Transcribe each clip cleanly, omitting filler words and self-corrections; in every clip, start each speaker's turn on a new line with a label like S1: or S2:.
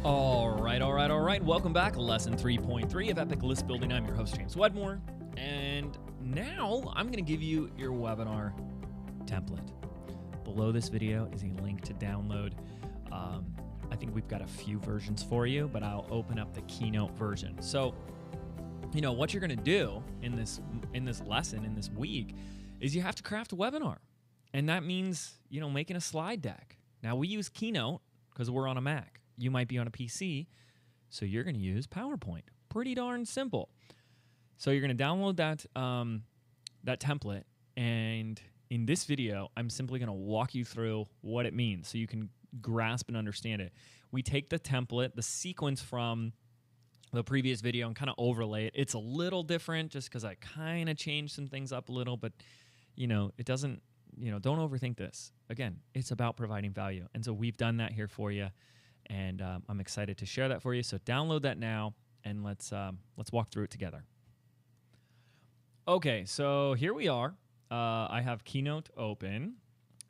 S1: All right. Welcome back. Lesson 3.3 of Epic List Building. I'm your host, James Wedmore. And now I'm going to give you your webinar template. Below this video is a link to download. I think we've got a few versions for you, but I'll open up the Keynote version. So, what you're going to do in this lesson, in this week, is you have to craft a webinar. And that means, making a slide deck. Now, we use Keynote because we're on a Mac. You might be on a PC, so you're going to use PowerPoint. Pretty darn simple. So you're going to download that template, and in this video, I'm simply going to walk you through what it means so you can grasp and understand it. We take the template, the sequence from the previous video, and kind of overlay it. It's a little different just because I kind of changed some things up a little, but it doesn't, don't overthink this. Again, it's about providing value. And so we've done that here for you. And I'm excited to share that for you. So download that now, and let's walk through it together. Okay, so here we are. I have Keynote open,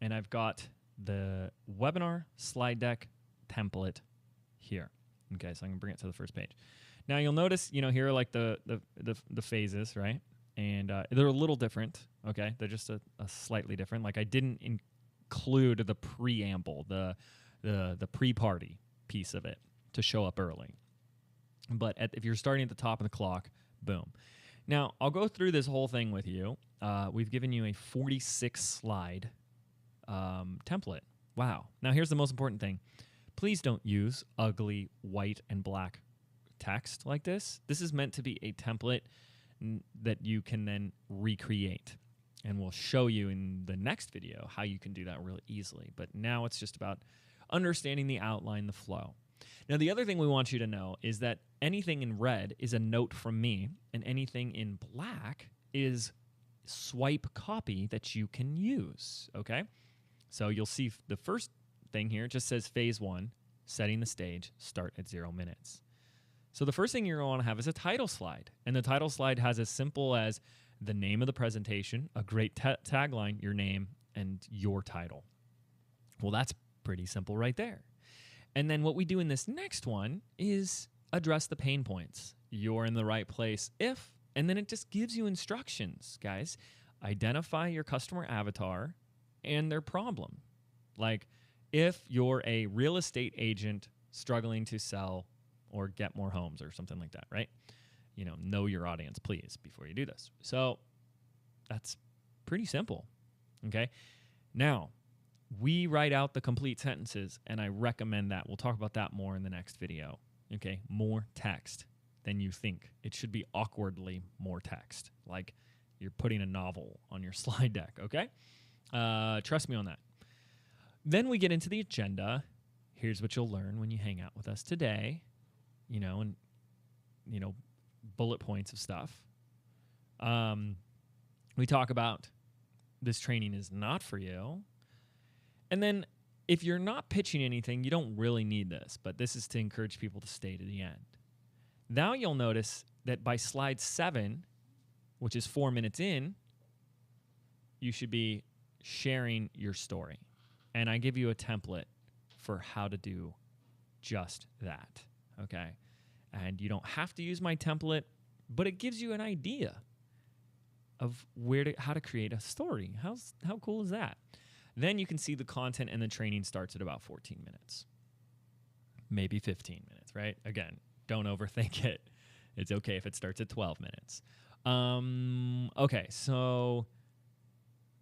S1: and I've got the webinar slide deck template here. Okay, so I'm gonna bring it to the first page. Now you'll notice, here are like the phases, right? And they're a little different. Okay, they're just a slightly different. Like I didn't include the preamble, the pre-party piece of it to show up early. But if you're starting at the top of the clock, boom. Now, I'll go through this whole thing with you. We've given you a 46-slide template. Wow. Now, here's the most important thing. Please don't use ugly white and black text like this. This is meant to be a template that you can then recreate. And we'll show you in the next video how you can do that really easily. But now it's just about understanding the outline, the flow. Now, the other thing we want you to know is that anything in red is a note from me, and anything in black is swipe copy that you can use, okay? So you'll see the first thing here just says phase 1, setting the stage, start at 0 minutes. So the first thing you're going to want to have is a title slide, and the title slide has as simple as the name of the presentation, a great tagline, your name, and your title. Well, that's pretty simple right there. And then what we do in this next one is address the pain points. You're in the right place if, and then it just gives you instructions, guys. Identify your customer avatar and their problem. Like if you're a real estate agent struggling to sell or get more homes or something like that, right? Know your audience, please, before you do this. So that's pretty simple, okay? Now, we write out the complete sentences, and I recommend that. We'll talk about that more in the next video, okay? More text than you think. It should be awkwardly more text, like you're putting a novel on your slide deck, okay? Trust me on that. Then we get into the agenda. Here's what you'll learn when you hang out with us today, and, bullet points of stuff. We talk about this training is not for you. And then if you're not pitching anything, you don't really need this, but this is to encourage people to stay to the end. Now you'll notice that by slide 7, which is 4 minutes in, you should be sharing your story. And I give you a template for how to do just that, okay? And you don't have to use my template, but it gives you an idea of how to create a story. How cool is that? Then you can see the content, and the training starts at about 14 minutes. Maybe 15 minutes, right? Again, don't overthink it. It's okay if it starts at 12 minutes. Okay, so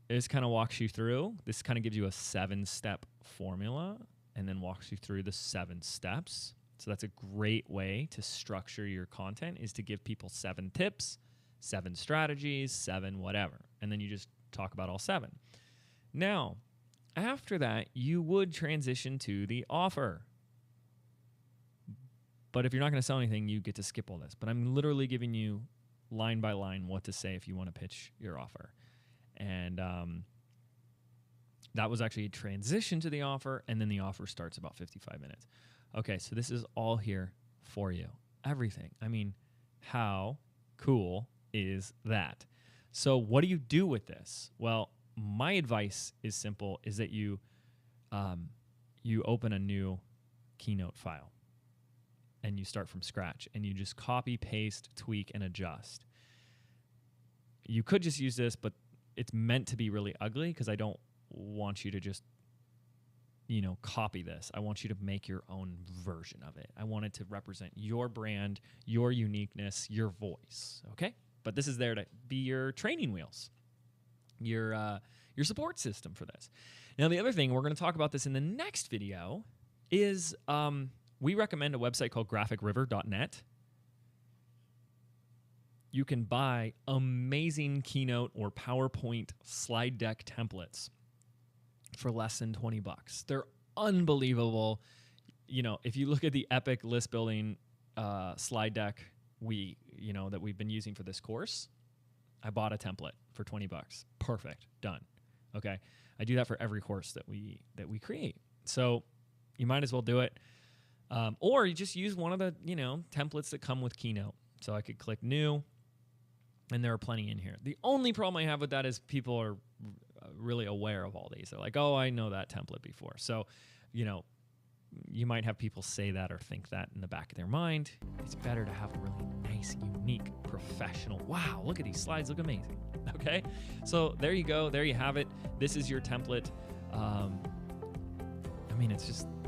S1: this kind of walks you through. This kind of gives you a 7-step formula and then walks you through the 7 steps. So that's a great way to structure your content, is to give people 7 tips, 7 strategies, 7 whatever. And then you just talk about all 7. Now, after that, you would transition to the offer. But if you're not going to sell anything, you get to skip all this. But I'm literally giving you line by line what to say if you want to pitch your offer. And that was actually a transition to the offer, and then the offer starts about 55 minutes. Okay, so this is all here for you. Everything. I mean, how cool is that? So what do you do with this? Well, my advice is simple, is that you open a new Keynote file. and you start from scratch and you just copy, paste, tweak, and adjust. You could just use this, but it's meant to be really ugly because I don't want you to just, copy this. I want you to make your own version of it. I want it to represent your brand, your uniqueness, your voice, okay? But this is there to be your training wheels, your support system for this. Now, the other thing, we're going to talk about this in the next video, is we recommend a website called graphicriver.net. You can buy amazing Keynote or PowerPoint slide deck templates for less than $20. They're unbelievable. If you look at the epic list building slide deck that we've been using for this course, I bought a template for $20. Perfect. Done. Okay. I do that for every course that we create. So you might as well do it. Or you just use one of the, templates that come with Keynote. So I could click new, and there are plenty in here. The only problem I have with that is people are really aware of all these. They're like, oh, I know that template before. So, you might have people say that or think that in the back of their mind. It's better to have a really nice, unique, professional, wow, look at these slides, look amazing. Okay? So there you go. There you have it. This is your template.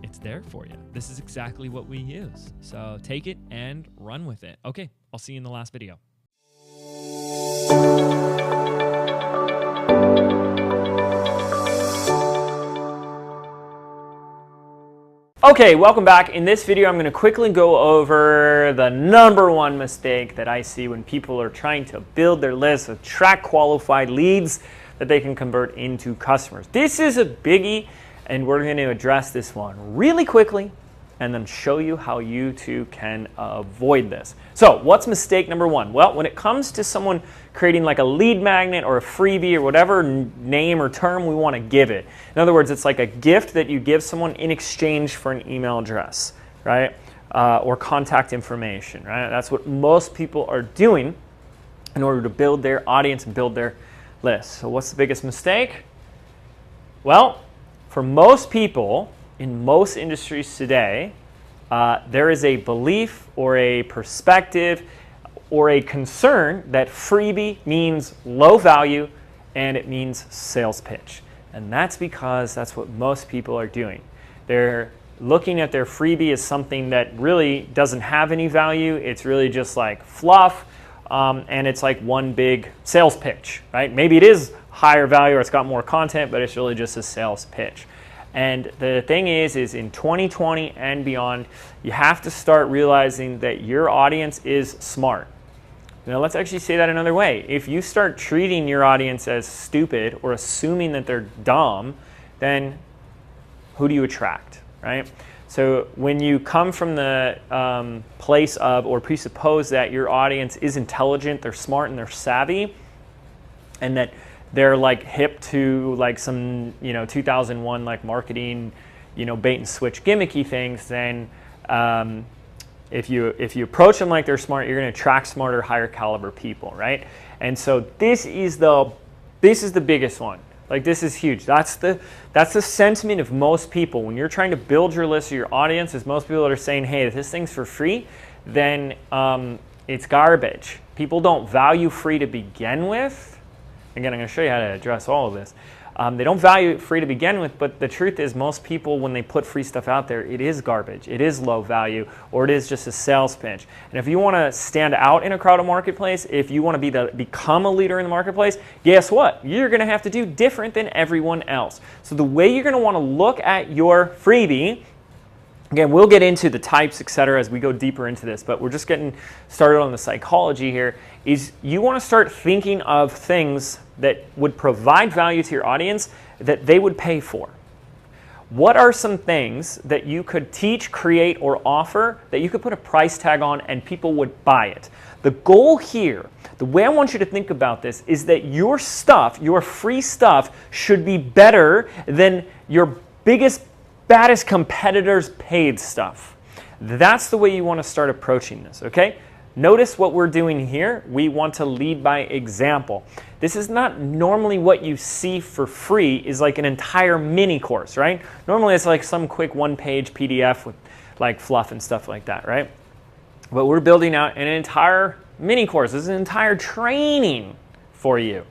S1: It's there for you. This is exactly what we use. So take it and run with it. Okay, I'll see you in the last video.
S2: Okay, welcome back. In this video, I'm going to quickly go over the #1 mistake that I see when people are trying to build their list, attract qualified leads that they can convert into customers. This is a biggie, and we're going to address this one really quickly and then show you how you too can avoid this. So what's mistake #1? Well, when it comes to someone creating like a lead magnet or a freebie or whatever name or term we want to give it. In other words, it's like a gift that you give someone in exchange for an email address, right? Or contact information, right? That's what most people are doing in order to build their audience and build their list. So what's the biggest mistake? Well, for most people, in most industries today, there is a belief or a perspective or a concern that freebie means low value and it means sales pitch. And that's because that's what most people are doing. They're looking at their freebie as something that really doesn't have any value. It's really just like fluff, and it's like one big sales pitch, right? Maybe it is higher value or it's got more content, but it's really just a sales pitch. And the thing is in 2020 and beyond, you have to start realizing that your audience is smart. Now, let's actually say that another way. If you start treating your audience as stupid or assuming that they're dumb, then who do you attract, right? So when you come from the place of or presuppose that your audience is intelligent, they're smart, and they're savvy, and that they're like hip to like some 2001 like marketing bait and switch gimmicky things, then if you approach them like they're smart, you're going to attract smarter, higher caliber people, right? And so this is the biggest one. Like, this is huge. That's the sentiment of most people when you're trying to build your list or your audience. Is most people that are saying, hey, if this thing's for free, then it's garbage. People don't value free to begin with. Again, I'm going to show you how to address all of this. They don't value it free to begin with, but the truth is most people, when they put free stuff out there, it is garbage. It is low value, or it is just a sales pitch. And if you want to stand out in a crowded marketplace, if you want to become a leader in the marketplace, guess what? You're going to have to do different than everyone else. So the way you're going to want to look at your freebie, again, we'll get into the types, etc., as we go deeper into this, but we're just getting started on the psychology here, is you want to start thinking of things that would provide value to your audience that they would pay for. What are some things that you could teach, create, or offer that you could put a price tag on and people would buy it? The goal here, the way I want you to think about this, is that your stuff, your free stuff, should be better than your biggest, baddest competitors' paid stuff. That's the way you want to start approaching this, okay? Notice what we're doing here. We want to lead by example. This is not normally what you see for free is like an entire mini course, right? Normally it's like some quick one-page PDF with like fluff and stuff like that, right? but we're building out an entire mini course. This is an entire training for you.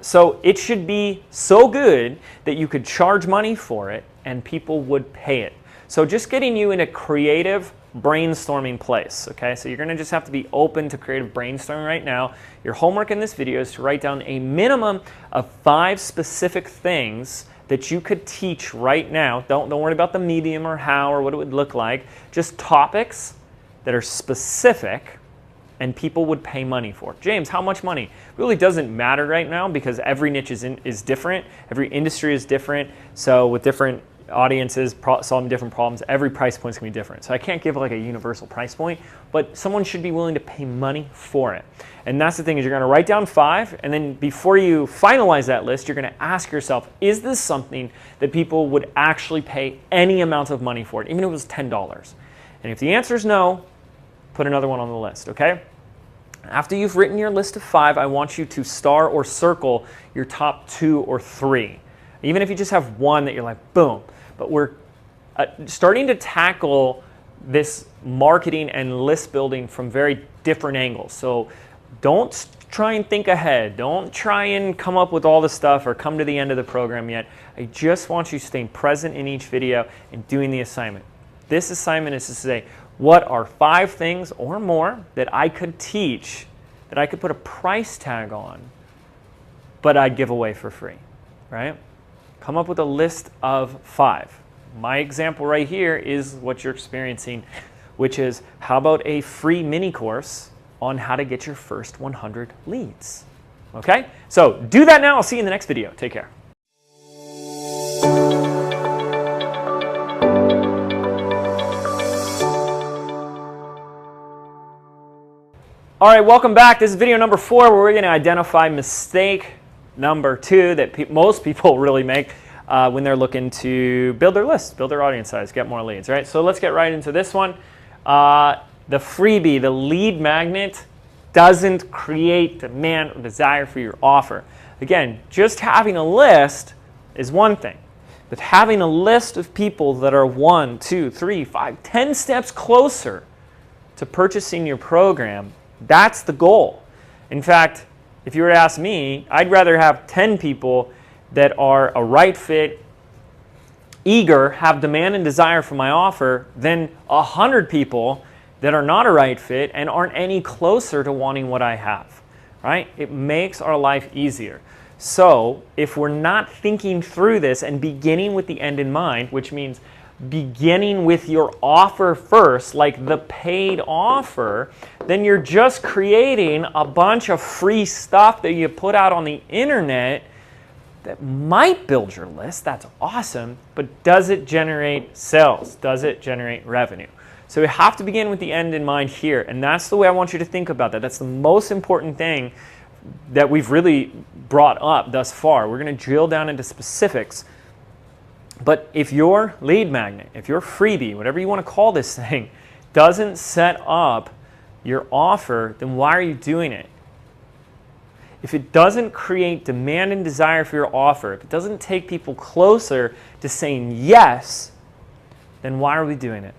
S2: So it should be so good that you could charge money for it and people would pay it. So just getting you in a creative brainstorming place, okay? So you're gonna just have to be open to creative brainstorming right now. Your homework in this video is to write down a minimum of 5 specific things that you could teach right now. Don't worry about the medium or how or what it would look like. Just topics that are specific and people would pay money for. James, how much money? It really doesn't matter right now because every niche is different. Every industry is different. So with different audiences solving different problems, every price point is going to be different. So I can't give like a universal price point, but someone should be willing to pay money for it. And that's the thing, is you're going to write down 5, and then before you finalize that list, you're going to ask yourself, is this something that people would actually pay any amount of money for it, even if it was $10? And if the answer is no, put another one on the list, okay? After you've written your list of 5, I want you to star or circle your top 2 or 3. Even if you just have one that you're like, boom. But we're starting to tackle this marketing and list building from very different angles. So don't try and think ahead. Don't try and come up with all the stuff or come to the end of the program yet. I just want you staying present in each video and doing the assignment. This assignment is to say, what are 5 things or more that I could teach, that I could put a price tag on, but I'd give away for free, right? Come up with a list of 5. My example right here is what you're experiencing, which is how about a free mini course on how to get your first 100 leads. Okay? So do that now. I'll see you in the next video. Take care. All right, welcome back. This is video number 4 where we're going to identify mistake number 2 that most people really make when they're looking to build their list, build their audience size, get more leads, right? So let's get right into this one. The freebie, the lead magnet, doesn't create demand or desire for your offer. Again, just having a list is one thing, but having a list of people that are 1, 2, 3, 5, 10 steps closer to purchasing your program, that's the goal. In fact, if you were to ask me, I'd rather have 10 people that are a right fit, eager, have demand and desire for my offer than 100 people that are not a right fit and aren't any closer to wanting what I have, right? It makes our life easier. So if we're not thinking through this and beginning with the end in mind, which means beginning with your offer first, like the paid offer, then you're just creating a bunch of free stuff that you put out on the internet that might build your list. That's awesome, but does it generate sales? Does it generate revenue? So we have to begin with the end in mind here, and that's the way I want you to think about that. That's the most important thing that we've really brought up thus far. We're going to drill down into specifics. But if your lead magnet, if your freebie, whatever you want to call this thing, doesn't set up your offer, then why are you doing it? If it doesn't create demand and desire for your offer, if it doesn't take people closer to saying yes, then why are we doing it?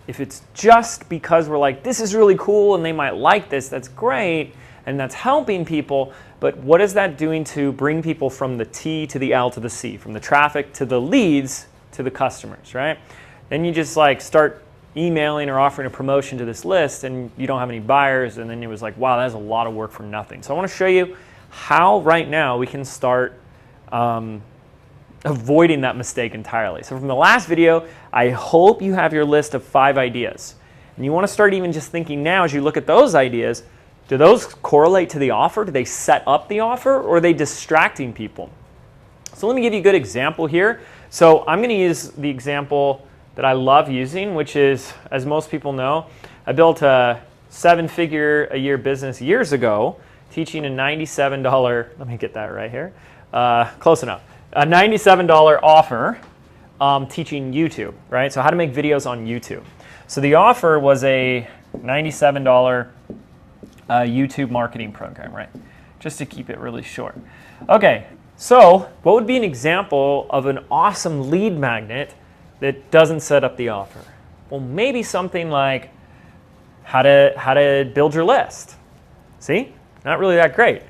S2: If it's just because we're like, this is really cool and they might like this, that's great, and that's helping people, but what is that doing to bring people from the T to the L to the C, from the traffic to the leads to the customers, right? Then you just like start emailing or offering a promotion to this list and you don't have any buyers, and then it was like, wow, that's a lot of work for nothing. So I want to show you how right now we can start avoiding that mistake entirely. So from the last video, I hope you have your list of 5 ideas. And you want to start even just thinking now as you look at those ideas, do those correlate to the offer? Do they set up the offer, or are they distracting people? So let me give you a good example here. So I'm going to use the example that I love using, which is, as most people know, I built a 7-figure-a-year business years ago, teaching a $97, let me get that right here, close enough, a $97 offer teaching YouTube, right? So how to make videos on YouTube. So the offer was a $97 YouTube marketing program, right? Just to keep it really short. Okay, so what would be an example of an awesome lead magnet that doesn't set up the offer? Well, maybe something like, how to build your list. See, not really that great.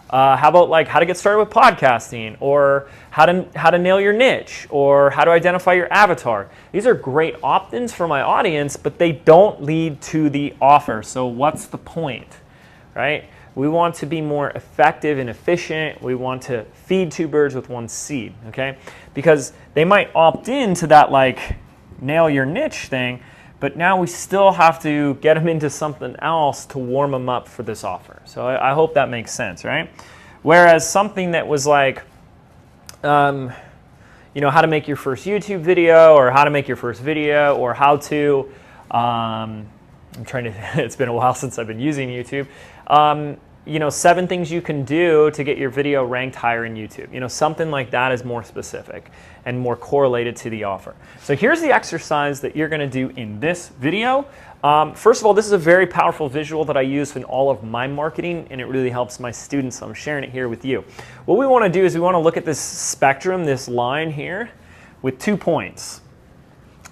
S2: How about like how to get started with podcasting, or how to nail your niche, or how to identify your avatar. These are great opt-ins for my audience, but they don't lead to the offer. So what's the point, right? We want to be more effective and efficient. We want to feed two birds with one seed, okay? Because they might opt in to that like nail your niche thing, but now we still have to get them into something else to warm them up for this offer. So I hope that makes sense, right? Whereas something that was like, how to make your first YouTube video, or how to make your first video, or how to, it's been a while since I've been using YouTube. 7 things you can do to get your video ranked higher in YouTube. Something like that is more specific and more correlated to the offer. So here's the exercise that you're going to do in this video. First of all, this is a very powerful visual that I use in all of my marketing, and it really helps my students, so I'm sharing it here with you. What we want to do is we want to look at this spectrum, this line here, with 2 points.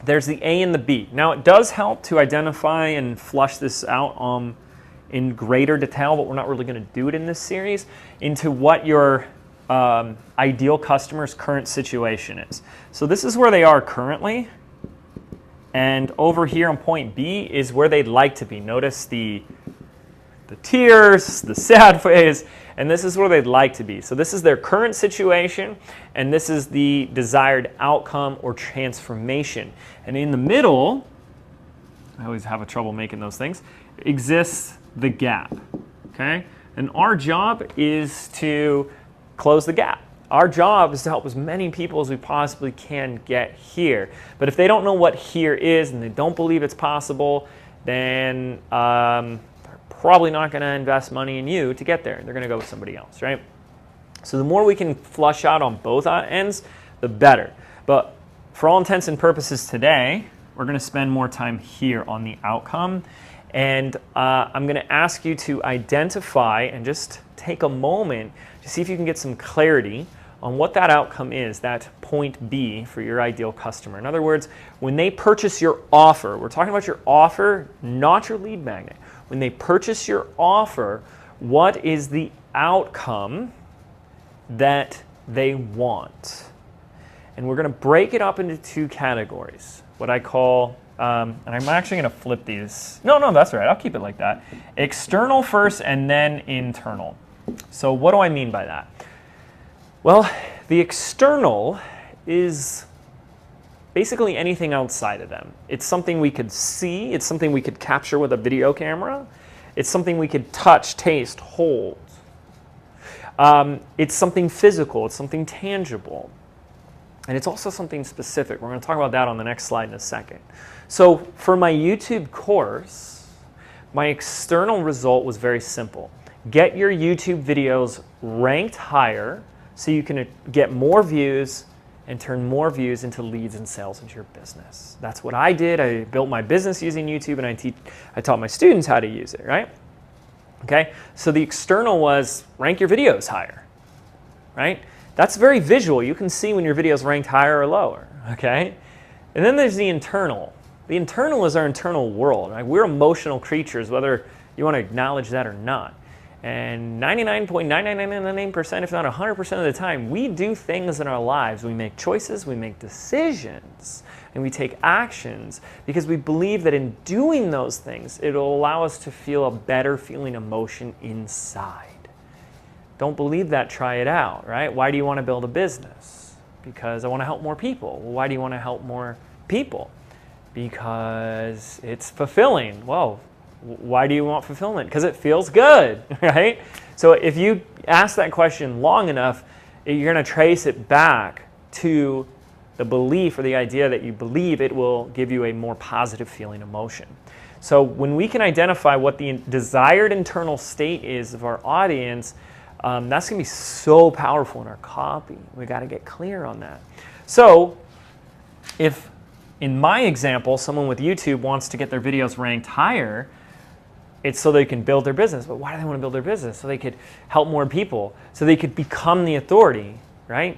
S2: There's the A and the B. Now, it does help to identify and flush this out in greater detail, but we're not really going to do it in this series, into what your ideal customer's current situation is. So this is where they are currently, and over here on point B is where they'd like to be. Notice the tears, the sad face, and this is where they'd like to be. So this is their current situation, and this is the desired outcome or transformation. And in the middle, I always have a trouble making those things, exists the gap, okay? And our job is to close the gap. Our job is to help as many people as we possibly can get here. But if they don't know what here is and they don't believe it's possible, then they're probably not going to invest money in you to get there. They're going to go with somebody else, right? So the more we can flush out on both ends, the better. But for all intents and purposes today, we're going to spend more time here on the outcome. And I'm going to ask you to identify and just take a moment to see if you can get some clarity on what that outcome is, that point B for your ideal customer. In other words, when they purchase your offer, we're talking about your offer, not your lead magnet. When they purchase your offer, what is the outcome that they want? And we're going to break it up into 2 categories, what I call, and I'm actually going to flip these. No, that's all right. I'll keep it like that. External first and then internal. So what do I mean by that? Well, the external is basically anything outside of them. It's something we could see. It's something we could capture with a video camera. It's something we could touch, taste, hold. It's something physical. It's something tangible. And it's also something specific. We're going to talk about that on the next slide in a second. So for my YouTube course, my external result was very simple. Get your YouTube videos ranked higher so you can get more views and turn more views into leads and sales into your business. That's what I did. I built my business using YouTube, and I taught my students how to use it, right? Okay, so the external was rank your videos higher, right? That's very visual. You can see when your video is ranked higher or lower, okay? And then there's the internal. The internal is our internal world, right? We're emotional creatures, whether you want to acknowledge that or not. And 99.9999%, if not 100% of the time, we do things in our lives. We make choices, we make decisions, and we take actions because we believe that in doing those things, it'll allow us to feel a better feeling emotion inside. Don't believe that, try it out, right? Why do you want to build a business? Because I want to help more people. Well, why do you want to help more people? Because it's fulfilling. Well, why do you want fulfillment? Because it feels good, right? So if you ask that question long enough, you're going to trace it back to the belief or the idea that you believe it will give you a more positive feeling emotion. So when we can identify what the desired internal state is of our audience, that's going to be so powerful in our copy. We got to get clear on that. So if, in my example, someone with YouTube wants to get their videos ranked higher, it's so they can build their business. But why do they want to build their business? So they could help more people, so they could become the authority, right?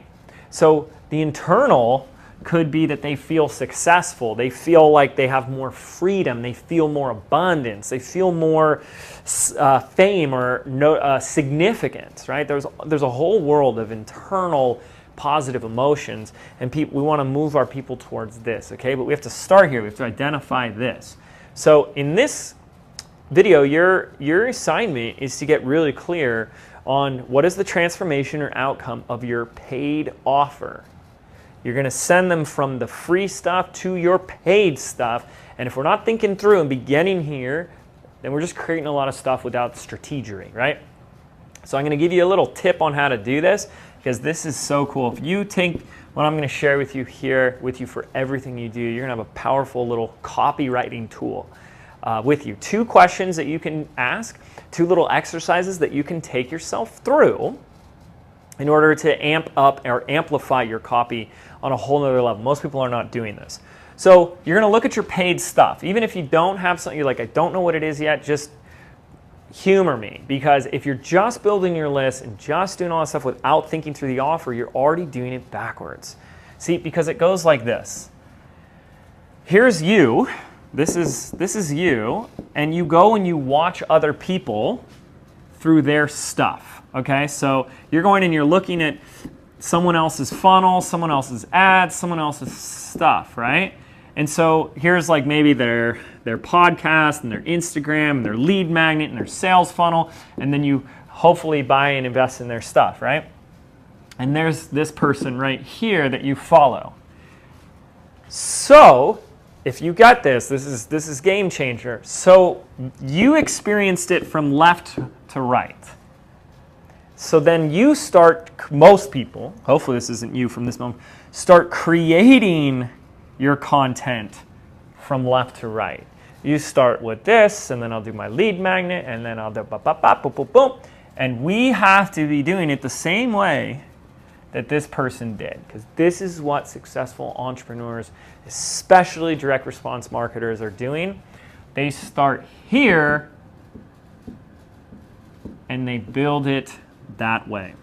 S2: So the internal could be that they feel successful. They feel like they have more freedom. They feel more abundance. They feel more fame or significance, right? There's a whole world of internal positive emotions, and we want to move our people towards this, okay? But we have to start here. We have to identify this. So in this video, your assignment is to get really clear on what is the transformation or outcome of your paid offer. You're going to send them from the free stuff to your paid stuff. And if we're not thinking through and beginning here, then we're just creating a lot of stuff without strategy, right? So I'm going to give you a little tip on how to do this, because this is so cool. If you take what I'm going to share with you here with you for everything you do, you're going to have a powerful little copywriting tool with you. 2 questions that you can ask, 2 little exercises that you can take yourself through in order to amp up or amplify your copy on a whole nother level. Most people are not doing this. So you're going to look at your paid stuff. Even if you don't have something, you're like, I don't know what it is yet, just humor me. Because if you're just building your list and just doing all that stuff without thinking through the offer, you're already doing it backwards. See, because it goes like this. Here's you. This is you. And you go and you watch other people through their stuff. Okay, so you're going and you're looking at someone else's funnel, someone else's ads, someone else's stuff, right? And so here's like maybe their podcast and their Instagram and their lead magnet and their sales funnel, and then you hopefully buy and invest in their stuff, right? And there's this person right here that you follow. So if you got this is game changer. So you experienced it from left to right. So then you start, most people, hopefully this isn't you from this moment, start creating your content from left to right. You start with this, and then I'll do my lead magnet, and then I'll do boom, boom, boom, boom. And we have to be doing it the same way that this person did, because this is what successful entrepreneurs, especially direct response marketers, are doing. They start here, and they build it that way.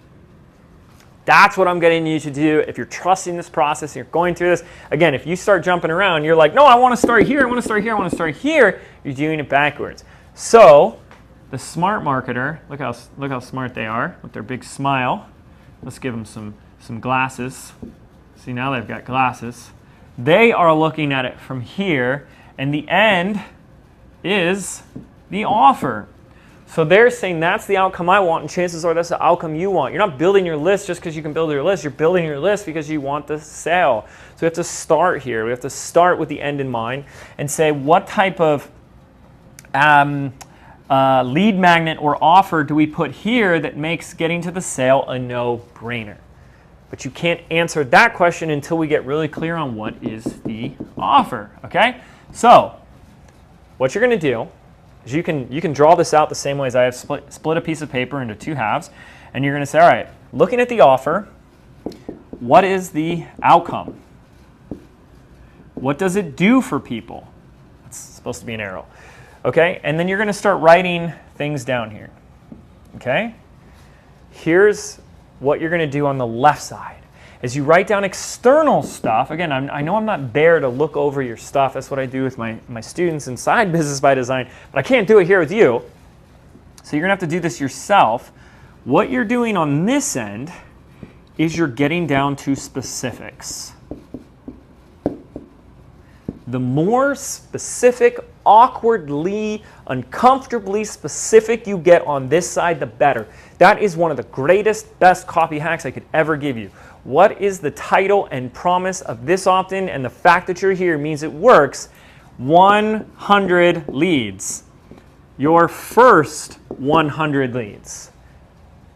S2: That's what I'm getting you to do. If you're trusting this process, you're going through this. Again, if you start jumping around, you're like, no, I want to start here, I want to start here, I want to start here. You're doing it backwards. So the smart marketer, look how smart they are with their big smile. Let's give them some glasses. See, now they've got glasses. They are looking at it from here, and the end is the offer. So they're saying that's the outcome I want, and chances are that's the outcome you want. You're not building your list just because you can build your list. You're building your list because you want the sale. So we have to start here. We have to start with the end in mind and say, what type of lead magnet or offer do we put here that makes getting to the sale a no-brainer? But you can't answer that question until we get really clear on what is the offer, okay? So what you're going to do, you can draw this out the same way as I have split a piece of paper into 2 halves, and you're going to say, all right, looking at the offer, what is the outcome? What does it do for people? It's supposed to be an arrow. Okay, and then you're going to start writing things down here. Okay? Here's what you're going to do on the left side. As you write down external stuff, again, I know I'm not there to look over your stuff. That's what I do with my students inside Business by Design, but I can't do it here with you. So you're going to have to do this yourself. What you're doing on this end is you're getting down to specifics. The more specific, awkwardly, uncomfortably specific you get on this side, the better. That is one of the greatest, best copy hacks I could ever give you. What is the title and promise of this opt-in? And the fact that you're here means it works. 100 leads. Your first 100 leads.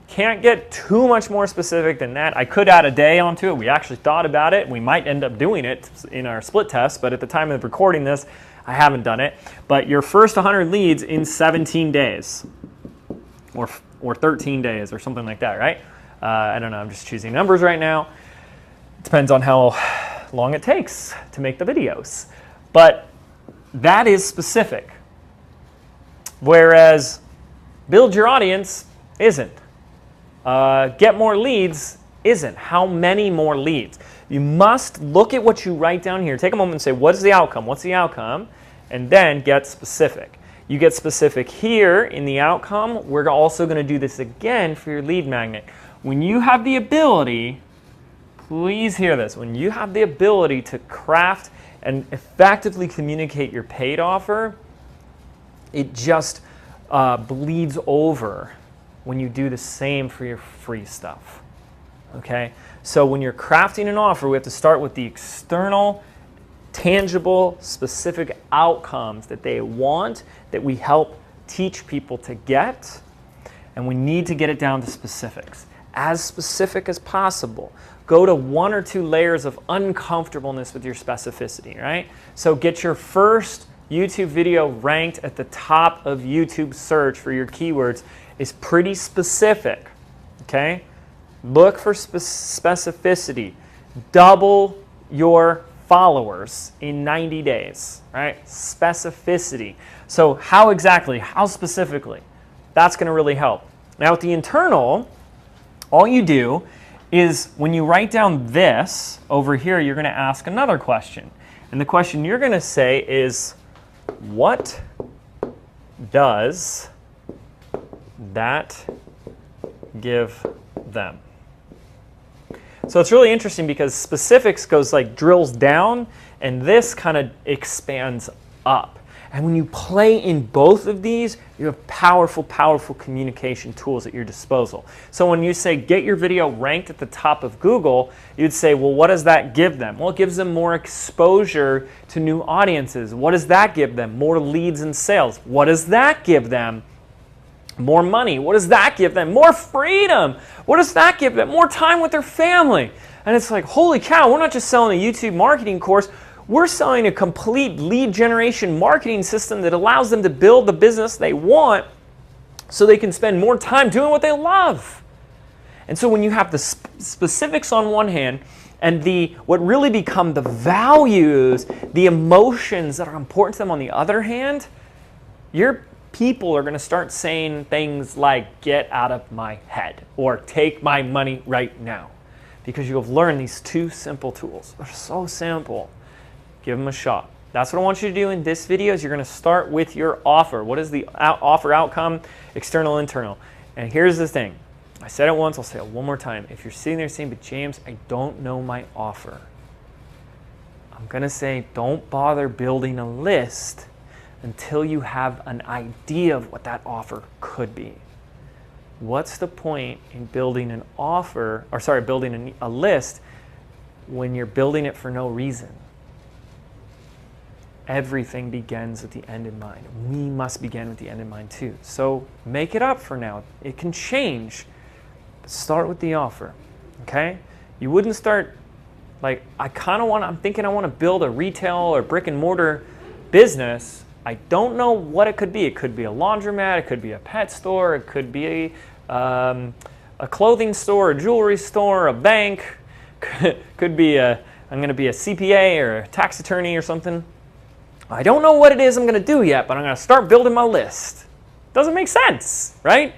S2: Can't get too much more specific than that. I could add a day onto it. We actually thought about it. We might end up doing it in our split test, but at the time of recording this, I haven't done it. But your first 100 leads in 17 days or 13 days or something like that, right? I don't know. I'm just choosing numbers right now. It depends on how long it takes to make the videos. But that is specific. Whereas build your audience isn't. Get more leads isn't. How many more leads? You must look at what you write down here. Take a moment and say, what is the outcome? What's the outcome? And then get specific. You get specific here in the outcome. We're also going to do this again for your lead magnet. When you have the ability, please hear this, when you have the ability to craft and effectively communicate your paid offer, it just bleeds over when you do the same for your free stuff. Okay? So when you're crafting an offer, we have to start with the external, tangible, specific outcomes that they want, that we help teach people to get, and we need to get it down to specifics. As specific as possible. Go to 1 or 2 layers of uncomfortableness with your specificity, right? So get your first YouTube video ranked at the top of YouTube search for your keywords is pretty specific, okay? Look for specificity. Double your followers in 90 days, right? Specificity. So how exactly, how specifically? That's going to really help. Now with the internal, all you do is when you write down this over here, you're going to ask another question. And the question you're going to say is, what does that give them? So it's really interesting because specifics goes like drills down, and this kind of expands up. And when you play in both of these, you have powerful, powerful communication tools at your disposal. So when you say get your video ranked at the top of Google, you'd say, well, what does that give them? Well, it gives them more exposure to new audiences. What does that give them? More leads and sales. What does that give them? More money. What does that give them? More freedom. What does that give them? More time with their family. And it's like, holy cow, we're not just selling a YouTube marketing course. We're selling a complete lead generation marketing system that allows them to build the business they want so they can spend more time doing what they love. And so when you have the specifics on one hand and what really become the values, the emotions that are important to them on the other hand, your people are going to start saying things like, get out of my head, or take my money right now. Because you have learned these 2 simple tools. They're so simple. Give them a shot. That's what I want you to do in this video is you're going to start with your offer. What is the offer outcome? External, internal. And here's the thing. I said it once, I'll say it one more time. If you're sitting there saying, but James, I don't know my offer. I'm going to say, don't bother building a list until you have an idea of what that offer could be. What's the point in building an offer, or sorry, building a list when you're building it for no reason? Everything begins with the end in mind. We must begin with the end in mind too. So make it up for now. It can change. But start with the offer, okay? You wouldn't start like, I'm thinking I want to build a retail or brick and mortar business. I don't know what it could be. It could be a laundromat, it could be a pet store, it could be a clothing store, a jewelry store, a bank, could be I'm going to be a CPA or a tax attorney or something. I don't know what it is I'm going to do yet, but I'm going to start building my list. Doesn't make sense, right?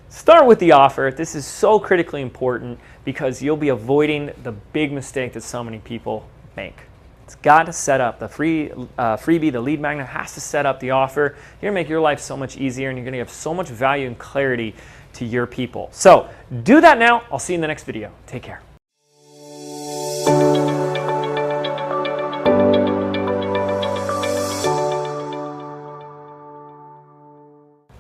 S2: Start with the offer. This is so critically important because you'll be avoiding the big mistake that so many people make. It's got to set up the freebie, the lead magnet has to set up the offer. You're going to make your life so much easier and you're going to give so much value and clarity to your people. So do that now. I'll see you in the next video. Take care.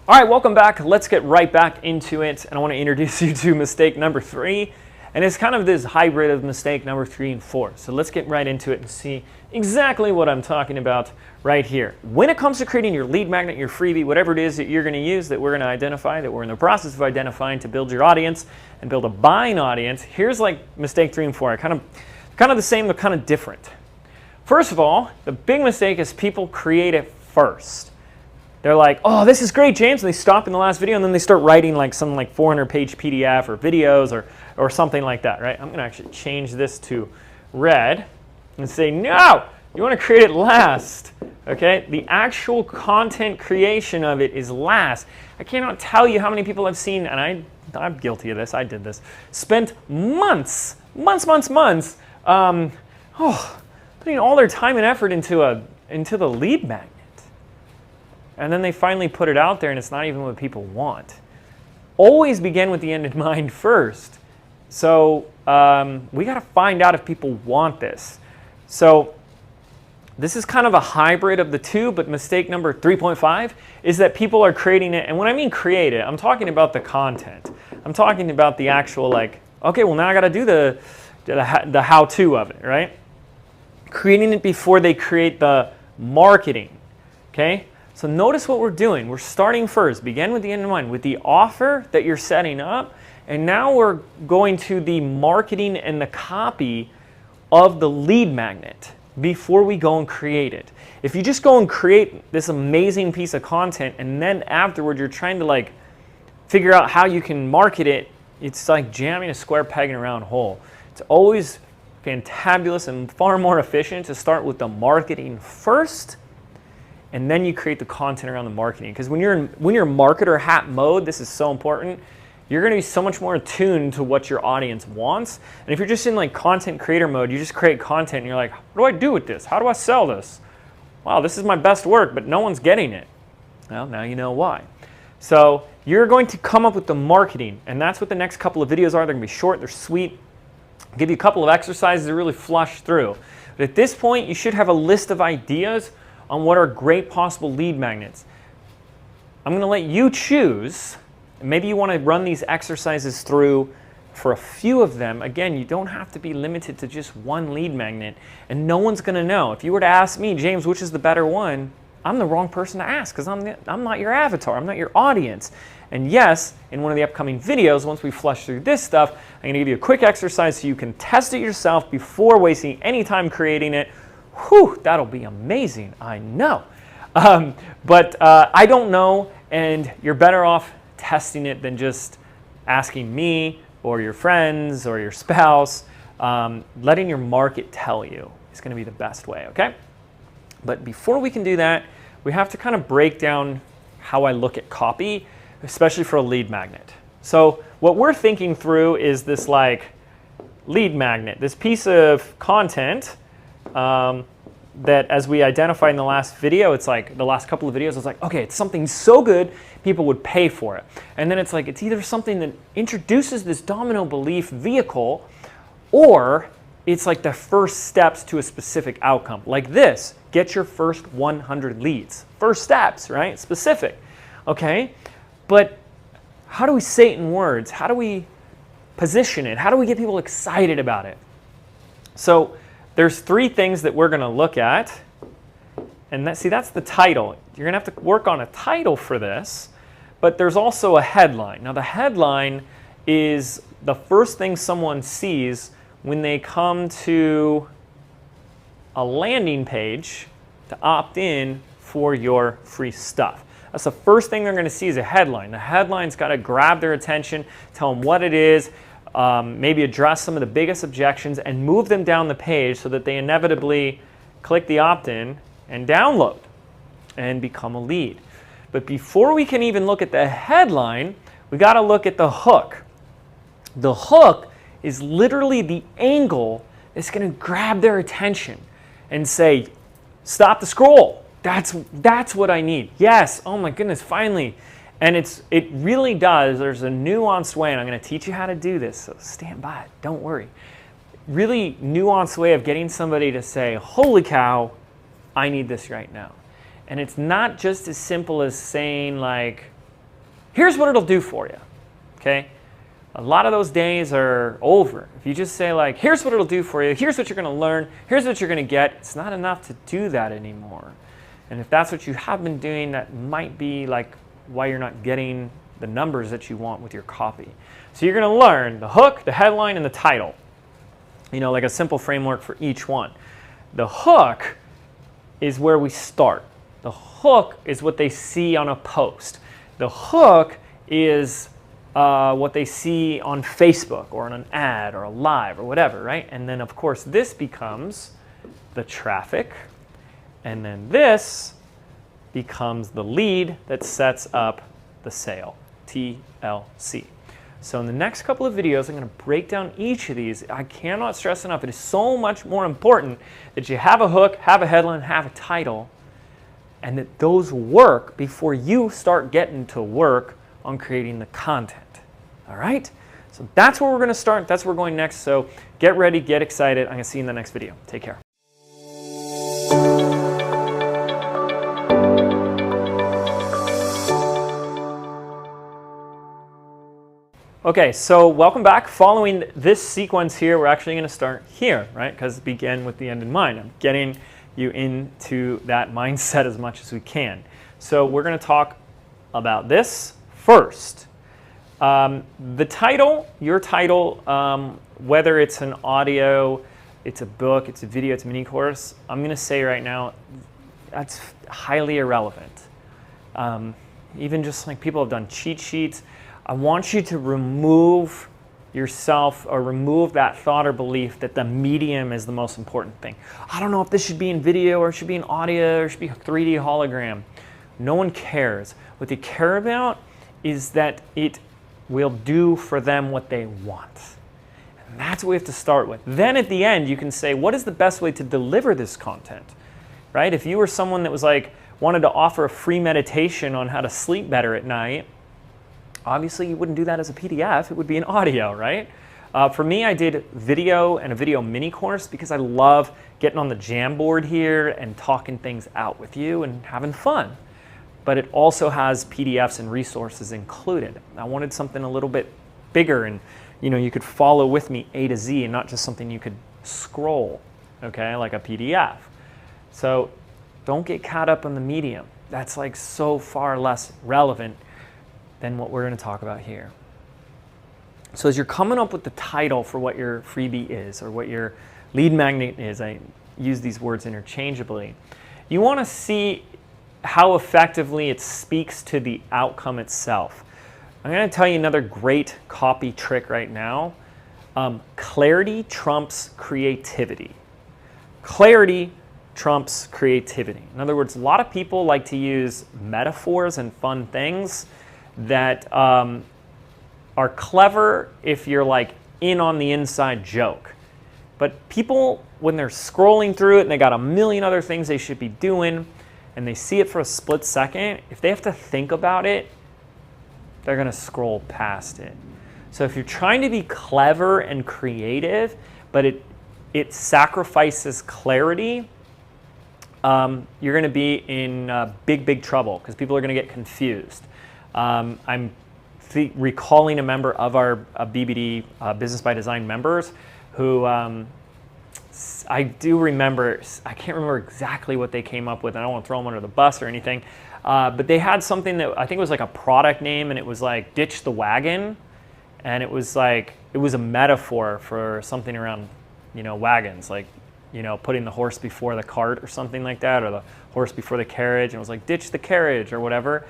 S2: All right, welcome back. Let's get right back into it. And I want to introduce you to mistake number 3. And it's kind of this hybrid of mistake number 3 and 4. So let's get right into it and see exactly what I'm talking about right here. When it comes to creating your lead magnet, your freebie, whatever it is that you're going to use that we're going to identify, that we're in the process of identifying to build your audience and build a buying audience, here's like mistake 3 and 4. Kind of the same, but kind of different. First of all, the big mistake is people create it first. They're like, oh, this is great, James. And they stop in the last video and then they start writing like some 400-page PDF or videos or something like that, right? I'm going to actually change this to red and say, no, you want to create it last, okay? The actual content creation of it is last. I cannot tell you how many people I've seen, and I I'm guilty of this, I did this, spent months, putting all their time and effort into the lead magnet. And then they finally put it out there and it's not even what people want. Always begin with the end in mind first. So we got to find out if people want this. So this is kind of a hybrid of the two, but mistake number 3.5 is that people are creating it. And when I mean create it, I'm talking about the content. I'm talking about the actual like, okay, well now I got to do the how-to of it, right? Creating it before they create the marketing, okay? So notice what we're doing. We're starting first, begin with the end in mind, with the offer that you're setting up, and now we're going to the marketing and the copy of the lead magnet before we go and create it. If you just go and create this amazing piece of content and then afterward you're trying to like figure out how you can market it, it's like jamming a square peg in a round hole. It's always fantabulous and far more efficient to start with the marketing first, and then you create the content around the marketing. Because when you're marketer hat mode, this is so important. You're going to be so much more attuned to what your audience wants. And if you're just in like content creator mode, you just create content and you're like, what do I do with this? How do I sell this? Wow, this is my best work, but no one's getting it. Well, now you know why. So you're going to come up with the marketing, and that's what the next couple of videos are. They're going to be short, they're sweet. I'll give you a couple of exercises to really flush through. But at this point, you should have a list of ideas on what are great possible lead magnets. I'm going to let you choose. Maybe you want to run these exercises through for a few of them. Again, you don't have to be limited to just one lead magnet, and no one's going to know. If you were to ask me, James, which is the better one, I'm the wrong person to ask because I'm not your avatar. I'm not your audience. And yes, in one of the upcoming videos, once we flush through this stuff, I'm going to give you a quick exercise so you can test it yourself before wasting any time creating it. Whew, that'll be amazing, I know. But I don't know, and you're better off testing it than just asking me or your friends or your spouse. Letting your market tell you is going to be the best way, okay? But before we can do that, we have to kind of break down how I look at copy, especially for a lead magnet. So what we're thinking through is this like lead magnet, this piece of content that, as we identified in the last video, it's like the last couple of videos, it's like, okay, it's something so good people would pay for it. And then it's like, it's either something that introduces this domino belief vehicle, or it's like the first steps to a specific outcome. Like this, get your first 100 leads. First steps, right? Specific, okay? But how do we say it in words? How do we position it? How do we get people excited about it? So there's three things that we're going to look at. And that's the title. You're going to have to work on a title for this. But there's also a headline. Now the headline is the first thing someone sees when they come to a landing page to opt in for your free stuff. That's the first thing they're going to see is a headline. The headline's got to grab their attention, tell them what it is, maybe address some of the biggest objections, and move them down the page so that they inevitably click the opt-in and download and become a lead. But before we can even look at the headline, we got to look at the hook. The hook is literally the angle that's going to grab their attention and say, stop the scroll. That's what I need. Yes, oh my goodness, finally. And it really does. There's a nuanced way, and I'm going to teach you how to do this, so stand by it. Don't worry. Really nuanced way of getting somebody to say, holy cow, I need this right now. And it's not just as simple as saying, like, here's what it'll do for you, okay? A lot of those days are over. If you just say, like, here's what it'll do for you, here's what you're going to learn, here's what you're going to get, it's not enough to do that anymore. And if that's what you have been doing, that might be, like, why you're not getting the numbers that you want with your copy. So you're going to learn the hook, the headline, and the title. You know, like a simple framework for each one. The hook is where we start. The hook is what they see on a post. The hook is what they see on Facebook or on an ad or a live or whatever, right? And then, of course, this becomes the traffic. And then this becomes the lead that sets up the sale, TLC. So in the next couple of videos, I'm going to break down each of these. I cannot stress enough, it is so much more important that you have a hook, have a headline, have a title, and that those work before you start getting to work on creating the content. All right? So that's where we're going to start. That's where we're going next. So get ready, get excited. I'm going to see you in the next video. Take care. Okay, so welcome back. Following this sequence here, we're actually going to start here, right? Because begin with the end in mind. I'm getting you into that mindset as much as we can. So we're going to talk about this first. The title, your title, whether it's an audio, it's a book, it's a video, it's a mini course, I'm going to say right now, that's highly irrelevant. Even just like people have done cheat sheets, I want you to remove yourself or remove that thought or belief that the medium is the most important thing. I don't know if this should be in video or it should be in audio or it should be a 3D hologram. No one cares. What they care about is that it will do for them what they want. And that's what we have to start with. Then at the end, you can say, what is the best way to deliver this content? Right? If you were someone that was like, wanted to offer a free meditation on how to sleep better at night, obviously, you wouldn't do that as a PDF. It would be an audio, right? For me, I did video and a video mini course because I love getting on the Jamboard here and talking things out with you and having fun. But it also has PDFs and resources included. I wanted something a little bit bigger and you could follow with me A to Z and not just something you could scroll, okay, like a PDF. So don't get caught up in the medium. That's like so far less relevant than what we're going to talk about here. So as you're coming up with the title for what your freebie is or what your lead magnet is, I use these words interchangeably, you want to see how effectively it speaks to the outcome itself. I'm going to tell you another great copy trick right now. Clarity trumps creativity. Clarity trumps creativity. In other words, a lot of people like to use metaphors and fun things that are clever if you're like in on the inside joke. But people, when they're scrolling through it and they got a million other things they should be doing and they see it for a split second, if they have to think about it, they're going to scroll past it. So if you're trying to be clever and creative, but it sacrifices clarity, you're going to be in big trouble because people are going to get confused. I'm recalling a member of our BBD Business by Design members who I do remember, I can't remember exactly what they came up with. I don't want to throw them under the bus or anything, but they had something that I think was like a product name, and it was like ditch the wagon, and it was like, it was a metaphor for something around, wagons, like, putting the horse before the cart or something like that, or the horse before the carriage, and it was like ditch the carriage or whatever.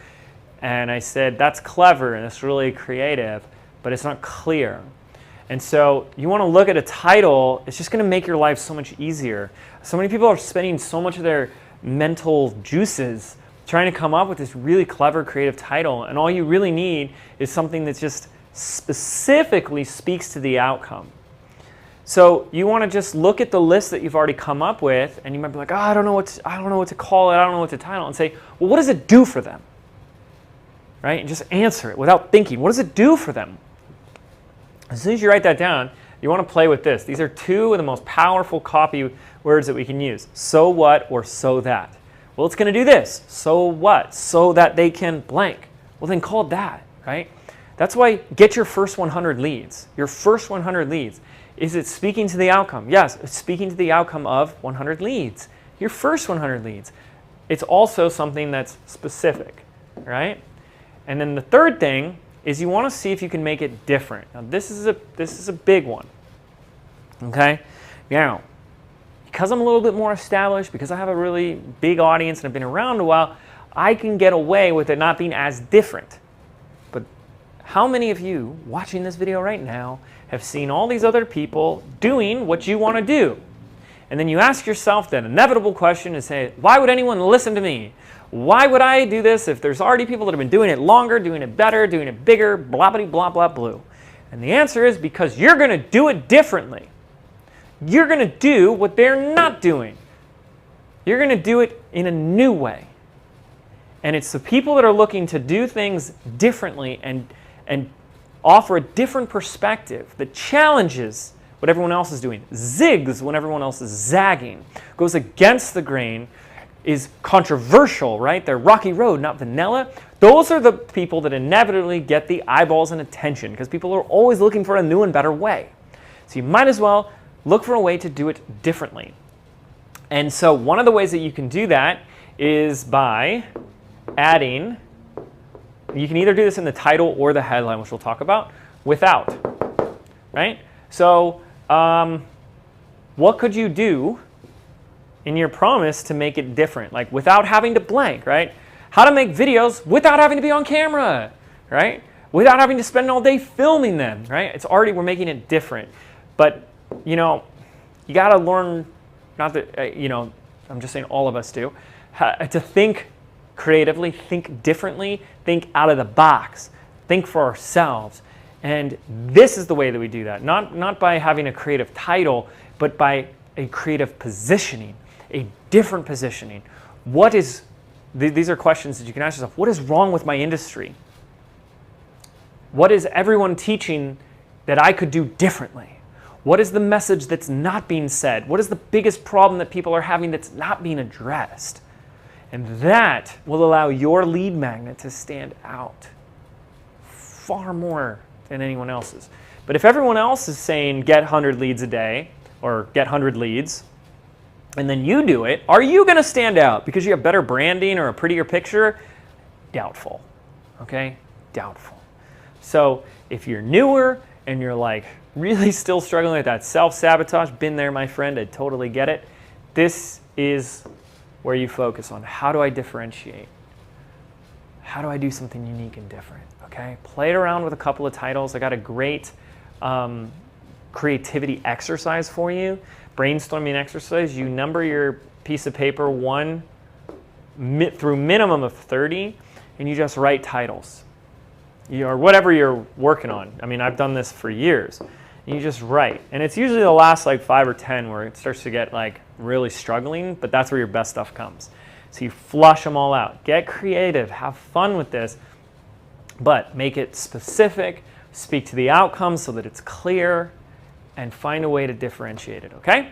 S2: And I said, that's clever and it's really creative, but it's not clear. And so you want to look at a title, it's just going to make your life so much easier. So many people are spending so much of their mental juices trying to come up with this really clever, creative title, and all you really need is something that just specifically speaks to the outcome. So you want to just look at the list that you've already come up with, and you might be like, oh, I don't know what to call it, I don't know what to title, and say, well, what does it do for them? Right? And just answer it without thinking. What does it do for them? As soon as you write that down, you want to play with this. These are two of the most powerful copy words that we can use. So what or so that. Well, it's going to do this. So what? So that they can blank. Well, then call it that, right? That's why get your first 100 leads. Your first 100 leads. Is it speaking to the outcome? Yes, it's speaking to the outcome of 100 leads. Your first 100 leads. It's also something that's specific, right? And then the third thing is you want to see if you can make it different. Now this is a big one. Okay? Now, because I'm a little bit more established, because I have a really big audience and I've been around a while, I can get away with it not being as different. But how many of you watching this video right now have seen all these other people doing what you want to do? And then you ask yourself that inevitable question and say, why would anyone listen to me? Why would I do this if there's already people that have been doing it longer, doing it better, doing it bigger, blah, blah, blah, blah, blue? And the answer is because you're going to do it differently. You're going to do what they're not doing. You're going to do it in a new way. And it's the people that are looking to do things differently and offer a different perspective that challenges what everyone else is doing, zigs when everyone else is zagging, goes against the grain, is controversial, right? They're rocky road, not vanilla. Those are the people that inevitably get the eyeballs and attention because people are always looking for a new and better way. So you might as well look for a way to do it differently. And so one of the ways that you can do that is by adding, you can either do this in the title or the headline, which we'll talk about, without, right? So what could you do in your promise to make it different, like without having to blank, right? How to make videos without having to be on camera, right? Without having to spend all day filming them, right? It's already, we're making it different. But, you know, you got to learn, not that, you know, I'm just saying all of us do, to think creatively, think differently, think out of the box, think for ourselves. And this is the way that we do that. Not by having a creative title, but by a creative positioning, a different positioning. What is, these are questions that you can ask yourself. What is wrong with my industry? What is everyone teaching that I could do differently? What is the message that's not being said? What is the biggest problem that people are having that's not being addressed? And that will allow your lead magnet to stand out far more than anyone else's. But if everyone else is saying get 100 leads a day or get 100 leads, and then you do it, are you going to stand out because you have better branding or a prettier picture? Doubtful. Okay? Doubtful. So if you're newer and you're like really still struggling with that self-sabotage, been there, my friend, I totally get it. This is where you focus on how do I differentiate? How do I do something unique and different? Okay? Play it around with a couple of titles. I got a great creativity exercise for you. Brainstorming exercise. You number your piece of paper through minimum of 30, and you just write titles. Or whatever you're working on. I mean, I've done this for years. And you just write. And it's usually the last like 5 or 10 where it starts to get like really struggling, but that's where your best stuff comes. So you flush them all out. Get creative. Have fun with this. But make it specific. Speak to the outcomes so that it's clear. And find a way to differentiate it, okay?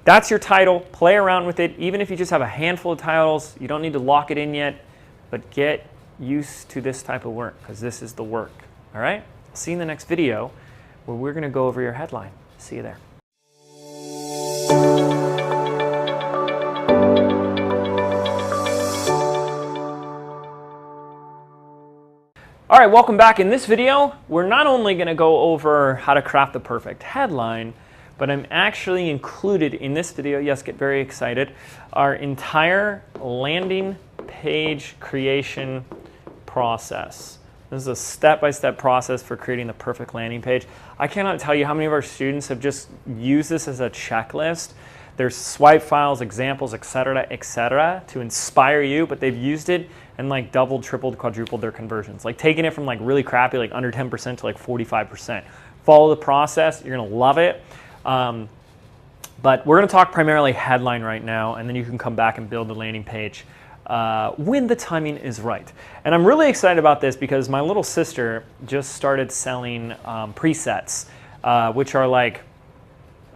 S2: That's your title. Play around with it. Even if you just have a handful of titles, you don't need to lock it in yet, but get used to this type of work because this is the work, all right? See you in the next video where we're going to go over your headline. See you there. All right, welcome back. In this video, we're not only going to go over how to craft the perfect headline, but I'm actually included in this video, yes, get very excited, our entire landing page creation process. This is a step-by-step process for creating the perfect landing page. I cannot tell you how many of our students have just used this as a checklist. There's swipe files, examples, etc., to inspire you, but they've used it and like doubled, tripled, quadrupled their conversions. Like taking it from like really crappy, like under 10% to like 45%. Follow the process, you're gonna love it. But we're gonna talk primarily headline right now, and then you can come back and build the landing page when the timing is right. And I'm really excited about this because my little sister just started selling presets, which are like,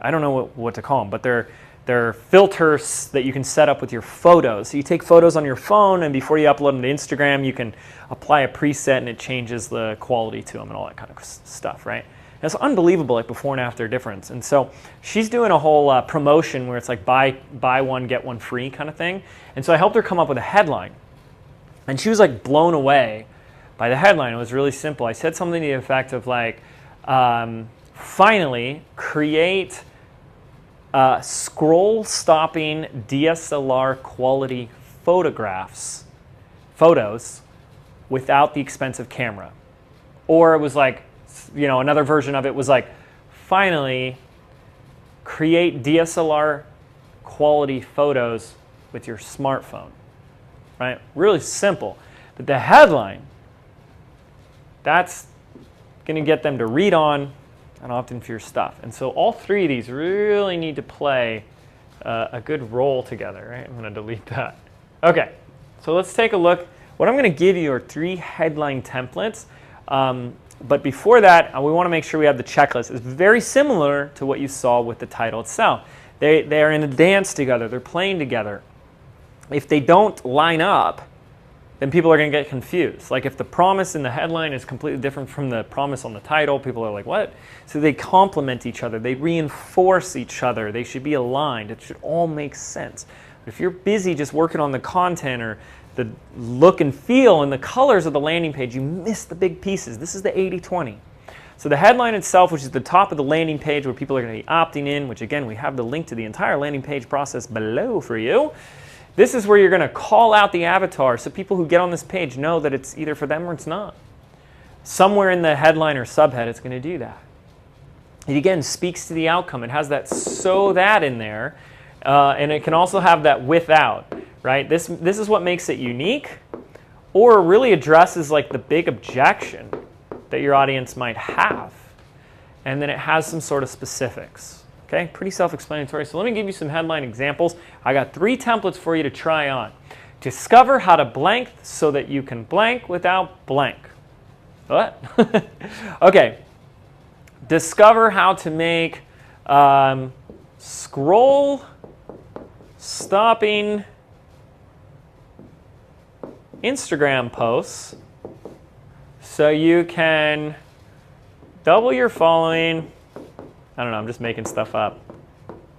S2: I don't know what to call them, but they're filters that you can set up with your photos. So you take photos on your phone, and before you upload them to Instagram, you can apply a preset and it changes the quality to them and all that kind of stuff, right? And it's unbelievable, like before and after difference. And so she's doing a whole promotion where it's like buy one, get one free kind of thing. And so I helped her come up with a headline. And she was like blown away by the headline. It was really simple. I said something to the effect of like, finally create scroll-stopping DSLR quality photos without the expensive camera. Or it was like, you know, another version of it was like, finally create DSLR quality photos with your smartphone, right? Really simple. But the headline, that's going to get them to read on and often for your stuff. And so all three of these really need to play a good role together, right? I'm going to delete that. Okay, so let's take a look. What I'm going to give you are 3 headline templates. But before that, we want to make sure we have the checklist. It's very similar to what you saw with the title itself. They are in a dance together. They're playing together. If they don't line up, then people are going to get confused. Like if the promise in the headline is completely different from the promise on the title, people are like, what? So they complement each other. They reinforce each other. They should be aligned. It should all make sense. But if you're busy just working on the content or the look and feel and the colors of the landing page, you miss the big pieces. This is the 80-20. So the headline itself, which is the top of the landing page where people are going to be opting in, which again, we have the link to the entire landing page process below for you. This is where you're going to call out the avatar so people who get on this page know that it's either for them or it's not. Somewhere in the headline or subhead, it's going to do that. It again speaks to the outcome. It has that "so that" in there, and it can also have that "without." Right? This is what makes it unique, or really addresses like the big objection that your audience might have, and then it has some sort of specifics. Okay, pretty self-explanatory. So let me give you some headline examples. I got 3 templates for you to try on. Discover how to blank so that you can blank without blank. What? Okay. Discover how to make scroll stopping Instagram posts so you can double your following. I don't know, I'm just making stuff up.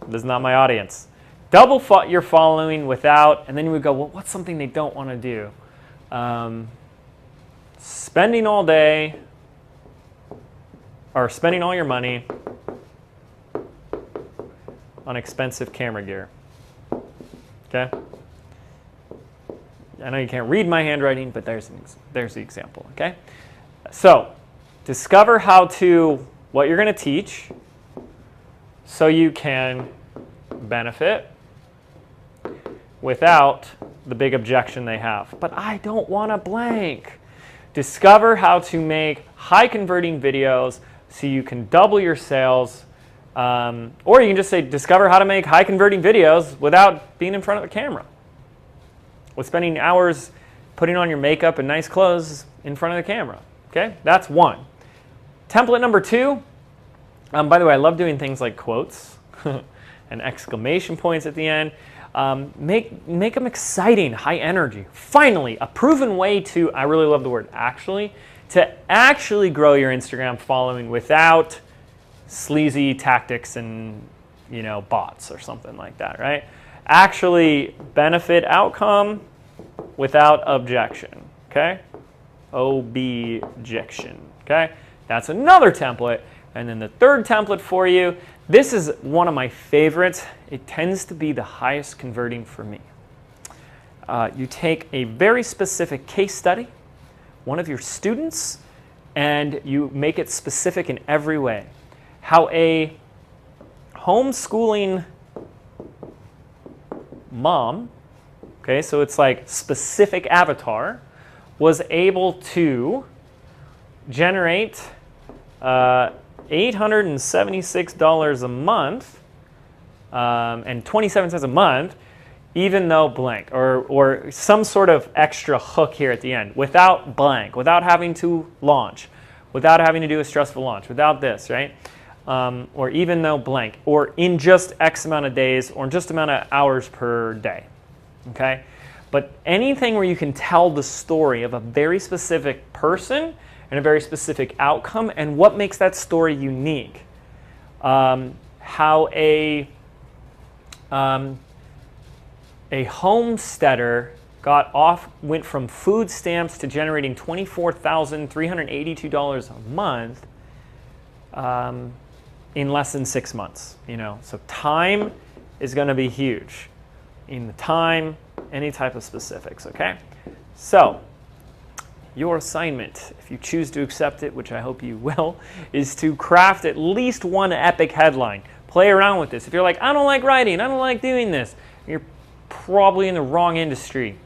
S2: This is not my audience. Double your following without, and then you would go, well, what's something they don't want to do? Spending all day, or spending all your money on expensive camera gear. Okay? I know you can't read my handwriting, but there's the example, okay? So, discover what you're going to teach so you can benefit without the big objection they have. But I don't want to blank. Discover how to make high converting videos so you can double your sales. Or you can just say, discover how to make high converting videos without being in front of the camera. With spending hours putting on your makeup and nice clothes in front of the camera. Okay, that's 1. Template number 2. By the way, I love doing things like quotes and exclamation points at the end. Make them exciting, high energy. Finally, a proven way to, I really love the word actually, to actually grow your Instagram following without sleazy tactics and bots or something like that, right? Actually benefit outcome without objection, okay? Objection, okay? That's another template. And then the third template for you, this is one of my favorites. It tends to be the highest converting for me. You take a very specific case study, one of your students, and you make it specific in every way. How a homeschooling mom, okay, so it's like specific avatar, was able to generate $876 a month and 27 cents a month, even though blank, or some sort of extra hook here at the end, without blank, without having to launch, without having to do a stressful launch, without this, right? Or even though blank, or in just X amount of days, or just amount of hours per day, okay? But anything where you can tell the story of a very specific person and a very specific outcome, and what makes that story unique. How a homesteader went from food stamps to generating $24,382 a month in less than 6 months. So time is going to be huge. In the time, any type of specifics. Okay, so. Your assignment, if you choose to accept it, which I hope you will, is to craft at least one epic headline. Play around with this. If you're like, I don't like writing, I don't like doing this, you're probably in the wrong industry.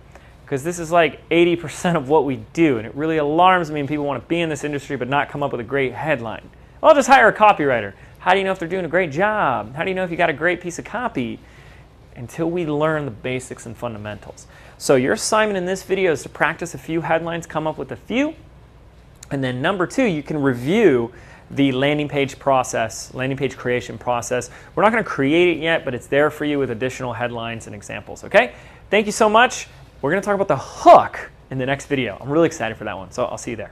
S2: because this is like 80% of what we do, and it really alarms me when people want to be in this industry but not come up with a great headline. Well, I'll just hire a copywriter. How do you know if they're doing a great job? How do you know if you got a great piece of copy? Until we learn the basics and fundamentals. So your assignment in this video is to practice a few headlines, come up with a few, and then number 2, you can review the landing page process, landing page creation process. We're not going to create it yet, but it's there for you with additional headlines and examples, okay? Thank you so much. We're going to talk about the hook in the next video. I'm really excited for that one, so I'll see you there.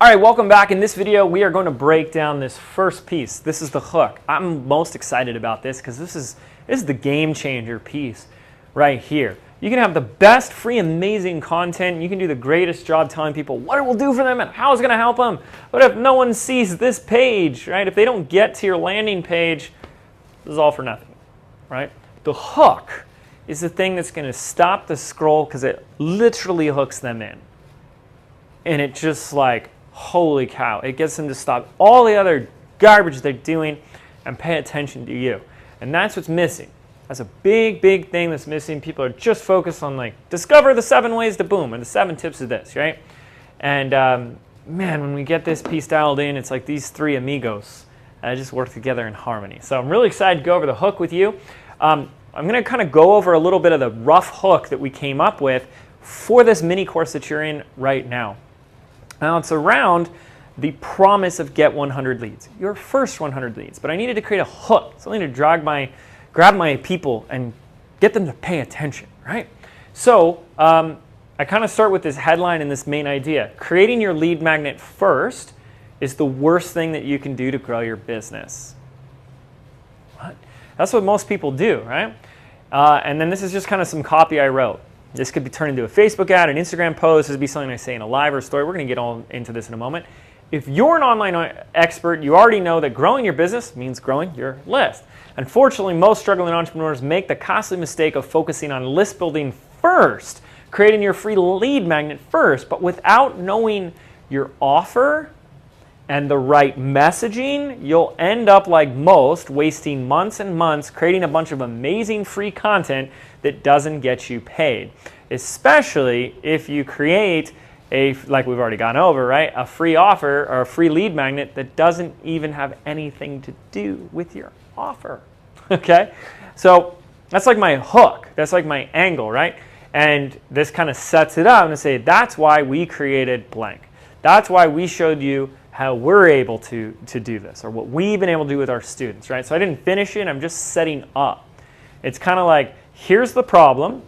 S2: All right, welcome back. In this video, we are going to break down this first piece. This is the hook. I'm most excited about this because this is the game changer piece right here. You can have the best, free, amazing content. You can do the greatest job telling people what it will do for them and how it's going to help them. But if no one sees this page, right? If they don't get to your landing page, this is all for nothing, right? The hook is the thing that's going to stop the scroll because it literally hooks them in. And it just like, holy cow, it gets them to stop all the other garbage they're doing and pay attention to you. And that's what's missing. That's a big, big thing that's missing. People are just focused on like, discover the 7 ways to boom, and the 7 tips of this, right? And man, when we get this piece dialed in, it's like these 3 amigos just work together in harmony. So I'm really excited to go over the hook with you. I'm going to kind of go over a little bit of the rough hook that we came up with for this mini course that you're in right now. Now it's around the promise of get 100 leads, your first 100 leads. But I needed to create a hook, something to grab my people and get them to pay attention, right? So I kind of start with this headline and this main idea. Creating your lead magnet first is the worst thing that you can do to grow your business. What? That's what most people do, right? And then this is just kind of some copy I wrote. This could be turned into a Facebook ad, an Instagram post. This would be something I say in a live or story. We're going to get all into this in a moment. If you're an online expert, you already know that growing your business means growing your list. Unfortunately, most struggling entrepreneurs make the costly mistake of focusing on list building first, creating your free lead magnet first, but without knowing your offer and the right messaging, you'll end up like most, wasting months and months creating a bunch of amazing free content that doesn't get you paid, especially if you create a, like we've already gone over, right, a free offer or a free lead magnet that doesn't even have anything to do with your offer, okay? So that's like my hook, that's like my angle, right? And this kind of sets it up and say, that's why we created blank. That's why we showed you how we're able to do this, or what we've been able to do with our students, right? So I didn't finish it, I'm just setting up. It's kind of like, here's the problem,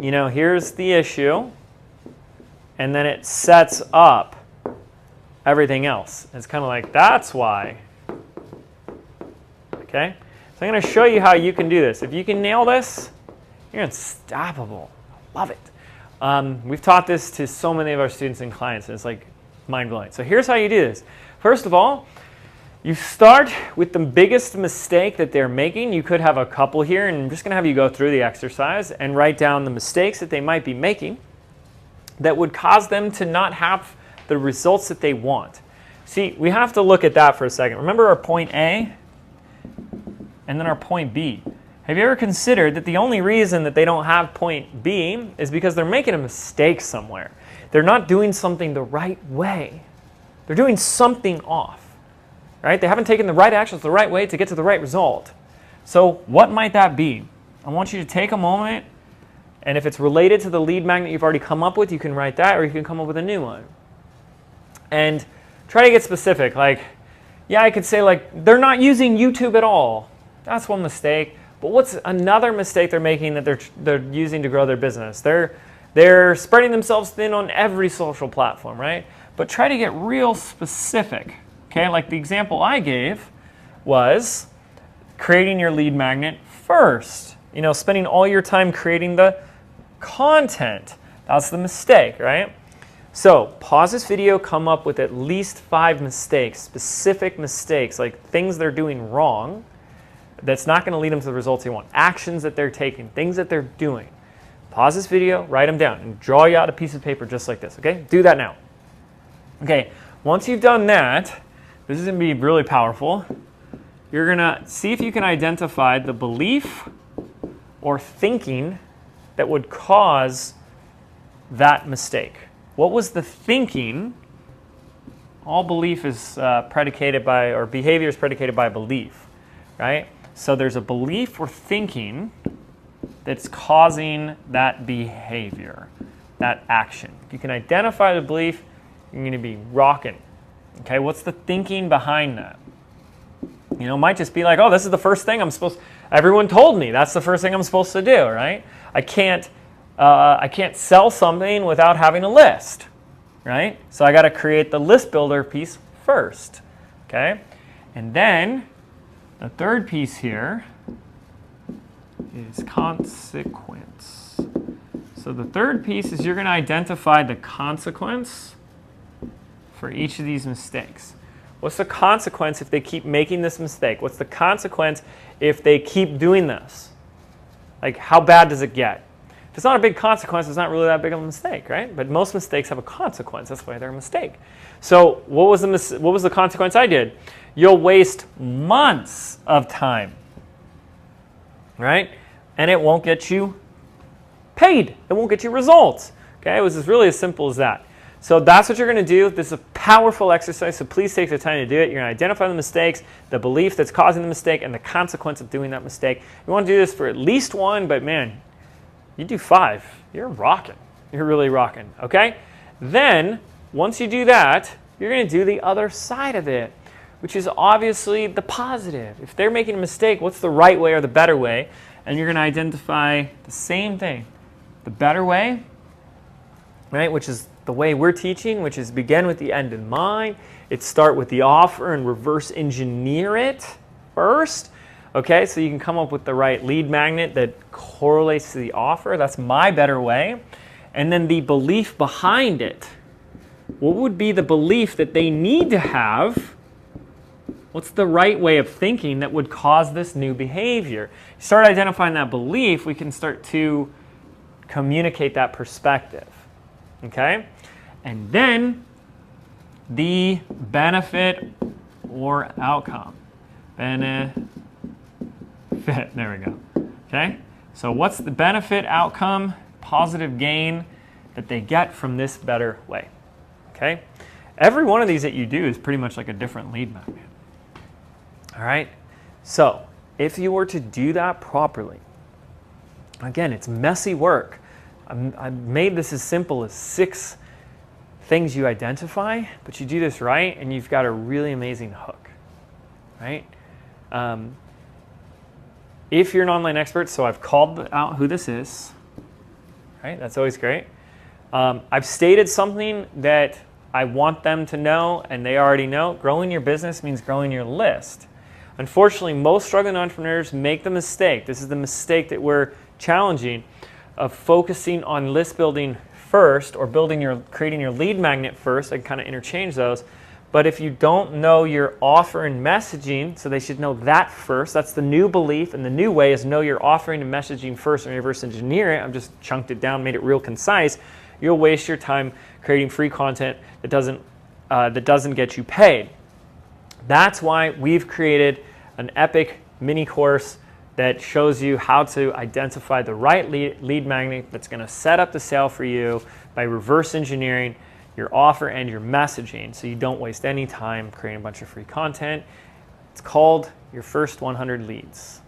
S2: you know, here's the issue, and then it sets up everything else. It's kind of like, that's why. Okay? So I'm going to show you how you can do this. If you can nail this, you're unstoppable. I love it. We've taught this to so many of our students and clients, and it's like mind-blowing. So here's how you do this. First of all, you start with the biggest mistake that they're making. You could have a couple here, and I'm just going to have you go through the exercise and write down the mistakes that they might be making that would cause them to not have the results that they want. See, we have to look at that for a second. Remember our point A and then our point B. Have you ever considered that the only reason that they don't have point B is because they're making a mistake somewhere? They're not doing something the right way. They're doing something off, right? They haven't taken the right actions the right way to get to the right result. So what might that be? I want you to take a moment, and if it's related to the lead magnet you've already come up with, you can write that, or you can come up with a new one. And try to get specific. Like, yeah, I could say like, they're not using YouTube at all. That's one mistake. But what's another mistake they're making that they're using to grow their business? They're spreading themselves thin on every social platform, right? But try to get real specific. Okay, like the example I gave was creating your lead magnet first. You know, spending all your time creating the content. That's the mistake, right? So pause this video, come up with at least 5 mistakes, specific mistakes, like things they're doing wrong that's not going to lead them to the results they want. Actions that they're taking, things that they're doing. Pause this video, write them down, and draw you out a piece of paper just like this, okay? Do that now. Okay, once you've done that, this is going to be really powerful. You're going to see if you can identify the belief or thinking that would cause that mistake. What was the thinking? All belief is predicated by, or behavior is predicated by belief, right? So there's a belief or thinking that's causing that behavior, that action. If you can identify the belief, you're going to be rocking. Okay, what's the thinking behind that? You know, it might just be like, oh, this is the first thing everyone told me that's the first thing I'm supposed to do, right? I can't sell something without having a list, right? So I got to create the list builder piece first, okay? And then the third piece here is consequence. So the third piece is you're going to identify the consequence for each of these mistakes. What's the consequence if they keep making this mistake? What's the consequence if they keep doing this? Like, how bad does it get? If it's not a big consequence, it's not really that big of a mistake, right? But most mistakes have a consequence. That's why they're a mistake. So what was the consequence I did? You'll waste months of time, right? And it won't get you paid. It won't get you results. Okay, it was really as simple as that. So that's what you're going to do. This is a powerful exercise, so please take the time to do it. You're going to identify the mistakes, the belief that's causing the mistake, and the consequence of doing that mistake. You want to do this for at least one, but man, you do 5. You're rocking. You're really rocking, okay? Then, once you do that, you're going to do the other side of it, which is obviously the positive. If they're making a mistake, what's the right way or the better way? And you're going to identify the same thing. The better way, right, which is the way we're teaching, which is begin with the end in mind. It's start with the offer and reverse engineer it first. Okay, so you can come up with the right lead magnet that correlates to the offer. That's my better way. And then the belief behind it. What would be the belief that they need to have? What's the right way of thinking that would cause this new behavior? You start identifying that belief, we can start to communicate that perspective. Okay? And then the benefit or outcome. Benefit, there we go. Okay? So what's the benefit, outcome, positive gain that they get from this better way? Okay? Every one of these that you do is pretty much like a different lead magnet. All right? So if you were to do that properly, again, it's messy work. I made this as simple as 6 things you identify, but you do this right, and you've got a really amazing hook, right? If you're an online expert, so I've called out who this is, right? That's always great. I've stated something that I want them to know, and they already know. Growing your business means growing your list. Unfortunately, most struggling entrepreneurs make the mistake. This is the mistake that we're challenging, of focusing on list building first, or creating your lead magnet first. I can kind of interchange those. But if you don't know your offer and messaging, so they should know that first. That's the new belief, and the new way is know your offering and messaging first and reverse engineer it. I've just chunked it down, made it real concise. You'll waste your time creating free content that doesn't get you paid. That's why we've created an epic mini course that shows you how to identify the right lead magnet that's going to set up the sale for you by reverse engineering your offer and your messaging, so you don't waste any time creating a bunch of free content. It's called Your First 100 Leads.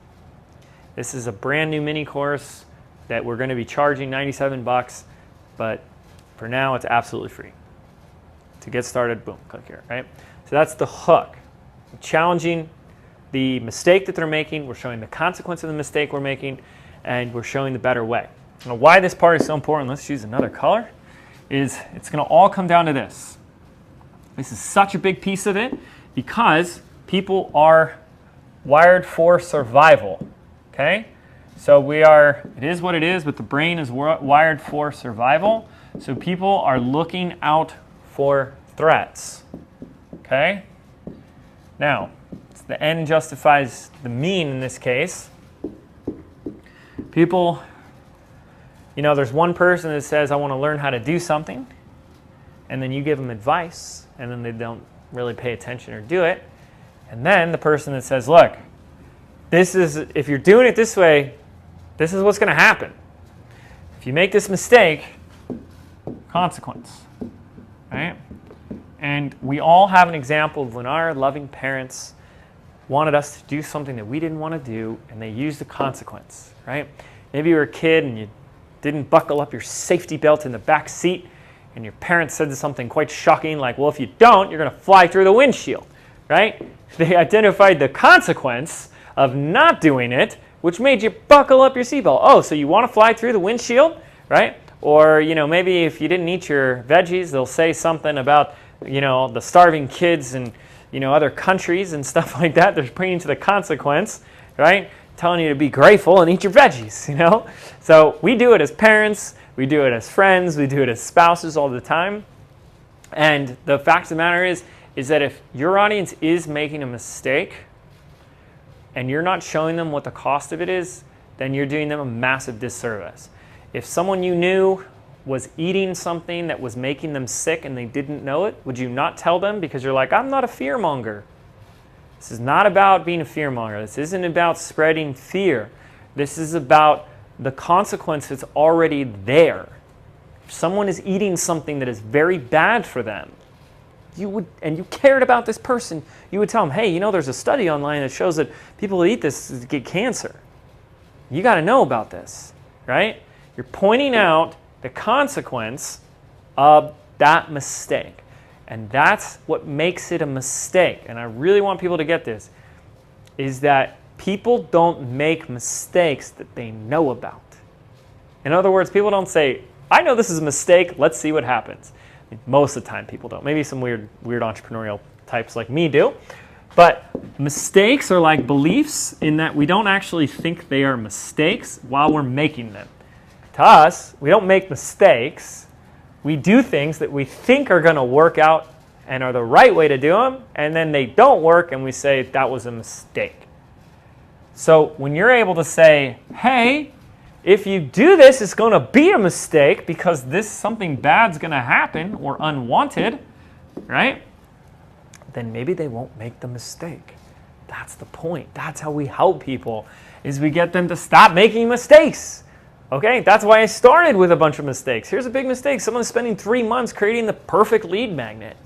S2: This is a brand new mini course that we're going to be charging $97, but for now it's absolutely free. To get started, boom, click here, right? So that's the hook. Challenging the mistake that they're making, we're showing the consequence of the mistake we're making, and we're showing the better way. Now, why this part is so important, let's choose another color, is it's going to all come down to this. This is such a big piece of it because people are wired for survival, okay? So it is what it is, but the brain is wired for survival. So people are looking out for threats, okay? Now, the end justifies the mean in this case. People, there's one person that says, I want to learn how to do something, and then you give them advice, and then they don't really pay attention or do it. And then the person that says, look, if you're doing it this way, this is what's going to happen. If you make this mistake, consequence, right? And we all have an example of when our loving parents wanted us to do something that we didn't want to do, and they used the consequence, right? Maybe you were a kid and you didn't buckle up your safety belt in the back seat, and your parents said something quite shocking like, well, if you don't, you're going to fly through the windshield, right? They identified the consequence of not doing it, which made you buckle up your seatbelt. Oh, so you want to fly through the windshield, right? Or, maybe if you didn't eat your veggies, they'll say something about, the starving kids in, other countries and stuff like that. They're pointing to the consequence, right? Telling you to be grateful and eat your veggies, So we do it as parents, we do it as friends, we do it as spouses all the time. And the fact of the matter is that if your audience is making a mistake and you're not showing them what the cost of it is, then you're doing them a massive disservice. If someone you knew was eating something that was making them sick and they didn't know it, would you not tell them because you're like, I'm not a fear monger? This is not about being a fear monger. This isn't about spreading fear. This is about the consequence that's already there. If someone is eating something that is very bad for them, and you cared about this person, you would tell them, hey, there's a study online that shows that people who eat this get cancer. You got to know about this, right? You're pointing out the consequence of that mistake. And that's what makes it a mistake. And I really want people to get this, is that people don't make mistakes that they know about. In other words, people don't say, I know this is a mistake, let's see what happens. Most of the time people don't. Maybe some weird entrepreneurial types like me do. But mistakes are like beliefs in that we don't actually think they are mistakes while we're making them. To us, we don't make mistakes. We do things that we think are going to work out and are the right way to do them, and then they don't work, and we say that was a mistake. So when you're able to say, hey, if you do this, it's going to be a mistake because something bad's going to happen or unwanted, right? Then maybe they won't make the mistake. That's the point. That's how we help people, is we get them to stop making mistakes. Okay, that's why I started with a bunch of mistakes. Here's a big mistake. Someone's spending 3 months creating the perfect lead magnet,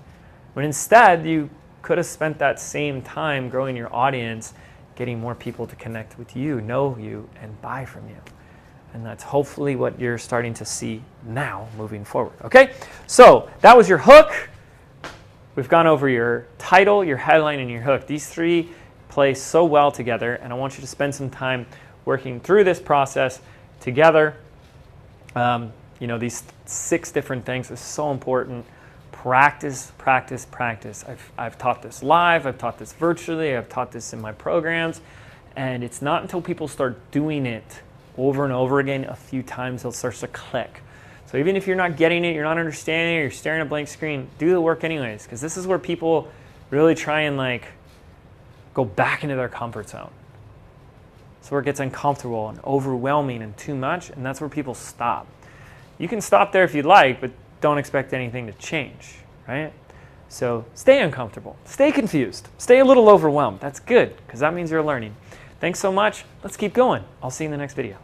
S2: when instead you could have spent that same time growing your audience, getting more people to connect with you, know you, and buy from you. And that's hopefully what you're starting to see now moving forward. Okay, so that was your hook. We've gone over your title, your headline, and your hook. These three play so well together, and I want you to spend some time working through this process together. These 6 different things is so important. Practice, practice, practice. I've taught this live, I've taught this virtually, I've taught this in my programs, and it's not until people start doing it over and over again a few times they'll start to click. So even if you're not getting it, you're not understanding it, you're staring at a blank screen, do the work anyways, because this is where people really try and go back into their comfort zone. So where it gets uncomfortable and overwhelming and too much, and that's where people stop. You can stop there if you'd like, but don't expect anything to change, right? So stay uncomfortable, stay confused, stay a little overwhelmed. That's good, because that means you're learning. Thanks so much. Let's keep going. I'll see you in the next video.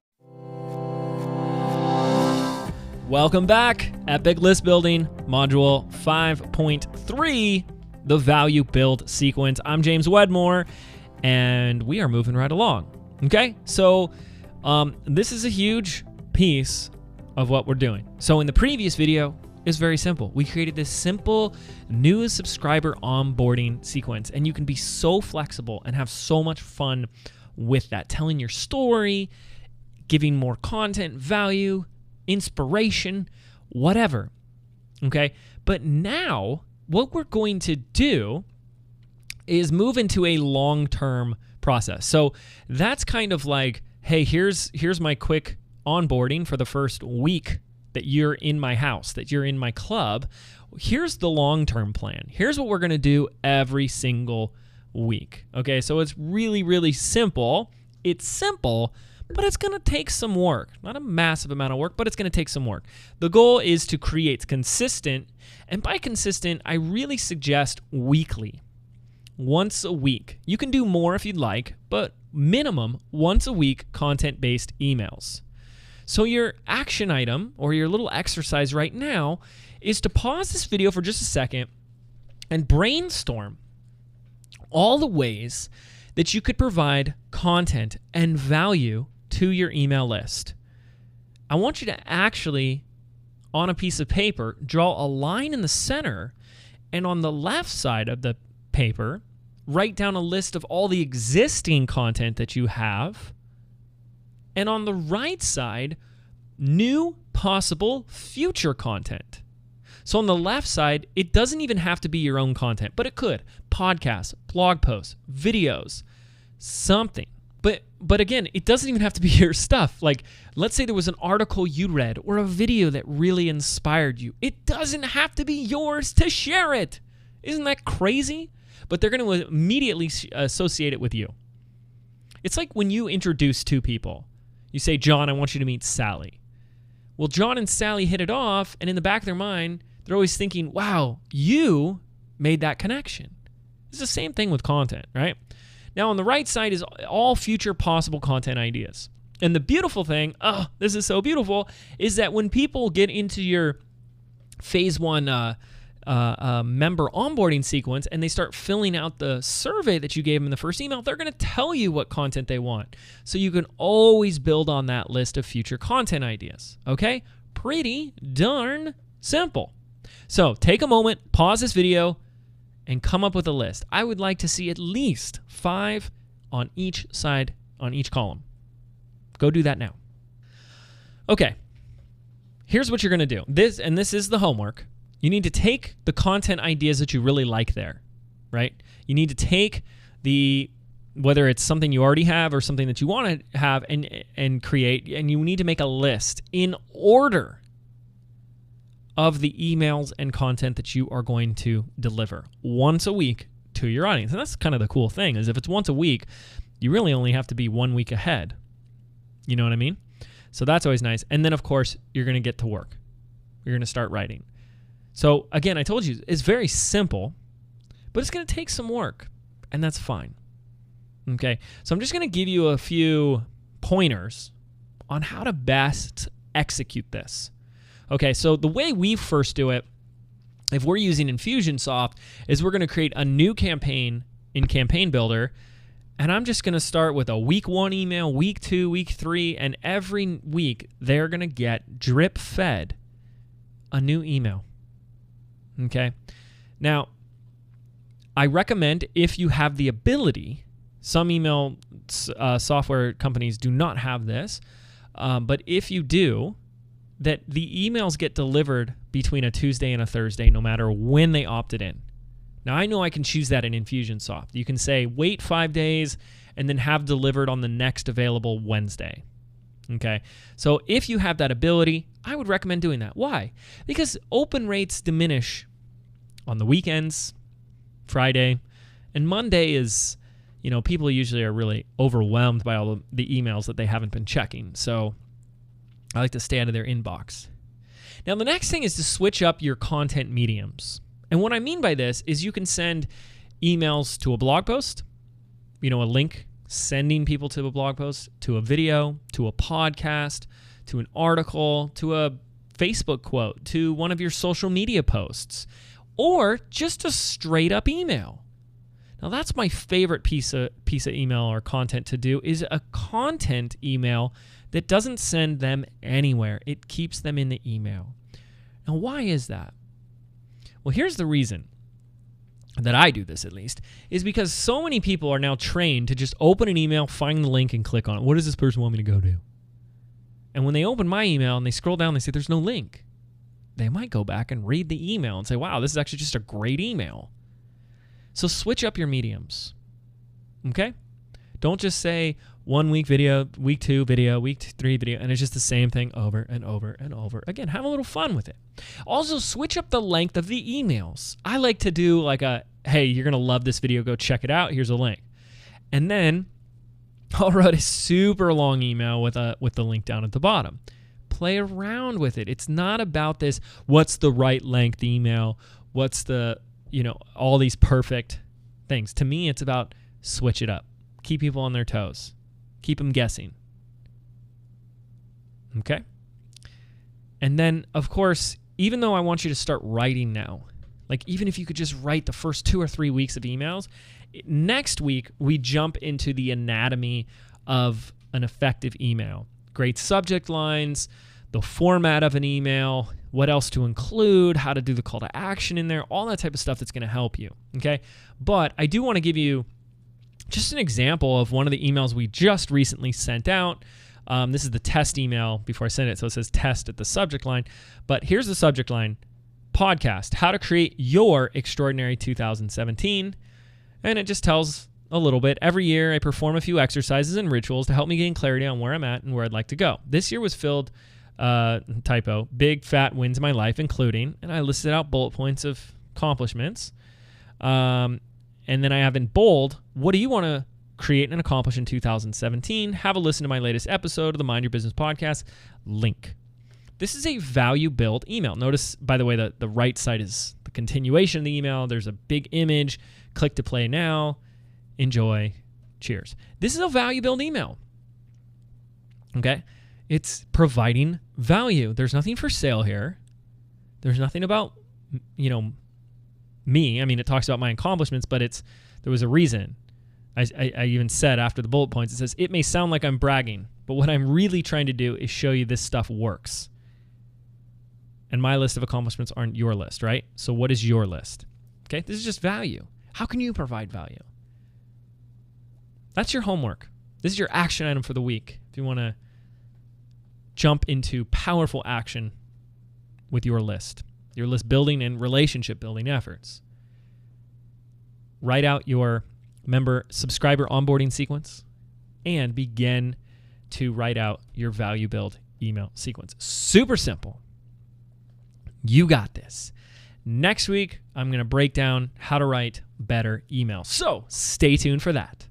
S1: Welcome back. Epic List Building, Module 5.3, the Value Build Sequence. I'm James Wedmore, and we are moving right along. Okay, so this is a huge piece of what we're doing. So in the previous video, it's very simple. We created this simple new subscriber onboarding sequence, and you can be so flexible and have so much fun with that, telling your story, giving more content, value, inspiration, whatever. Okay, but now what we're going to do is move into a long-term process. So that's kind of like, hey, here's my quick onboarding for the first week that you're in my house, that you're in my club. Here's the long-term plan. Here's what we're going to do every single week. Okay, so it's really, really simple. It's simple, but it's going to take some work. Not a massive amount of work, but it's going to take some work. The goal is to create consistent, and by consistent, I really suggest weekly. Once a week. You can do more if you'd like, but minimum once a week content-based emails. So your action item or your little exercise right now is to pause this video for just a second and brainstorm all the ways that you could provide content and value to your email list. I want you to actually, on a piece of paper, draw a line in the center, and on the left side of the paper, write down a list of all the existing content that you have, and on the right side, new possible future content. So on the left side, it doesn't even have to be your own content, but it could. Podcasts, blog posts, videos, something. But again, it doesn't even have to be your stuff. Like, let's say there was an article you read or a video that really inspired you. It doesn't have to be yours to share it. Isn't that crazy? But they're going to immediately associate it with you. It's like when you introduce two people. You say, John, I want you to meet Sally. Well, John and Sally hit it off, and in the back of their mind, they're always thinking, wow, you made that connection. It's the same thing with content, right? Now, on the right side is all future possible content ideas. And the beautiful thing, oh, this is so beautiful, is that when people get into your phase one member onboarding sequence and they start filling out the survey that you gave them in the first email, they're going to tell you what content they want. So you can always build on that list of future content ideas. Okay? Pretty darn simple. So take a moment, pause this video, and come up with a list. I would like to see at least 5 on each side, on each column. Go do that now. Okay. Here's what you're going to do. This is the homework. You need to take the content ideas that you really like there, right? You need to take whether it's something you already have or something that you want to have and create, and you need to make a list in order of the emails and content that you are going to deliver once a week to your audience. And that's kind of the cool thing, is if it's once a week, you really only have to be 1 week ahead. You know what I mean? So that's always nice. And then, of course, you're going to get to work. You're going to start writing. So, again, I told you, it's very simple, but it's going to take some work, and that's fine. Okay? So I'm just going to give you a few pointers on how to best execute this. Okay, so the way we first do it, if we're using Infusionsoft, is we're going to create a new campaign in Campaign Builder, and I'm just going to start with a week 1 email, week 2, week 3, and every week they're going to get drip-fed a new email. Okay? Now, I recommend, if you have the ability, some email software companies do not have this, but if you do, that the emails get delivered between a Tuesday and a Thursday, no matter when they opted in. Now, I know I can choose that in Infusionsoft. You can say, wait 5 days, and then have delivered on the next available Wednesday. Okay? So if you have that ability, I would recommend doing that. Why? Because open rates diminish on the weekends, Friday, and Monday is, people usually are really overwhelmed by all the emails that they haven't been checking. So I like to stay out of their inbox. Now, the next thing is to switch up your content mediums. And what I mean by this is you can send emails to a blog post, a link sending people to a blog post, to a video, to a podcast, to an article, to a Facebook quote, to one of your social media posts, or just a straight up email. Now, that's my favorite piece of email or content to do, is a content email that doesn't send them anywhere. It keeps them in the email. Now, why is that? Well, here's the reason that I do this, at least, is because so many people are now trained to just open an email, find the link, and click on it. What does this person want me to go to? And when they open my email and they scroll down, they say there's no link. They might go back and read the email and say, wow, this is actually just a great email. So switch up your mediums, okay? Don't just say 1 week video, week 2 video, week 3 video, and it's just the same thing over and over and over again. Have a little fun with it. Also, switch up the length of the emails. I like to do like hey, you're going to love this video. Go check it out. Here's a link. And then I'll write a super long email with the link down at the bottom. Play around with it. It's not about this, what's the right length email? What's the, all these perfect things. To me, it's about switch it up. Keep people on their toes. Keep them guessing. Okay? And then, of course, even though I want you to start writing now, like even if you could just write the first 2 or 3 weeks of emails, next week we jump into the anatomy of an effective email. Great subject lines, the format of an email, what else to include, how to do the call to action in there, all that type of stuff that's going to help you, okay? But I do want to give you just an example of one of the emails we just recently sent out. This is the test email before I send it, so it says test at the subject line. But here's the subject line, podcast, how to create your extraordinary 2017. And it just tells a little bit. Every year I perform a few exercises and rituals to help me gain clarity on where I'm at and where I'd like to go. This year was filled, typo, big fat wins in my life, including, and I listed out bullet points of accomplishments. And then I have in bold, what do you want to create and accomplish in 2017? Have a listen to my latest episode of the Mind Your Business podcast. Link. This is a value-built email. Notice, by the way, the right side is the continuation of the email. There's a big image. Click to play now. Enjoy. Cheers. This is a value-built email. Okay? It's providing value. There's nothing for sale here. There's nothing about, me. I mean, it talks about my accomplishments, but there was a reason. I even said after the bullet points, it says, it may sound like I'm bragging, but what I'm really trying to do is show you this stuff works. And my list of accomplishments aren't your list, right? So what is your list? Okay, this is just value. How can you provide value? That's your homework. This is your action item for the week. If you want to jump into powerful action with your list building and relationship building efforts. Write out your subscriber onboarding sequence and begin to write out your value build email sequence. Super simple. You got this. Next week, I'm going to break down how to write better emails. So stay tuned for that.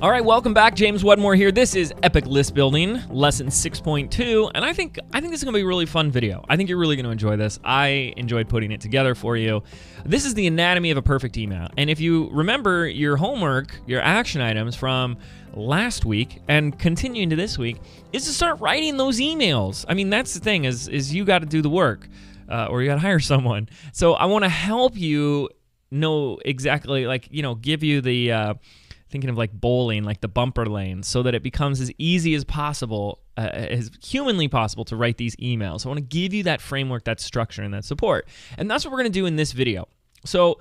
S1: All right, welcome back. James Wedmore here. This is Epic List Building, Lesson 6.2, and I think this is going to be a really fun video. I think you're really going to enjoy this. I enjoyed putting it together for you. This is the anatomy of a perfect email, and if you remember your homework, your action items from last week and continue into this week, is to start writing those emails. I mean, that's the thing is you got to do the work, or you got to hire someone. So I want to help you know exactly, give you the thinking of like bowling, like the bumper lanes, so that it becomes as easy as possible, as humanly possible to write these emails. I want to give you that framework, that structure, and that support. And that's what we're going to do in this video. So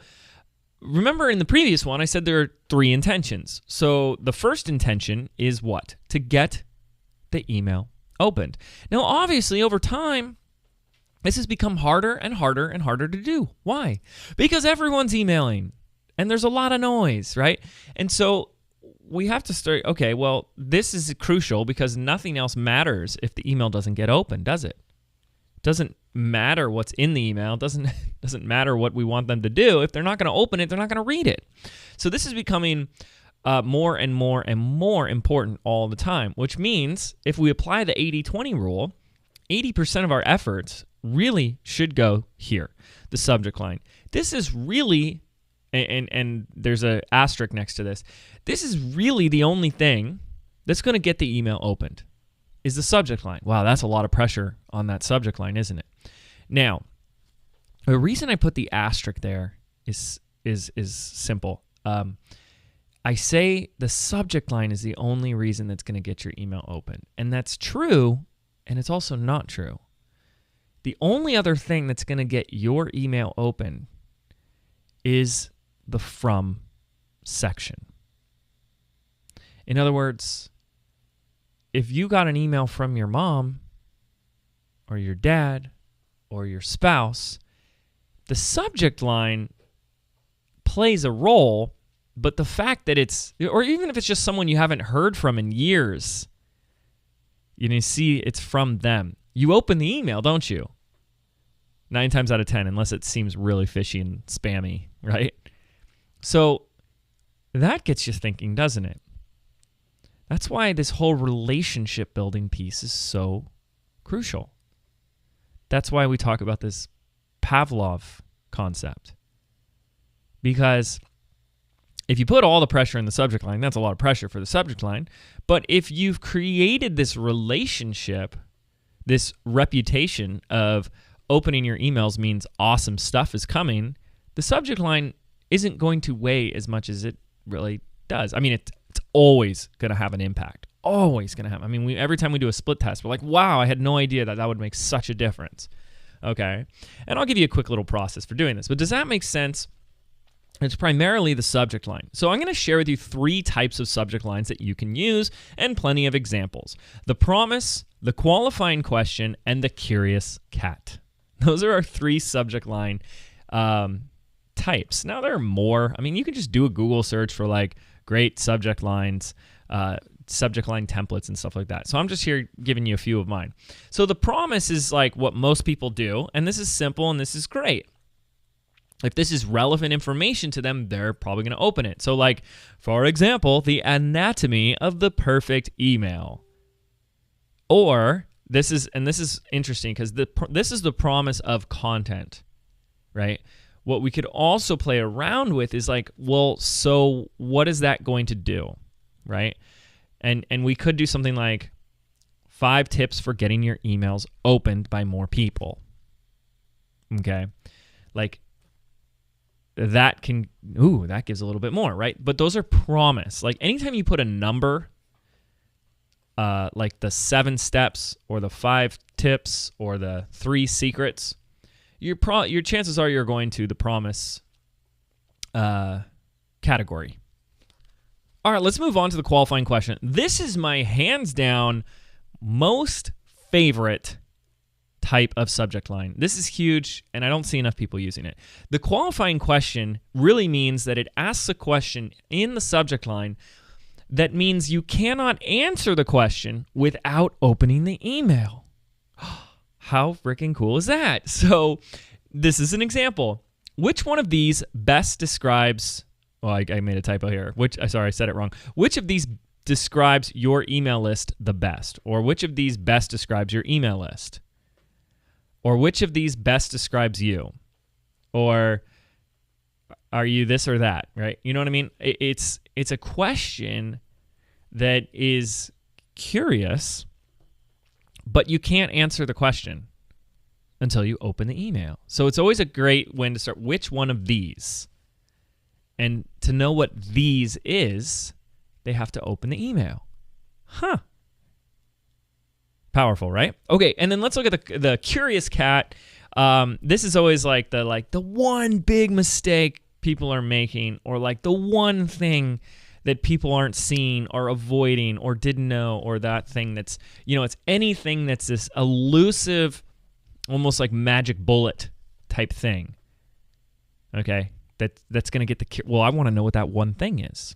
S1: remember in the previous one, I said there are 3 intentions. So the first intention is what? To get the email opened. Now, obviously, over time, this has become harder and harder and harder to do. Why? Because everyone's emailing. And there's a lot of noise, right? And so we have to start, okay, well, this is crucial because nothing else matters if the email doesn't get open, does it? It doesn't matter what's in the email. It doesn't matter what we want them to do. If they're not going to open it, they're not going to read it. So this is becoming more and more and more important all the time, which means if we apply the 80-20 rule, 80% of our efforts really should go here, the subject line. This is really... And there's an asterisk next to this. This is really the only thing that's going to get the email opened, is the subject line. Wow, that's a lot of pressure on that subject line, isn't it? Now, the reason I put the asterisk there is simple. I say the subject line is the only reason that's going to get your email open, and that's true, and it's also not true. The only other thing that's going to get your email open is the from section. In other words, if you got an email from your mom or your dad or your spouse, the subject line plays a role, but the fact that it's, or even if it's just someone you haven't heard from in years, you see it's from them. You open the email, don't you? 9 times out of 10, unless it seems really fishy and spammy, right? So that gets you thinking, doesn't it? That's why this whole relationship building piece is so crucial. That's why we talk about this Pavlov concept. Because if you put all the pressure in the subject line, that's a lot of pressure for the subject line. But if you've created this relationship, this reputation of opening your emails means awesome stuff is coming, the subject line isn't going to weigh as much as it really does. I mean, it's always going to have an impact. Always going to have. I mean, every time we do a split test, we're like, wow, I had no idea that would make such a difference. Okay. And I'll give you a quick little process for doing this. But does that make sense? It's primarily the subject line. So I'm going to share with you 3 types of subject lines that you can use and plenty of examples. The promise, the qualifying question, and the curious cat. Those are our 3 subject line types. Now, there are more. I mean, you can just do a Google search for like great subject lines, subject line templates and stuff like that. So I'm just here giving you a few of mine. So the promise is like what most people do, and this is simple and this is great. If this is relevant information to them, they're probably going to open it. So like, for example, the anatomy of the perfect email. Or this is interesting because this is the promise of content, right? What we could also play around with is like, well, so what is that going to do, right? And we could do something like 5 tips for getting your emails opened by more people. Okay? Like that gives a little bit more, right? But those are promise. Like anytime you put a number, like the 7 steps or the 5 tips or the 3 secrets, your chances are you're going to the promise category. All right, let's move on to the qualifying question. This is my hands down most favorite type of subject line. This is huge, and I don't see enough people using it. The qualifying question really means that it asks a question in the subject line that means you cannot answer the question without opening the email. How freaking cool is that? So this is an example. Which one of these best describes... Well, I made a typo here. Sorry, I said it wrong. Which of these describes your email list the best? Or which of these best describes your email list? Or which of these best describes you? Or are you this or that, right? You know what I mean? It's a question that is curious, but you can't answer the question until you open the email. So it's always a great when to start which one of these. And to know what these is, they have to open the email. Huh. Powerful, right? Okay, and then let's look at the curious cat. This is always like the one big mistake people are making, or like the one thing that people aren't seeing or avoiding or didn't know, or that thing that's, it's anything that's this elusive, almost like magic bullet type thing. Okay? That's going to get I want to know what that one thing is.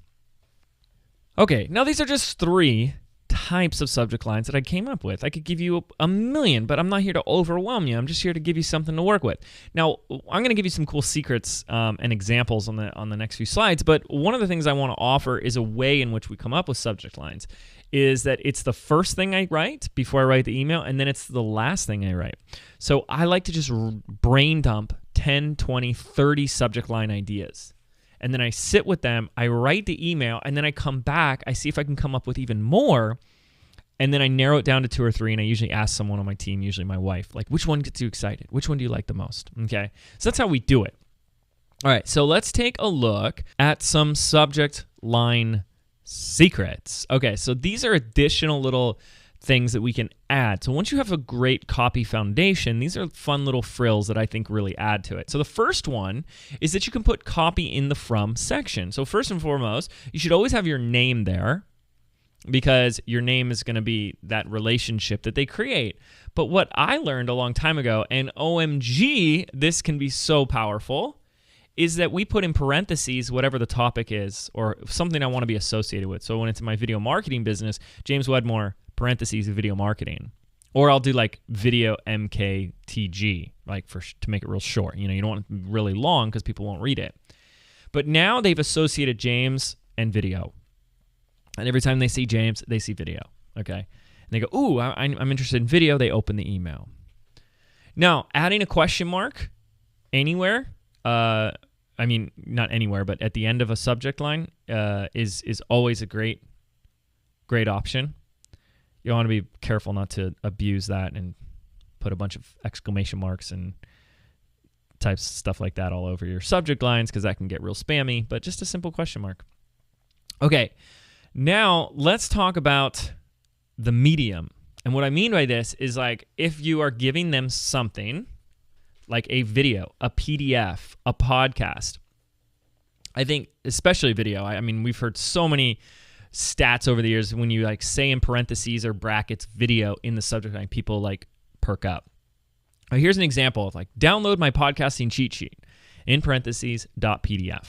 S1: Okay, now these are just 3 types of subject lines that I came up with. I could give you a million, but I'm not here to overwhelm you. I'm just here to give you something to work with. Now, I'm going to give you some cool secrets and examples on the next few slides, but one of the things I want to offer is a way in which we come up with subject lines, is that it's the first thing I write before I write the email, and then it's the last thing I write. So I like to just brain dump 10, 20, 30 subject line ideas. And then I sit with them, I write the email, and then I come back, I see if I can come up with even more, and then I narrow it down to 2 or 3, and I usually ask someone on my team, usually my wife, like, which one gets you excited? Which one do you like the most? Okay, so that's how we do it. All right, so let's take a look at some subject line secrets. Okay, so these are additional little things that we can add. So once you have a great copy foundation, these are fun little frills that I think really add to it. So the first one is that you can put copy in the from section. So first and foremost, you should always have your name there, because your name is going to be that relationship that they create. But what I learned a long time ago, and OMG, this can be so powerful, is that we put in parentheses whatever the topic is, or something I want to be associated with. So when it's in my video marketing business, James Wedmore, parentheses, video marketing. Or I'll do like video MKTG, like to make it real short. You don't want it really long because people won't read it. But now they've associated James and video. And every time they see James, they see video. Okay. And they go, ooh, I'm interested in video. They open the email. Now, adding a question mark anywhere, I mean, not anywhere, but at the end of a subject line is always a great option. You want to be careful not to abuse that and put a bunch of exclamation marks and types of stuff like that all over your subject lines, because that can get real spammy, but just a simple question mark. Okay, now let's talk about the medium. And what I mean by this is, like, if you are giving them something like a video, a PDF, a podcast, I think especially video, I mean, we've heard so many stats over the years when you like say in parentheses or brackets video in the subject line, people like perk up. Now, here's an example of like, download my podcasting cheat sheet in parentheses .pdf,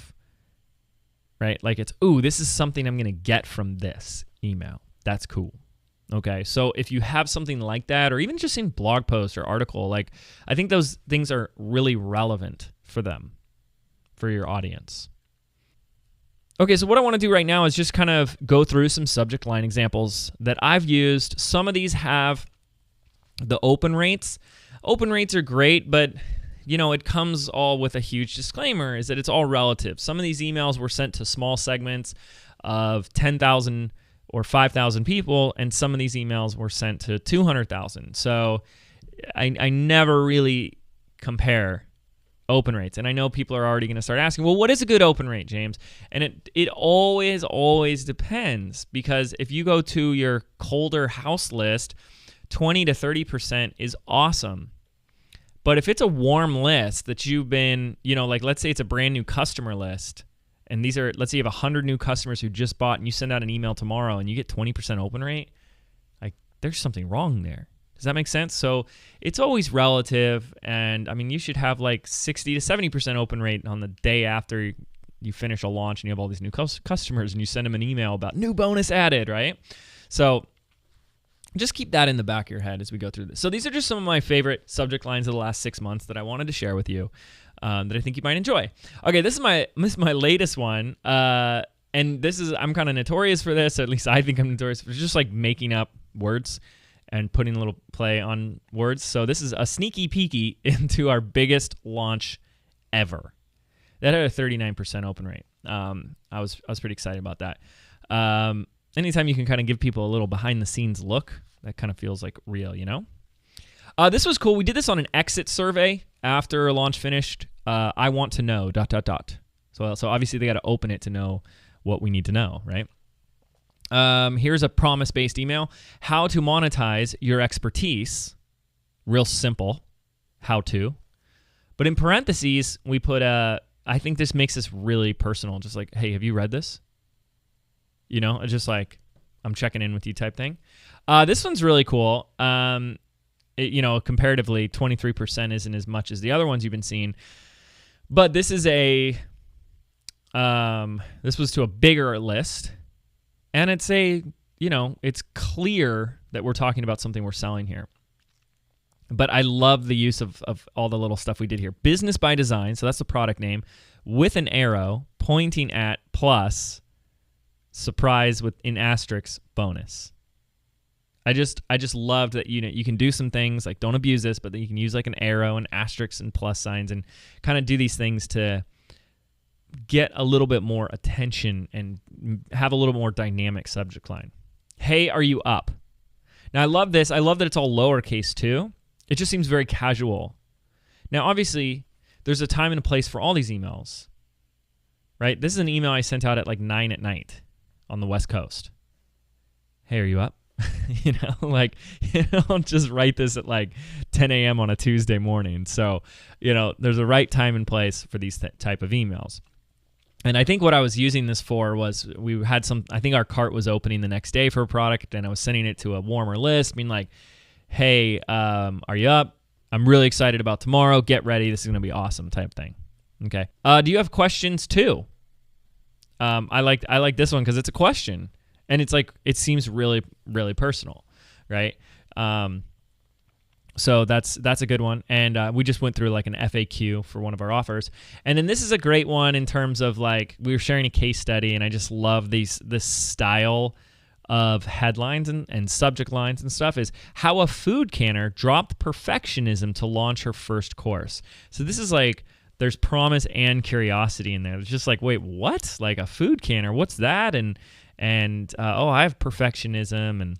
S1: right? Like it's, ooh, this is something I'm going to get from this email. That's cool. Okay, so if you have something like that, or even just in blog post or article, like I think those things are really relevant for them, for your audience. Okay, so what I want to do right now is just kind of go through some subject line examples that I've used. Some of these have the open rates. Open rates are great, but you know, it comes all with a huge disclaimer, is that it's all relative. Some of these emails were sent to small segments of 10,000 or 5,000 people, and some of these emails were sent to 200,000. So I never really compare open rates. And I know people are already going to start asking, well, what is a good open rate, James? And it always depends, because if you go to your colder house list, 20 to 30% is awesome. But if it's a warm list that you've been, you know, like let's say it's a brand new customer list, and these are, let's say you have 100 new customers who just bought, and you send out an email tomorrow and you get 20% open rate, like there's something wrong there. Does that make sense? So it's always relative, and I mean, you should have like 60 to 70% open rate on the day after you finish a launch and you have all these new customers and you send them an email about new bonus added, right? So just keep that in the back of your head as we go through this. So these are just some of my favorite subject lines of the last 6 months that I wanted to share with you. That I think you might enjoy. Okay, this is my latest one, and this is, I'm kind of notorious for this, or at least I think I'm notorious for just like making up words and putting a little play on words. So this is a sneaky peeky into our biggest launch ever. That had a 39% open rate. I was pretty excited about that. Anytime you can kind of give people a little behind the scenes look, that kind of feels like real, you know? This was cool. We did this on an exit survey after a launch finished. I want to know ... So obviously they got to open it to know what we need to know, right? Here's a promise-based email. How to monetize your expertise. Real simple. How to. But in parentheses, we put I think this makes this really personal. Just like, hey, have you read this? You know, just like, I'm checking in with you type thing. This one's really cool. You know, comparatively, 23% isn't as much as the other ones you've been seeing. But this is this was to a bigger list. And it's it's clear that we're talking about something we're selling here. But I love the use of all the little stuff we did here. Business by design, so that's the product name, with an arrow pointing at plus surprise with in asterisks bonus. I just loved that, you know, you can do some things like, don't abuse this, but then you can use like an arrow and asterisks and plus signs and kind of do these things to get a little bit more attention and have a little more dynamic subject line. Hey, are you up? Now I love this. I love that it's all lowercase too. It just seems very casual. Now obviously there's a time and a place for all these emails, right? This is an email I sent out at like 9 at night on the West Coast. Hey, are you up? You know, like, you don't just write this at like 10 a.m. on a Tuesday morning. So, you know, there's a right time and place for these type of emails. And I think what I was using this for was we had I think our cart was opening the next day for a product, and I was sending it to a warmer list, being like, hey, are you up? I'm really excited about tomorrow. Get ready. This is going to be awesome type thing. Okay. Do you have questions too? I like this one because it's a question. And it's like, it seems really, really personal, right? So that's a good one. And we just went through like an FAQ for one of our offers. And then this is a great one in terms of like we were sharing a case study, and I just love this style of headlines and subject lines and stuff, is how a food canner dropped perfectionism to launch her first course. So this is like there's promise and curiosity in there. It's just like, wait, what? Like a food canner? What's that? And oh, I have perfectionism and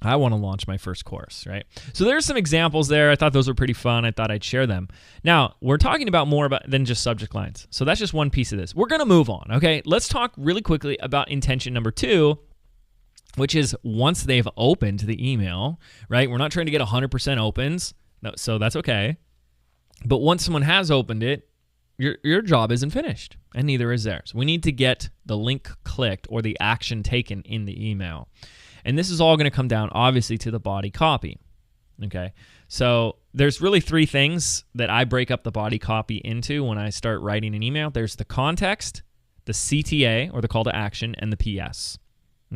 S1: I want to launch my first course, right? So there's some examples there. I thought those were pretty fun. I thought I'd share them. Now, we're talking about more than just subject lines. So that's just one piece of this. We're going to move on, okay? Let's talk really quickly about intention number 2, which is once they've opened the email, right? We're not trying to get 100% opens, no, so that's okay. But once someone has opened it, your job isn't finished, and neither is theirs. We need to get the link clicked or the action taken in the email. And this is all going to come down, obviously, to the body copy, okay? So there's really 3 things that I break up the body copy into when I start writing an email. There's the context, the CTA, or the call to action, and the PS,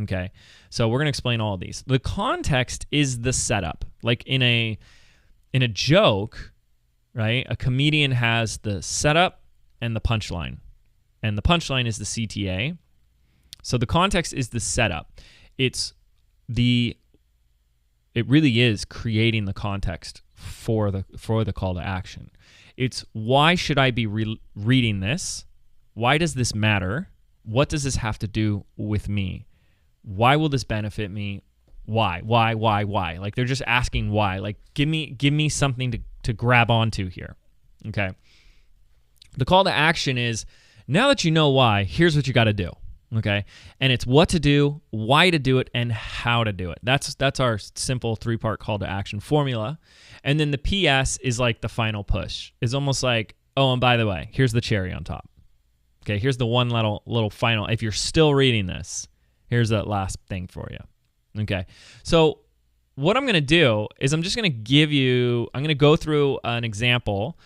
S1: okay? So we're going to explain all of these. The context is the setup. Like in a joke, right, a comedian has the setup and the punchline, and the punchline is the CTA. So the context is the setup. It really is creating the context for the call to action. It's why should I be reading this? Why does this matter? What does this have to do with me? Why will this benefit me? Why? Like they're just asking why. Like give me something to grab onto here. Okay. The call to action is, now that you know why, here's what you got to do. Okay. And it's what to do, why to do it, and how to do it. That's our simple 3-part call to action formula. And then the PS is like the final push. It's almost like, oh, and by the way, here's the cherry on top. Okay. Here's the one little final. If you're still reading this, here's that last thing for you. Okay. So what I'm going to do is I'm going to go through an example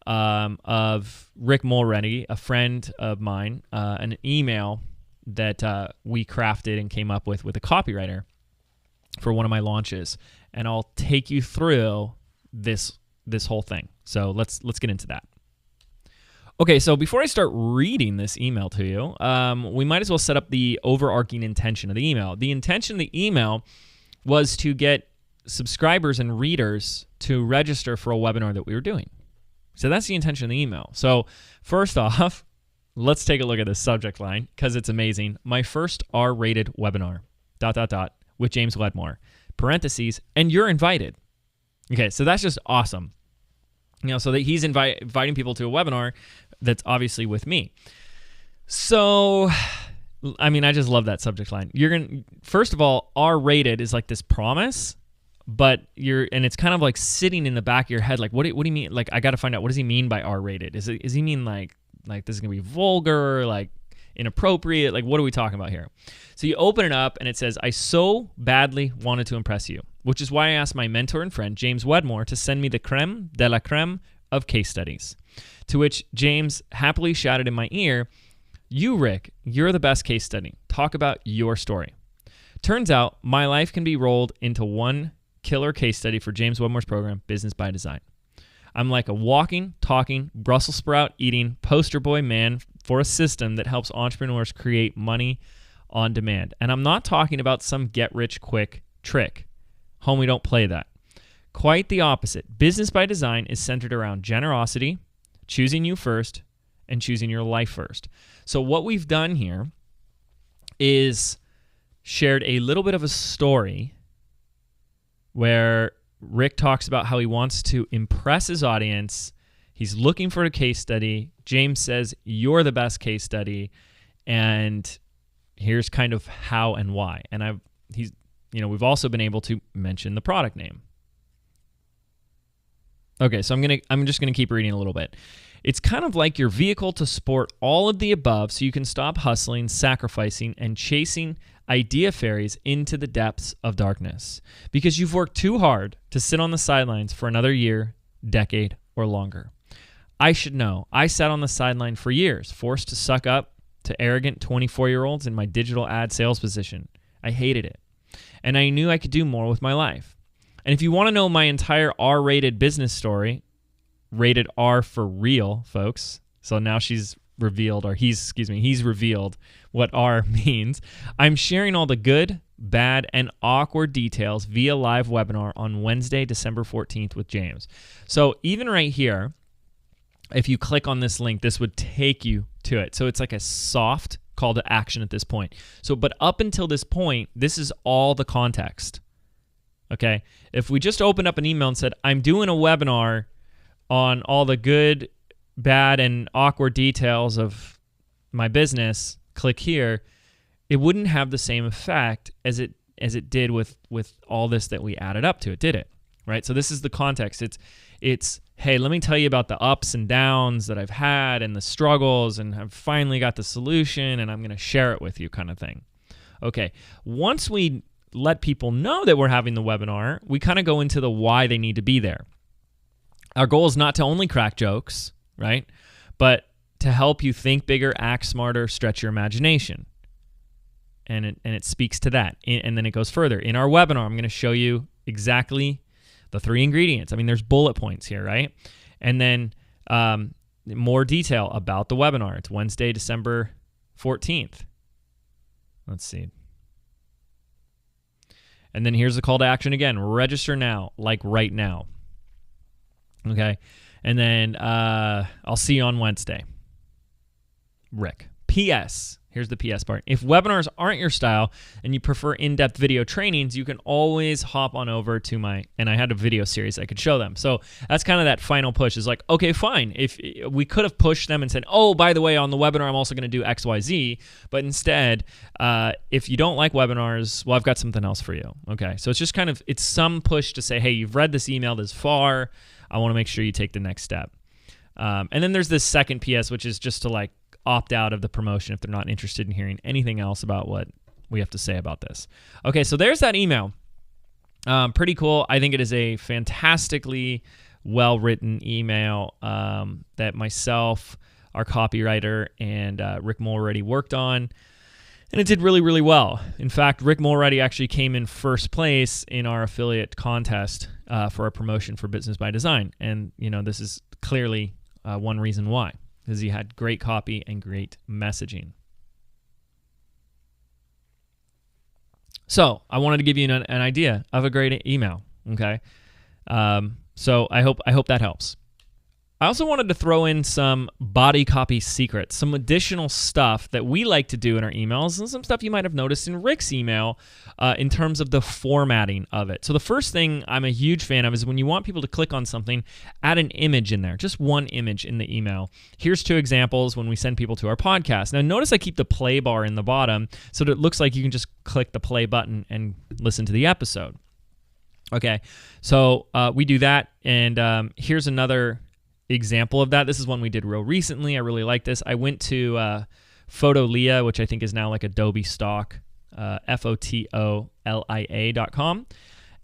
S1: of Rick Mulready, a friend of mine, an email that we crafted and came up with a copywriter for one of my launches, and I'll take you through this whole thing. So let's get into that. Okay, so before I start reading this email to you, we might as well set up the overarching intention of the email. The intention of the email was to get subscribers and readers to register for a webinar that we were doing. So that's the intention of the email. So first off, let's take a look at this subject line because it's amazing. My first R-rated webinar, ... with James Wedmore, parentheses, and you're invited. Okay, so that's just awesome. You know, so that he's inviting people to a webinar that's obviously with me. So, I mean, I just love that subject line. First of all, R-rated is like this promise, but and it's kind of like sitting in the back of your head, like, what do you mean? Like, I got to find out, what does he mean by R-rated? Is he mean like this is gonna be vulgar, like inappropriate? Like, what are we talking about here? So you open it up and it says, I so badly wanted to impress you, which is why I asked my mentor and friend, James Wedmore, to send me the creme de la creme of case studies. To which James happily shouted in my ear, you, Rick, you're the best case study. Talk about your story. Turns out my life can be rolled into one killer case study for James Wedmore's program, Business by Design. I'm like a walking, talking, Brussels sprout eating poster boy man for a system that helps entrepreneurs create money on demand. And I'm not talking about some get-rich-quick trick. Homie, don't play that. Quite the opposite. Business by Design is centered around generosity, choosing you first, and choosing your life first. So what we've done here is shared a little bit of a story where Rick talks about how he wants to impress his audience. He's looking for a case study. James says, you're the best case study. And here's kind of how and why. And we've also been able to mention the product name. Okay, so I'm just gonna keep reading a little bit. It's kind of like your vehicle to support all of the above so you can stop hustling, sacrificing, and chasing idea fairies into the depths of darkness because you've worked too hard to sit on the sidelines for another year, decade, or longer. I should know. I sat on the sideline for years, forced to suck up to arrogant 24-year-olds in my digital ad sales position. I hated it. And I knew I could do more with my life. And if you want to know my entire R-rated business story, rated R for real, folks. So now he's revealed what R means. I'm sharing all the good, bad, and awkward details via live webinar on Wednesday, December 14th with James. So even right here, if you click on this link, this would take you to it. So it's like a soft call to action at this point. So, but up until this point, this is all the context. Okay. If we just opened up an email and said, I'm doing a webinar on all the good, bad, and awkward details of my business, click here, it wouldn't have the same effect as it did with all this that we added up to it, did it? Right? So this is the context. It's hey, let me tell you about the ups and downs that I've had and the struggles, and I've finally got the solution, and I'm going to share it with you, kind of thing. Okay. Once we let people know that we're having the webinar, we kind of go into the why they need to be there. Our goal is not to only crack jokes, right? But to help you think bigger, act smarter, stretch your imagination. And it speaks to that. And then it goes further. In our webinar, I'm going to show you exactly the 3 ingredients. I mean, there's bullet points here, right? And then more detail about the webinar. It's Wednesday, December 14th. Let's see. And then here's the call to action again. Register now, like right now. Okay. And then I'll see you on Wednesday. Rick. P.S. Here's the PS part. If webinars aren't your style and you prefer in-depth video trainings, you can always hop on over to and I had a video series I could show them. So that's kind of that final push is like, okay, fine. If we could have pushed them and said, oh, by the way, on the webinar, I'm also going to do X, Y, Z. But instead, if you don't like webinars, well, I've got something else for you. Okay. So it's just kind of, it's some push to say, hey, you've read this email this far. I want to make sure you take the next step. And then there's this second PS, which is just to like, opt out of the promotion if they're not interested in hearing anything else about what we have to say about this. Okay, so there's that email. Pretty cool. I think it is a fantastically well-written email that myself, our copywriter, and Rick Mulready worked on. And it did really, really well. In fact, Rick Mulready actually came in first place in our affiliate contest for our promotion for Business by Design. And, you know, this is clearly one reason why. Because he had great copy and great messaging. So I wanted to give you an idea of a great email. Okay, so I hope that helps. I also wanted to throw in some body copy secrets, some additional stuff that we like to do in our emails, and some stuff you might have noticed in Rick's email in terms of the formatting of it. So the first thing I'm a huge fan of is when you want people to click on something, add an image in there, just one image in the email. Here's 2 examples when we send people to our podcast. Now notice I keep the play bar in the bottom so that it looks like you can just click the play button and listen to the episode. Okay, so we do that, and here's another example of that. This is one we did real recently. I really like this. I went to Photolia, which I think is now like Adobe stock, Fotolia.com,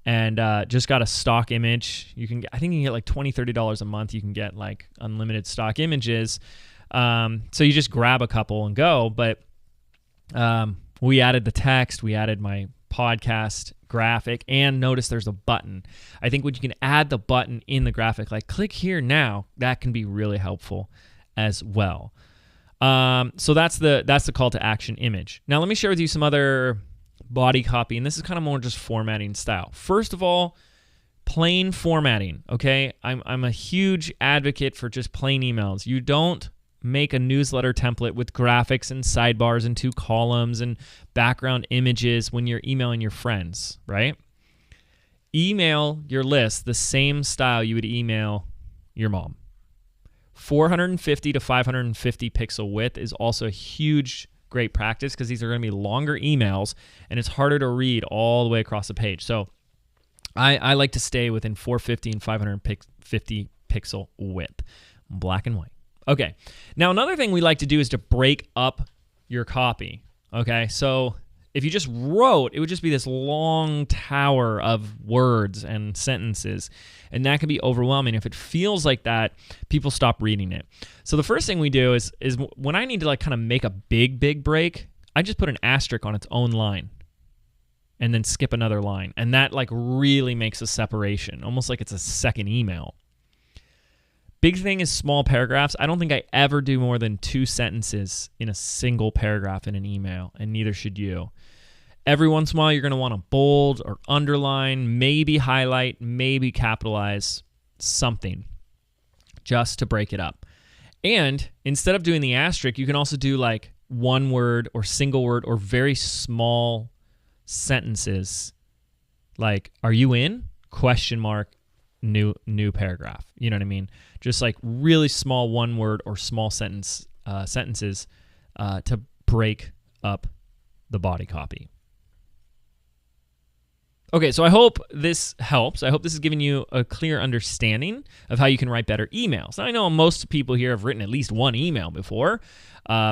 S1: and just got a stock image. You can get, I think you can get like $20, $30 a month. You can get like unlimited stock images. So you just grab a couple and go. But we added the text. We added my podcast graphic, and notice there's a button. I think when you can add the button in the graphic, like click here now, that can be really helpful as well. So that's the call to action image. Now let me share with you some other body copy, and this is kind of more just formatting style. First of all, plain formatting. Okay, I'm a huge advocate for just plain emails. You don't make a newsletter template with graphics and sidebars and 2 columns and background images when you're emailing your friends, right? Email your list the same style you would email your mom. 450 to 550 pixel width is also a huge, great practice because these are going to be longer emails and it's harder to read all the way across the page. So I like to stay within 450 and 550 pixel width, black and white. Okay, now another thing we like to do is to break up your copy. Okay, so if you just wrote, it would just be this long tower of words and sentences, and that can be overwhelming. If it feels like that, people stop reading it. So the first thing we do is when I need to like kind of make a big break, I just put an asterisk on its own line. and then skip another line. And that like really makes a separation, almost like it's a second email. Big thing is small paragraphs. I don't think I ever do more than 2 sentences in a single paragraph in an email, and neither should you. Every once in a while, you're going to want to bold or underline, maybe highlight, maybe capitalize something just to break it up. And instead of doing the asterisk, you can also do like one word or single word or very small sentences like, are you in? ? New paragraph. You know what I mean? Just like really small one word or small sentences to break up the body copy. Okay, so I hope this helps. I hope this is giving you a clear understanding of how you can write better emails. Now, I know most people here have written at least one email before.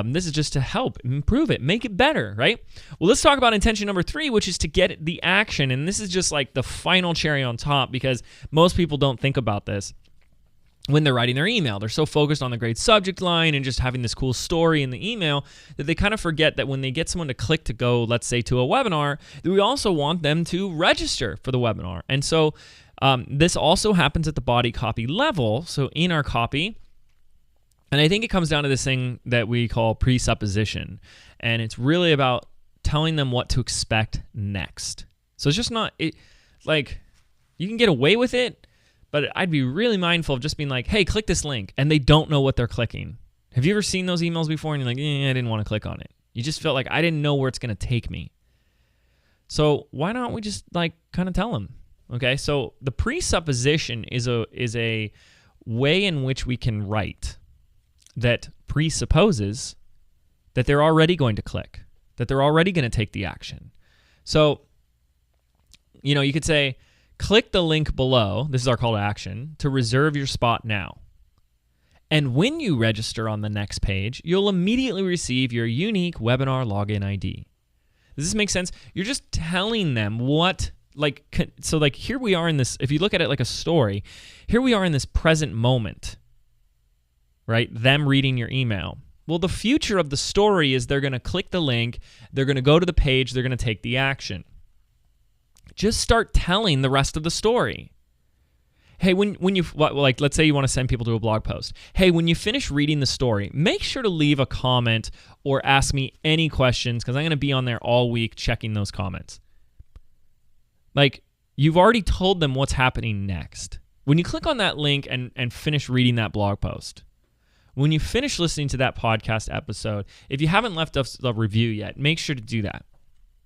S1: This is just to help improve it, make it better, right? Well, let's talk about intention number 3, which is to get the action. And this is just like the final cherry on top because most people don't think about this when they're writing their email. They're so focused on the great subject line and just having this cool story in the email that they kind of forget that when they get someone to click to go, let's say, to a webinar, that we also want them to register for the webinar. And so this also happens at the body copy level. So in our copy, and I think it comes down to this thing that we call presupposition. And it's really about telling them what to expect next. So it's just not, like, you can get away with it, but I'd be really mindful of just being like, hey, click this link, and they don't know what they're clicking. Have you ever seen those emails before and you're like, I didn't want to click on it. You just felt like I didn't know where it's going to take me. So why don't we just like kind of tell them? Okay, so the presupposition is a way in which we can write that presupposes that they're already going to click, that they're already going to take the action. So, you could say, click the link below, this is our call to action, to reserve your spot now. And when you register on the next page, you'll immediately receive your unique webinar login ID. Does this make sense? You're just telling them what, so here we are in this, if you look at it like a story, here we are in this present moment, right? Them reading your email. Well, the future of the story is they're going to click the link, they're going to go to the page, they're going to take the action. Just start telling the rest of the story. Hey, when you, let's say you want to send people to a blog post. Hey, when you finish reading the story, make sure to leave a comment or ask me any questions because I'm going to be on there all week checking those comments. Like, you've already told them what's happening next. When you click on that link and finish reading that blog post, when you finish listening to that podcast episode, if you haven't left us a review yet, make sure to do that.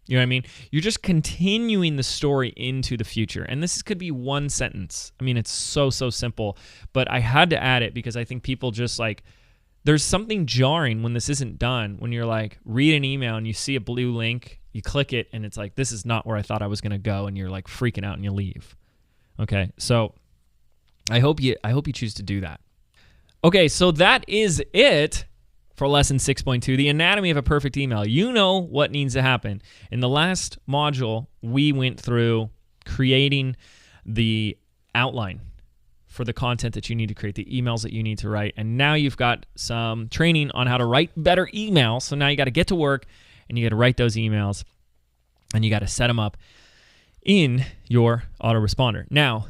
S1: You know what I mean? You're just continuing the story into the future. And this could be one sentence. I mean, it's so simple. But I had to add it because I think people just like, there's something jarring when this isn't done. When you're like, read an email and you see a blue link, you click it, and it's like, this is not where I thought I was going to go. And you're like freaking out and you leave. Okay, so I hope you choose to do that. Okay, so that is it for lesson 6.2, the anatomy of a perfect email. You know what needs to happen. In the last module, we went through creating the outline for the content that you need to create, the emails that you need to write. And now you've got some training on how to write better emails. So now you got to get to work and you got to write those emails and you got to set them up in your autoresponder. Now,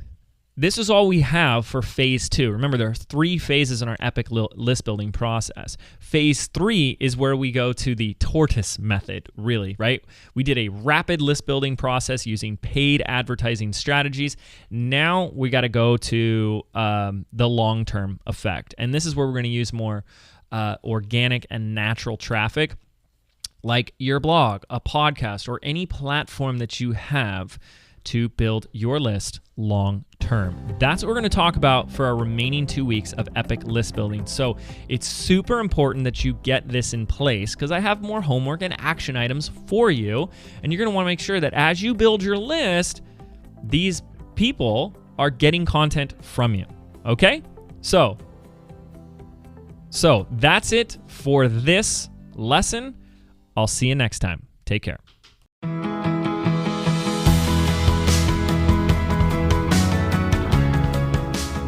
S1: this is all we have for phase 2. Remember, there are 3 phases in our epic list building process. Phase 3 is where we go to the tortoise method, really, right? We did a rapid list building process using paid advertising strategies. Now we got to go to the long-term effect. And this is where we're going to use more organic and natural traffic, like your blog, a podcast, or any platform that you have to build your list long term. That's what we're going to talk about for our remaining 2 weeks of epic list building. So it's super important that you get this in place because I have more homework and action items for you. And you're going to want to make sure that as you build your list, these people are getting content from you. Okay? So that's it for this lesson. I'll see you next time. Take care.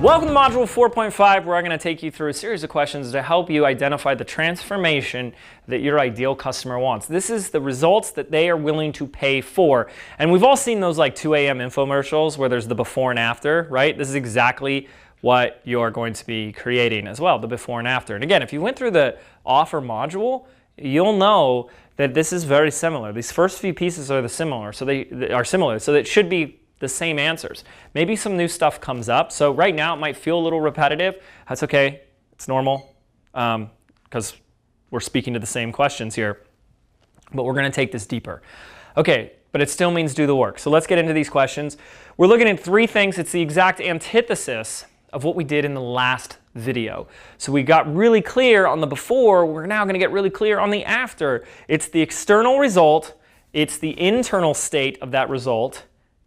S2: Welcome to Module 4.5, where I'm going to take you through a series of questions to help you identify the transformation that your ideal customer wants. This is the results that they are willing to pay for. And we've all seen those like 2 a.m. infomercials where there's the before and after, right? This is exactly what you're going to be creating as well, the before and after. And again, if you went through the offer module, you'll know that this is very similar. These first few pieces are similar, so it should be the same answers. Maybe some new stuff comes up. So right now it might feel a little repetitive. That's okay. It's normal because we're speaking to the same questions here. But we're going to take this deeper. Okay, but it still means do the work. So let's get into these questions. We're looking at 3 things. It's the exact antithesis of what we did in the last video. So we got really clear on the before. We're now going to get really clear on the after. It's the external result. It's the internal state of that result.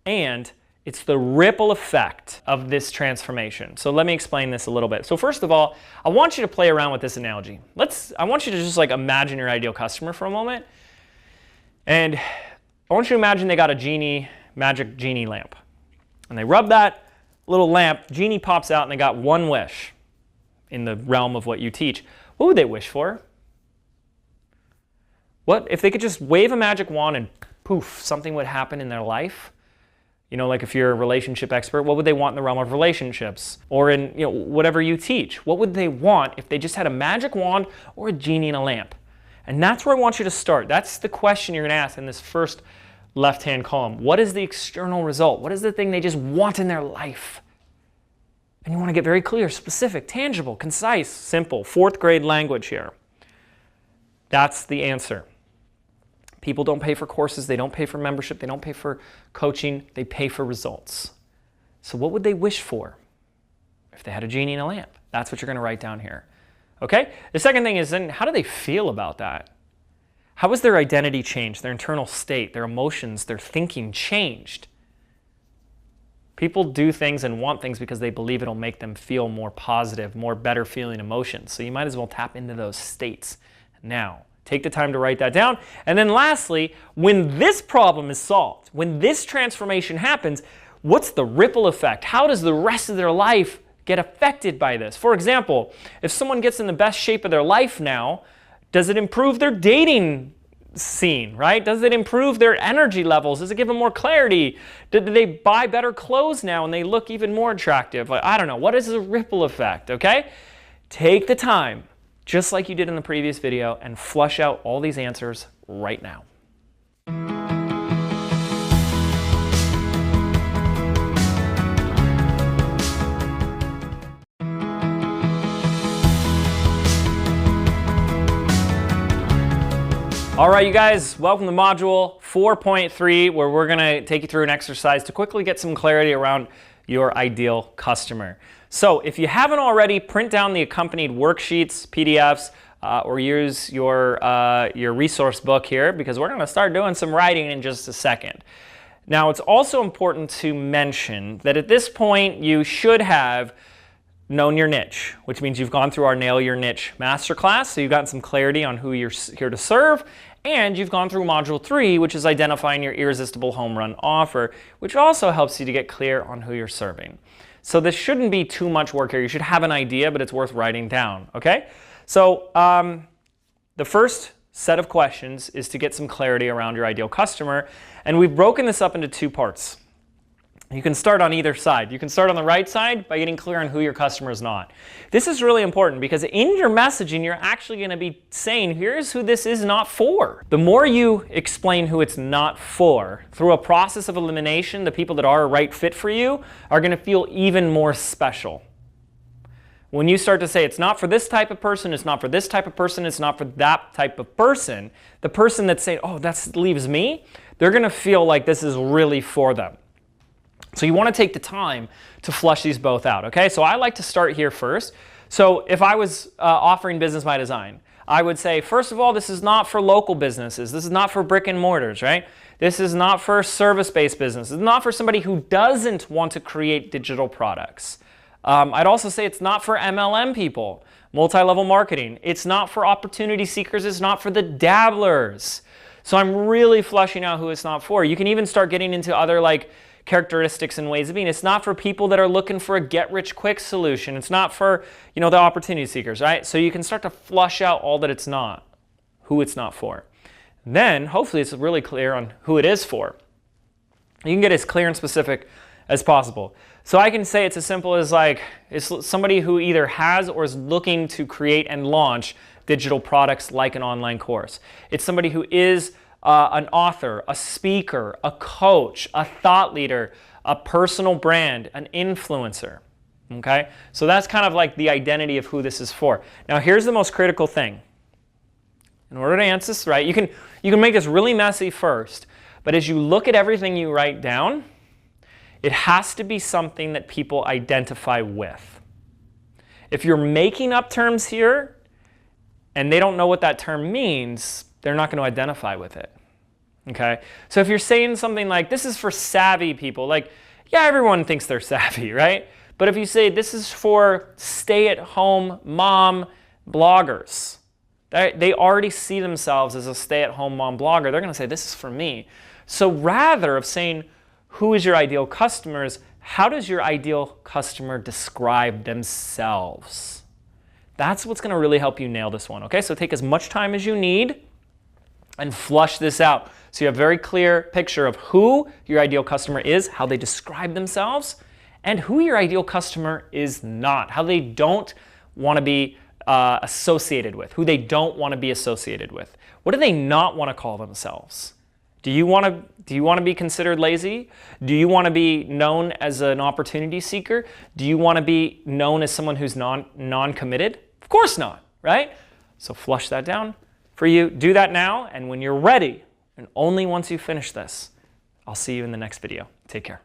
S2: And it's the ripple effect of this transformation. So let me explain this a little bit. So first of all, I want you to play around with this analogy. I want you to just like imagine your ideal customer for a moment. And I want you to imagine they got a magic genie lamp. And they rub that little lamp, genie pops out, and they got one wish in the realm of what you teach. What would they wish for? What if they could just wave a magic wand and poof, something would happen in their life? You know, like if you're a relationship expert, what would they want in the realm of relationships? Or in, whatever you teach, what would they want if they just had a magic wand or a genie in a lamp? And that's where I want you to start. That's the question you're going to ask in this first left-hand column. What is the external result? What is the thing they just want in their life? And you want to get very clear, specific, tangible, concise, simple, 4th grade language here. That's the answer. People don't pay for courses, they don't pay for membership, they don't pay for coaching, they pay for results. So what would they wish for if they had a genie in a lamp? That's what you're going to write down here. Okay? The second thing is then how do they feel about that? How has their identity changed, their internal state, their emotions, their thinking changed? People do things and want things because they believe it'll make them feel more positive, more better feeling emotions. So you might as well tap into those states now. Take the time to write that down. And then lastly, when this problem is solved, when this transformation happens, what's the ripple effect? How does the rest of their life get affected by this? For example, if someone gets in the best shape of their life now, does it improve their dating scene, right? Does it improve their energy levels? Does it give them more clarity? Do they buy better clothes now and they look even more attractive? Like, I don't know. What is the ripple effect, okay? Take the time, just like you did in the previous video, and flush out all these answers right now. All right, you guys, welcome to Module 4.3, where we're going to take you through an exercise to quickly get some clarity around your ideal customer. So if you haven't already, print down the accompanied worksheets, PDFs, or use your resource book here, because we're going to start doing some writing in just a second. Now, it's also important to mention that at this point, you should have known your niche, which means you've gone through our Nail Your Niche masterclass, so you've gotten some clarity on who you're here to serve, and you've gone through Module 3, which is identifying your irresistible home run offer, which also helps you to get clear on who you're serving. So this shouldn't be too much work here. You should have an idea, but it's worth writing down, okay? So the first set of questions is to get some clarity around your ideal customer, and we've broken this up into 2 parts. You can start on either side. You can start on the right side by getting clear on who your customer is not. This is really important because in your messaging, you're actually going to be saying, here's who this is not for. The more you explain who it's not for, through a process of elimination, the people that are a right fit for you are going to feel even more special. When you start to say, it's not for this type of person, it's not for this type of person, it's not for that type of person, the person that's saying, oh, that leaves me, they're going to feel like this is really for them. So you want to take the time to flush these both out, okay? So I like to start here first. So if I was offering business by design, I would say, first of all, this is not for local businesses. This is not for brick and mortars, right? This is not for service-based business. It's not for somebody who doesn't want to create digital products. I'd also say it's not for MLM people, multi-level marketing. It's not for opportunity seekers. It's not for the dabblers. So I'm really fleshing out who it's not for. You can even start getting into other like characteristics and ways of being. It's not for people that are looking for a get-rich-quick solution. It's not for, the opportunity seekers, right? So you can start to flush out all that it's not, who it's not for. Then, hopefully, it's really clear on who it is for. You can get as clear and specific as possible. So I can say it's as simple as like, it's somebody who either has or is looking to create and launch digital products like an online course. It's somebody who is an author, a speaker, a coach, a thought leader, a personal brand, an influencer. Okay? So that's kind of like the identity of who this is for. Now here's the most critical thing. In order to answer this right, you can make this really messy first, but as you look at everything you write down, it has to be something that people identify with. If you're making up terms here and they don't know what that term means, they're not going to identify with it. Okay? So if you're saying something like, this is for savvy people, like, yeah, everyone thinks they're savvy, right? But if you say this is for stay-at-home mom bloggers, they already see themselves as a stay-at-home mom blogger. They're going to say, this is for me. So rather of saying, who is your ideal customers, how does your ideal customer describe themselves? That's what's going to really help you nail this one. Okay? So take as much time as you need and flush this out. So you have a very clear picture of who your ideal customer is, how they describe themselves, and who your ideal customer is not, how they don't want to be associated with, who they don't want to be associated with. What do they not want to call themselves? Do you want to be considered lazy? Do you want to be known as an opportunity seeker? Do you want to be known as someone who's non-committed? Of course not, right? So flush that down for you. Do that now, and when you're ready, and only once you finish this, I'll see you in the next video. Take care.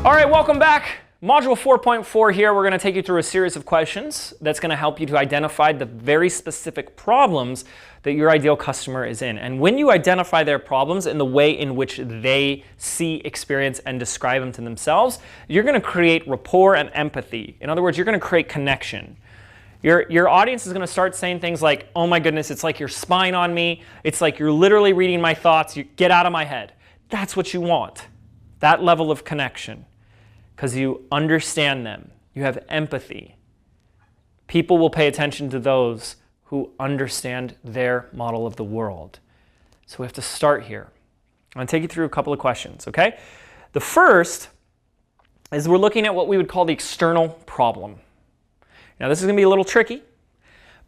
S2: All right, welcome back. Module 4.4 here, we're going to take you through a series of questions that's going to help you to identify the very specific problems that your ideal customer is in. And when you identify their problems in the way in which they see, experience, and describe them to themselves, you're going to create rapport and empathy. In other words, you're going to create connection. Your audience is going to start saying things like, oh my goodness, it's like you're spying on me. It's like you're literally reading my thoughts. You get out of my head. That's what you want, that level of connection. Because you understand them. You have empathy. People will pay attention to those who understand their model of the world. So we have to start here. I'm going to take you through a couple of questions, okay? The first is we're looking at what we would call the external problem. Now this is going to be a little tricky,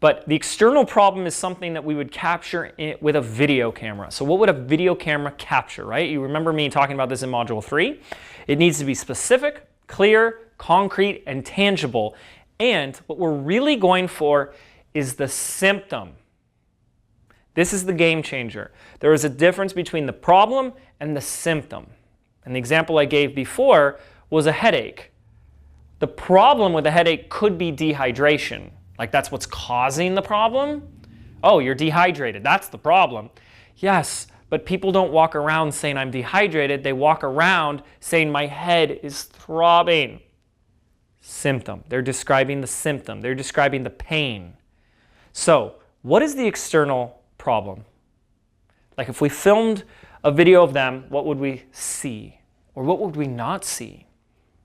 S2: but the external problem is something that we would capture with a video camera. So what would a video camera capture, right? You remember me talking about this in Module 3. It needs to be specific, clear, concrete, and tangible. And what we're really going for is the symptom. This is the game changer. There is a difference between the problem and the symptom. And the example I gave before was a headache. The problem with a headache could be dehydration. Like that's what's causing the problem? Oh, you're dehydrated. That's the problem. Yes, but people don't walk around saying I'm dehydrated. They walk around saying my head is throbbing. Symptom. They're describing the symptom. They're describing the pain. So, what is the external problem? Like if we filmed a video of them, what would we see? Or what would we not see?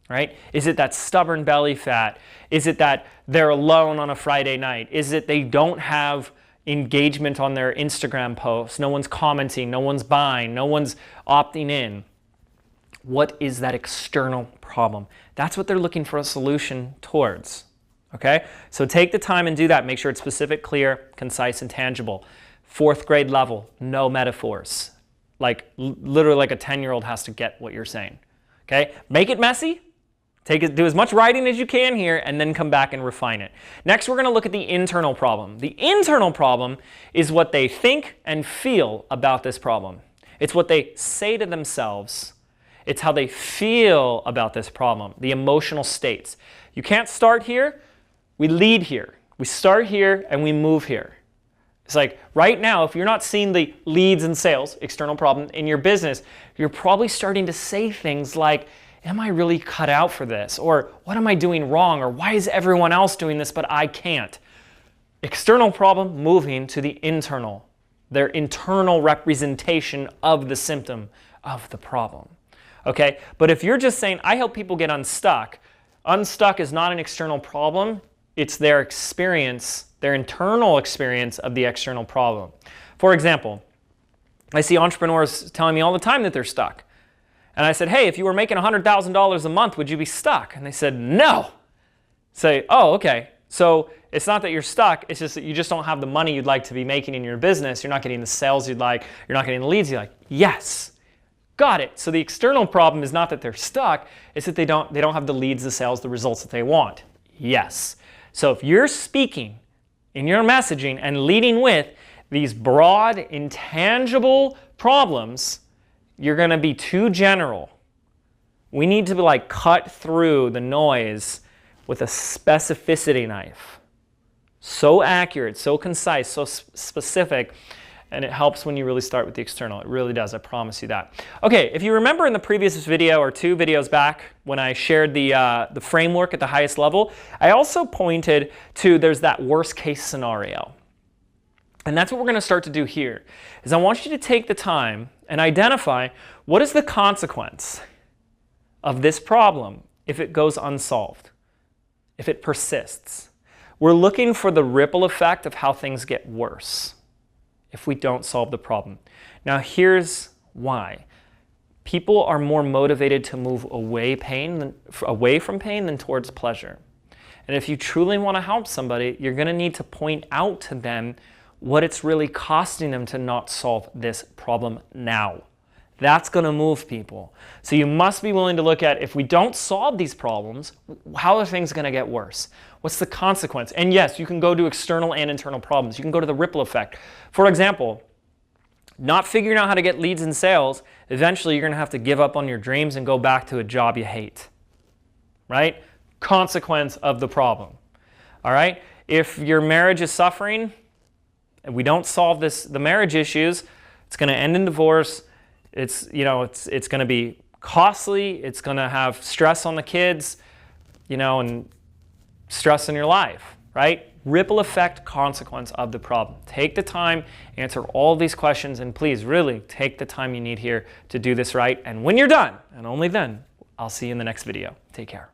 S2: Right? Is it that stubborn belly fat? Is it that they're alone on a Friday night? Is it they don't have engagement on their Instagram posts? No one's commenting, no one's buying, no one's opting in. What is that external problem? That's what they're looking for a solution towards. Okay? So take the time and do that. Make sure it's specific, clear, concise, and tangible. 4th grade level, no metaphors. Like literally like a 10-year-old has to get what you're saying. Okay? Make it messy. Do as much writing as you can here and then come back and refine it. Next, we're going to look at the internal problem. The internal problem is what they think and feel about this problem. It's what they say to themselves. It's how they feel about this problem, the emotional states. You can't start here. We lead here. We start here and we move here. It's like right now, if you're not seeing the leads and sales, external problem in your business, you're probably starting to say things like, am I really cut out for this? Or what am I doing wrong? Or why is everyone else doing this but I can't? External problem moving to the internal, their internal representation of the symptom of the problem. Okay? But if you're just saying, I help people get unstuck, unstuck is not an external problem, it's their experience, their internal experience of the external problem. For example, I see entrepreneurs telling me all the time that they're stuck. And I said, hey, if you were making $100,000 a month, would you be stuck? And they said, no. Say, oh, okay. So it's not that you're stuck, it's just that you just don't have the money you'd like to be making in your business. You're not getting the sales you'd like, you're not getting the leads you'd like. Yes, got it. So the external problem is not that they're stuck, it's that they don't have the leads, the sales, the results that they want. Yes. So if you're speaking in your messaging and leading with these broad, intangible problems, you're going to be too general. We need to like cut through the noise with a specificity knife. So accurate, so concise, so specific, and it helps when you really start with the external. It really does, I promise you that. Okay, if you remember in the previous video or 2 videos back when I shared the framework at the highest level, I also pointed to there's that worst case scenario. And that's what we're going to start to do here, is I want you to take the time and identify what is the consequence of this problem if it goes unsolved, if it persists. We're looking for the ripple effect of how things get worse if we don't solve the problem. Now here's why. People are more motivated to move away from pain than towards pleasure. And if you truly want to help somebody, you're going to need to point out to them what it's really costing them to not solve this problem now. That's going to move people. So you must be willing to look at, if we don't solve these problems, how are things going to get worse? What's the consequence? And yes, you can go to external and internal problems. You can go to the ripple effect. For example, not figuring out how to get leads and sales, eventually you're going to have to give up on your dreams and go back to a job you hate. Right? Consequence of the problem. All right? If your marriage is suffering, and we don't solve the marriage issues, it's going to end in divorce. It's going to be costly. It's going to have stress on the kids, and stress in your life, right? Ripple effect, consequence of the problem. Take the time, answer all these questions, and please really take the time you need here to do this right. And when you're done, and only then, I'll see you in the next video. Take care.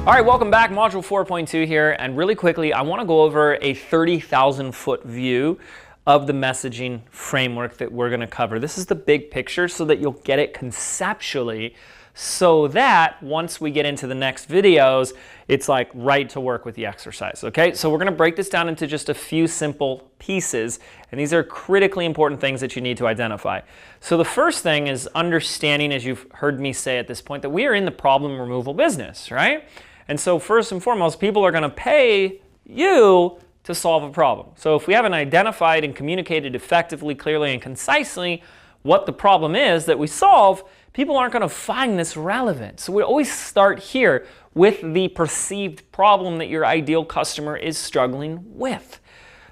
S2: All right, welcome back, Module 4.2 here, and really quickly, I want to go over a 30,000-foot view of the messaging framework that we're going to cover. This is the big picture so that you'll get it conceptually, so that once we get into the next videos, it's like right to work with the exercise, okay? So we're going to break this down into just a few simple pieces, and these are critically important things that you need to identify. So the first thing is understanding, as you've heard me say at this point, that we are in the problem removal business, right? And so first and foremost, people are going to pay you to solve a problem. So if we haven't identified and communicated effectively, clearly, and concisely what the problem is that we solve, people aren't going to find this relevant. So we always start here with the perceived problem that your ideal customer is struggling with.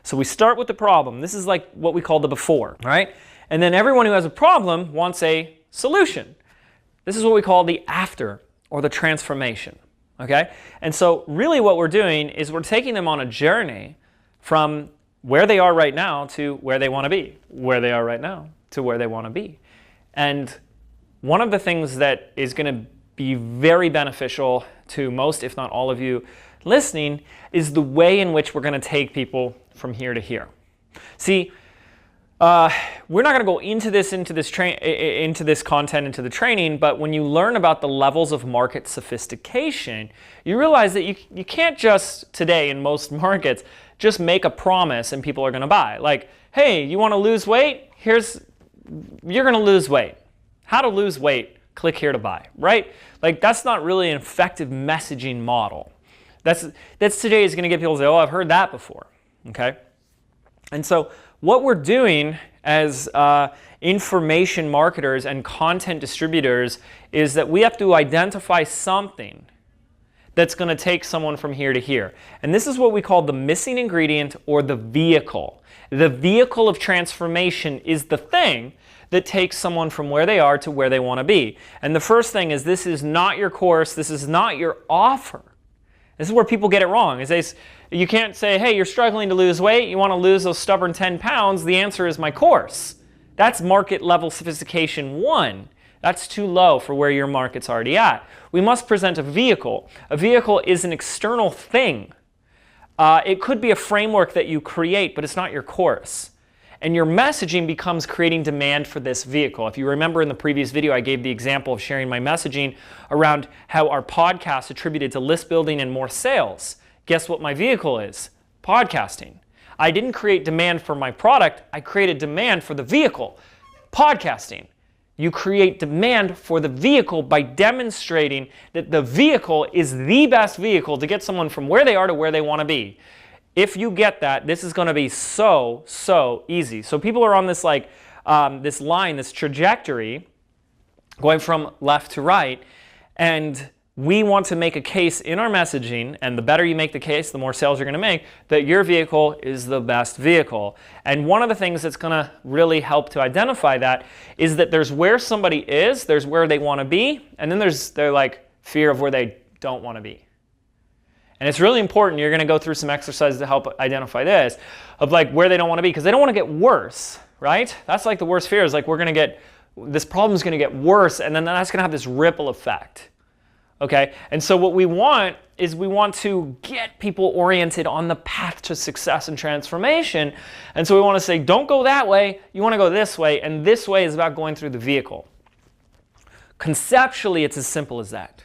S2: So we start with the problem. This is like what we call the before, right? And then everyone who has a problem wants a solution. This is what we call the after, or the transformation. Okay? And so really what we're doing is we're taking them on a journey from where they are right now to where they want to be, where they are right now to where they want to be. And one of the things that is going to be very beneficial to most, if not all of you listening, is the way in which we're going to take people from here to here. See, we're not going to go into this content, into the training, but when you learn about the levels of market sophistication, you realize that you can't just today in most markets just make a promise and people are going to buy. Like, hey, you want to lose weight? You're going to lose weight. How to lose weight? Click here to buy, right? Like, that's not really an effective messaging model. That's today is going to get people to say, oh, I've heard that before, okay? And so what we're doing as information marketers and content distributors is that we have to identify something that's going to take someone from here to here. And this is what we call the missing ingredient or the vehicle. The vehicle of transformation is the thing that takes someone from where they are to where they want to be. And the first thing is, this is not your course, this is not your offer. This is where people get it wrong. You can't say, hey, you're struggling to lose weight, you want to lose those stubborn 10 pounds, the answer is my course. That's market level sophistication 1. That's too low for where your market's already at. We must present a vehicle. A vehicle is an external thing. It could be a framework that you create, but it's not your course. And your messaging becomes creating demand for this vehicle. If you remember in the previous video, I gave the example of sharing my messaging around how our podcast attributed to list building and more sales. Guess what my vehicle is? Podcasting. I didn't create demand for my product, I created demand for the vehicle. Podcasting. You create demand for the vehicle by demonstrating that the vehicle is the best vehicle to get someone from where they are to where they want to be. If you get that, this is going to be so easy. So people are on this this line, this trajectory, going from left to right, and we want to make a case in our messaging, and the better you make the case, the more sales you're going to make, that your vehicle is the best vehicle. And one of the things that's going to really help to identify that is that there's where somebody is, there's where they want to be, and then there's their fear of where they don't want to be. And it's really important, you're going to go through some exercises to help identify this, of where they don't want to be, because they don't want to get worse, right? That's the worst fear, is this problem's going to get worse, and then that's going to have this ripple effect. Okay, and so what we want is we want to get people oriented on the path to success and transformation. And so we want to say, don't go that way, you want to go this way, and this way is about going through the vehicle. Conceptually, it's as simple as that.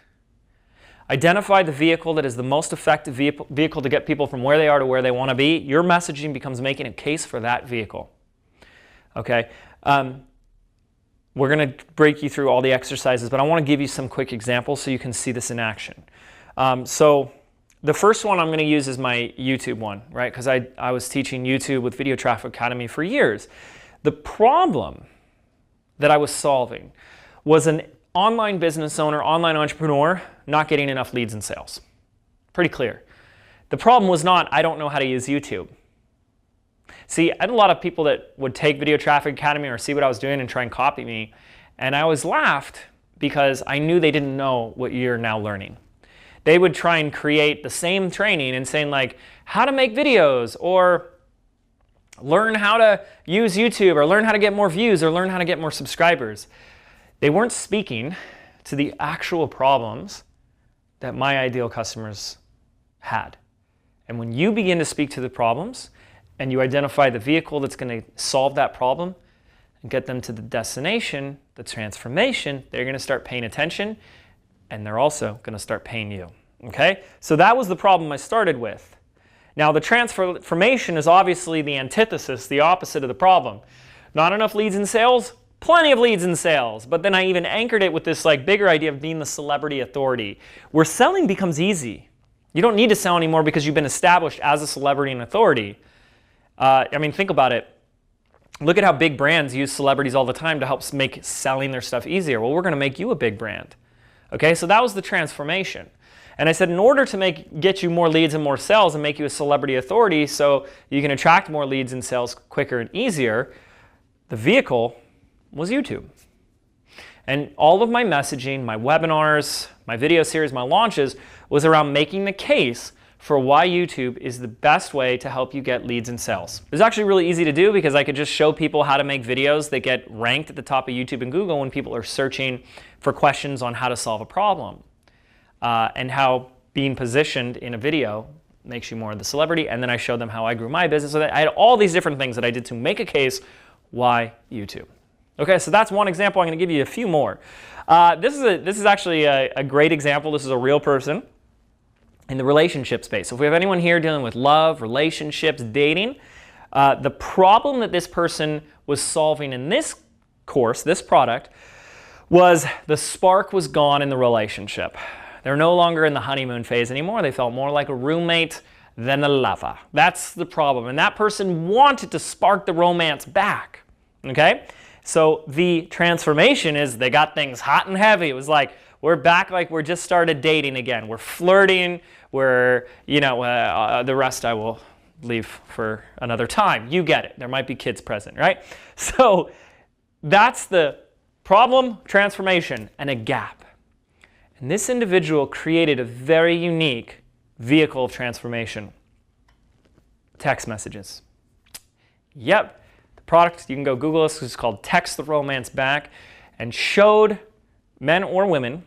S2: Identify the vehicle that is the most effective vehicle to get people from where they are to where they want to be. Your messaging becomes making a case for that vehicle. Okay. We're going to break you through all the exercises, but I want to give you some quick examples so you can see this in action. So the first one I'm going to use is my YouTube one, right? Because I was teaching YouTube with Video Traffic Academy for years. The problem that I was solving was an online business owner, online entrepreneur, not getting enough leads and sales. Pretty clear. The problem was not, I don't know how to use YouTube. See, I had a lot of people that would take Video Traffic Academy or see what I was doing and try and copy me, and I always laughed because I knew they didn't know what you're now learning. They would try and create the same training and saying how to make videos, or learn how to use YouTube, or learn how to get more views, or learn how to get more subscribers. They weren't speaking to the actual problems that my ideal customers had. And when you begin to speak to the problems, and you identify the vehicle that's going to solve that problem and get them to the destination, the transformation, they're going to start paying attention, and they're also going to start paying you. Okay? So that was the problem I started with. Now the transformation is obviously the antithesis, the opposite of the problem. Not enough leads and sales? Plenty of leads and sales. But then I even anchored it with this bigger idea of being the celebrity authority, where selling becomes easy. You don't need to sell anymore because you've been established as a celebrity and authority. Think about it. Look at how big brands use celebrities all the time to help make selling their stuff easier. Well, we're going to make you a big brand. Okay, so that was the transformation. And I said, in order to get you more leads and more sales and make you a celebrity authority so you can attract more leads and sales quicker and easier, the vehicle was YouTube. And all of my messaging, my webinars, my video series, my launches was around making the case for why YouTube is the best way to help you get leads and sales. It was actually really easy to do because I could just show people how to make videos that get ranked at the top of YouTube and Google when people are searching for questions on how to solve a problem, and how being positioned in a video makes you more of the celebrity. And then I showed them how I grew my business. So I had all these different things that I did to make a case why YouTube. Okay, so that's one example. I'm going to give you a few more. This is actually a great example. This is a real person in the relationship space. So if we have anyone here dealing with love, relationships, dating, the problem that this person was solving in this course, this product, was the spark was gone in the relationship. They're no longer in the honeymoon phase anymore. They felt more like a roommate than a lover. That's the problem. And that person wanted to spark the romance back. Okay? So the transformation is they got things hot and heavy. It was like, we're back like we're just started dating again. We're flirting. We're, the rest I will leave for another time. You get it. There might be kids present, right? So that's the problem, transformation, and a gap. And this individual created a very unique vehicle of transformation. Text messages. Yep. The product, you can go Google this, it's called Text the Romance Back, and showed men or women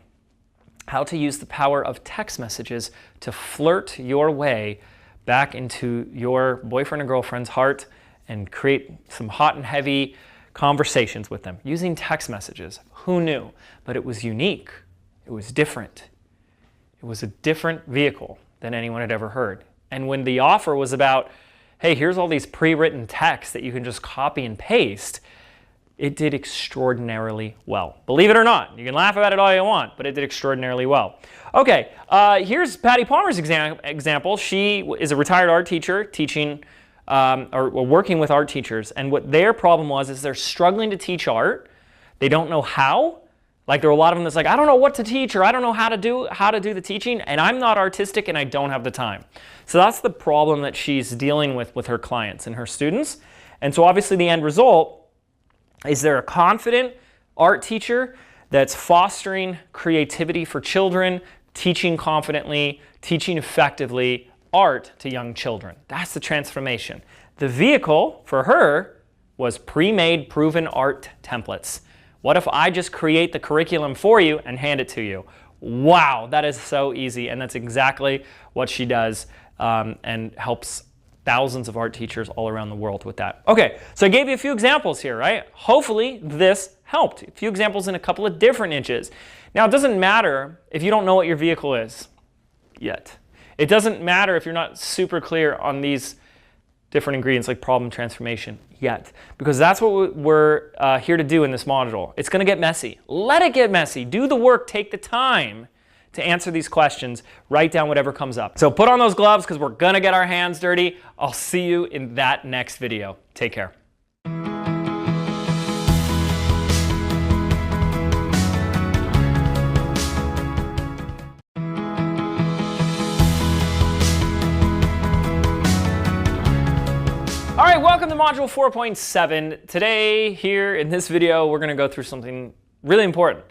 S2: how to use the power of text messages to flirt your way back into your boyfriend or girlfriend's heart and create some hot and heavy conversations with them using text messages. Who knew? But it was unique. It was different. It was a different vehicle than anyone had ever heard. And when the offer was about, hey, here's all these pre-written texts that you can just copy and paste, it did extraordinarily well. Believe it or not. You can laugh about it all you want, but it did extraordinarily well. Okay, here's Patty Palmer's example. She is a retired art teacher teaching or working with art teachers. And what their problem was is they're struggling to teach art. They don't know how. Like there are a lot of them that's like, I don't know what to teach, or I don't know how to do the teaching, and I'm not artistic and I don't have the time. So that's the problem that she's dealing with her clients and her students. And so obviously the end result is they're a confident art teacher that's fostering creativity for children, teaching confidently, teaching effectively art to young children. That's the transformation. The vehicle for her was pre-made, proven art templates. What if I just create the curriculum for you and hand it to you? Wow, that is so easy, and that's exactly what she does and helps thousands of art teachers all around the world with that. Okay, so I gave you a few examples here, right? Hopefully this helped. A few examples in a couple of different niches. Now, it doesn't matter if you don't know what your vehicle is yet. It doesn't matter if you're not super clear on these different ingredients like problem transformation yet, because that's what we're here to do in this module. It's going to get messy. Let it get messy. Do the work. Take the time to answer these questions. Write down whatever comes up. So put on those gloves because we're going to get our hands dirty. I'll see you in that next video. Take care. All right, welcome to Module 4.7. Today, here in this video, we're going to go through something really important.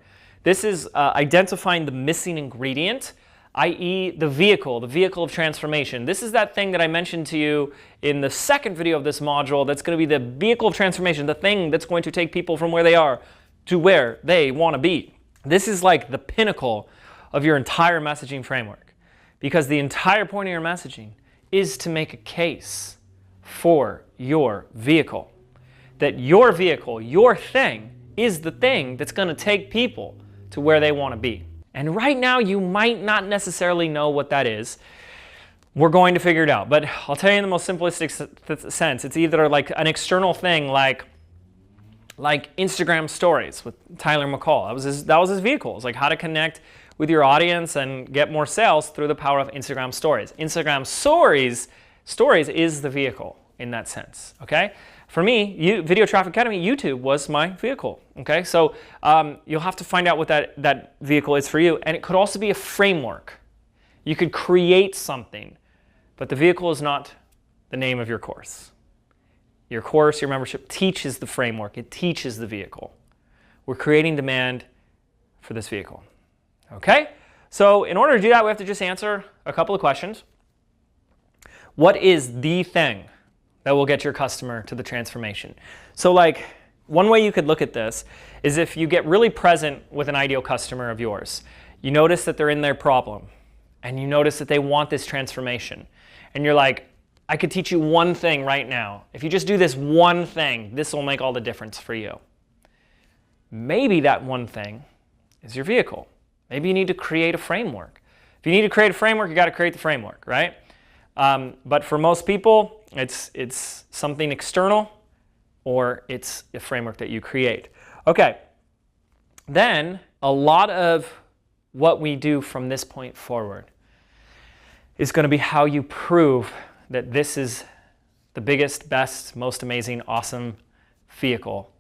S2: This is identifying the missing ingredient, i.e. the vehicle of transformation. This is that thing that I mentioned to you in the second video of this module that's going to be the vehicle of transformation, the thing that's going to take people from where they are to where they want to be. This is like the pinnacle of your entire messaging framework, because the entire point of your messaging is to make a case for your vehicle. That your vehicle, your thing, is the thing that's going to take people to where they want to be. And right now, you might not necessarily know what that is. We're going to figure it out. But I'll tell you in the most simplistic sense. It's either like an external thing like Instagram stories with Tyler McCall. That was his vehicle. It's like how to connect with your audience and get more sales through the power of Instagram stories. Instagram stories is the vehicle in that sense, okay? For me, Video Traffic Academy, YouTube was my vehicle, okay? So you'll have to find out what that vehicle is for you. And it could also be a framework. You could create something, but the vehicle is not the name of your course. Your course, your membership teaches the framework. It teaches the vehicle. We're creating demand for this vehicle, okay? So in order to do that, we have to just answer a couple of questions. What is the thing that will get your customer to the transformation? So like one way you could look at this is if you get really present with an ideal customer of yours, you notice that they're in their problem and you notice that they want this transformation. And you're like, I could teach you one thing right now. If you just do this one thing, this will make all the difference for you. Maybe that one thing is your vehicle. Maybe you need to create a framework. If you need to create a framework, you got to create the framework, right? But for most people, it's something external or it's a framework that you create. Okay, then a lot of what we do from this point forward is going to be how you prove that this is the biggest, best, most amazing, awesome vehicle.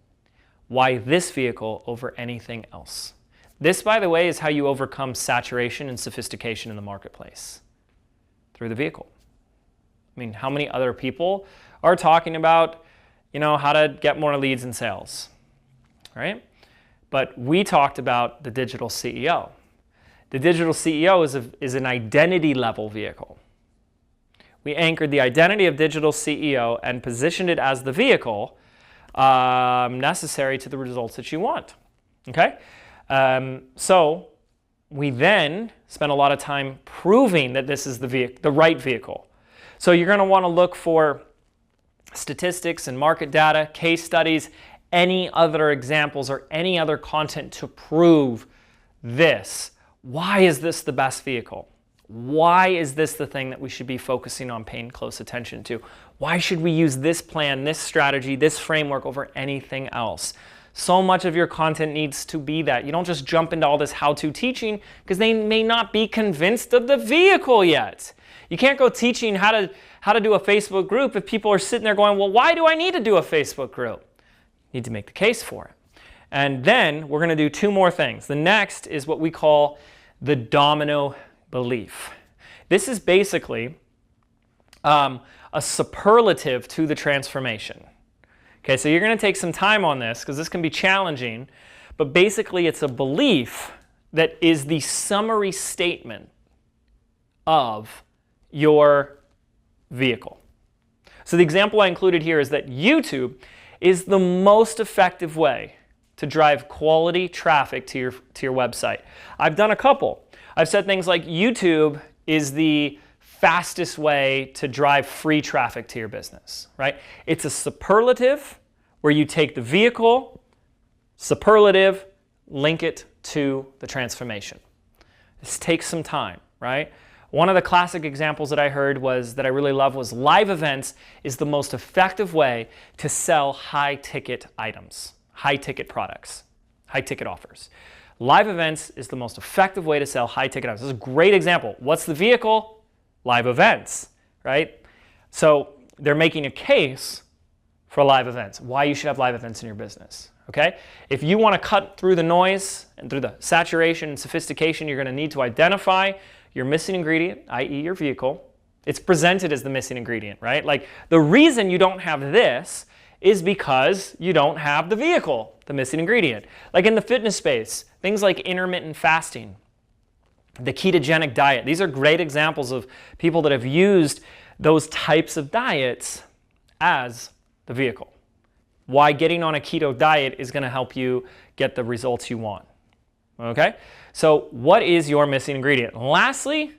S2: Why this vehicle over anything else? This, by the way, is how you overcome saturation and sophistication in the marketplace. Through the vehicle. I mean, how many other people are talking about, how to get more leads and sales, right? But we talked about the digital CEO. The digital CEO is an identity level vehicle. We anchored the identity of digital CEO and positioned it as the vehicle necessary to the results that you want, okay? So we then spent a lot of time proving that this is the right vehicle. So you're going to want to look for statistics and market data, case studies, any other examples or any other content to prove this. Why is this the best vehicle? Why is this the thing that we should be focusing on, paying close attention to? Why should we use this plan, this strategy, this framework over anything else? So much of your content needs to be that. You don't just jump into all this how-to teaching because they may not be convinced of the vehicle yet. You can't go teaching how to do a Facebook group if people are sitting there going, well, why do I need to do a Facebook group? You need to make the case for it. And then we're going to do two more things. The next is what we call the domino belief. This is basically a superlative to the transformation. Okay, so you're going to take some time on this because this can be challenging, but basically it's a belief that is the summary statement of your vehicle. So the example I included here is that YouTube is the most effective way to drive quality traffic to your website. I've done a couple. I've said things like YouTube is the fastest way to drive free traffic to your business, right? It's a superlative where you take the vehicle, superlative, link it to the transformation. This takes some time, right? One of the classic examples that I heard that I really love was live events is the most effective way to sell high-ticket items, high-ticket products, high-ticket offers. Live events is the most effective way to sell high-ticket items. This is a great example. What's the vehicle? Live events, right? So they're making a case for live events, why you should have live events in your business, okay? If you want to cut through the noise and through the saturation and sophistication, you're going to need to identify your missing ingredient, i.e. your vehicle. It's presented as the missing ingredient, right? Like the reason you don't have this is because you don't have the vehicle, the missing ingredient. Like in the fitness space, things like intermittent fasting, the ketogenic diet. These are great examples of people that have used those types of diets as the vehicle. Why getting on a keto diet is going to help you get the results you want. Okay? So what is your missing ingredient? And lastly,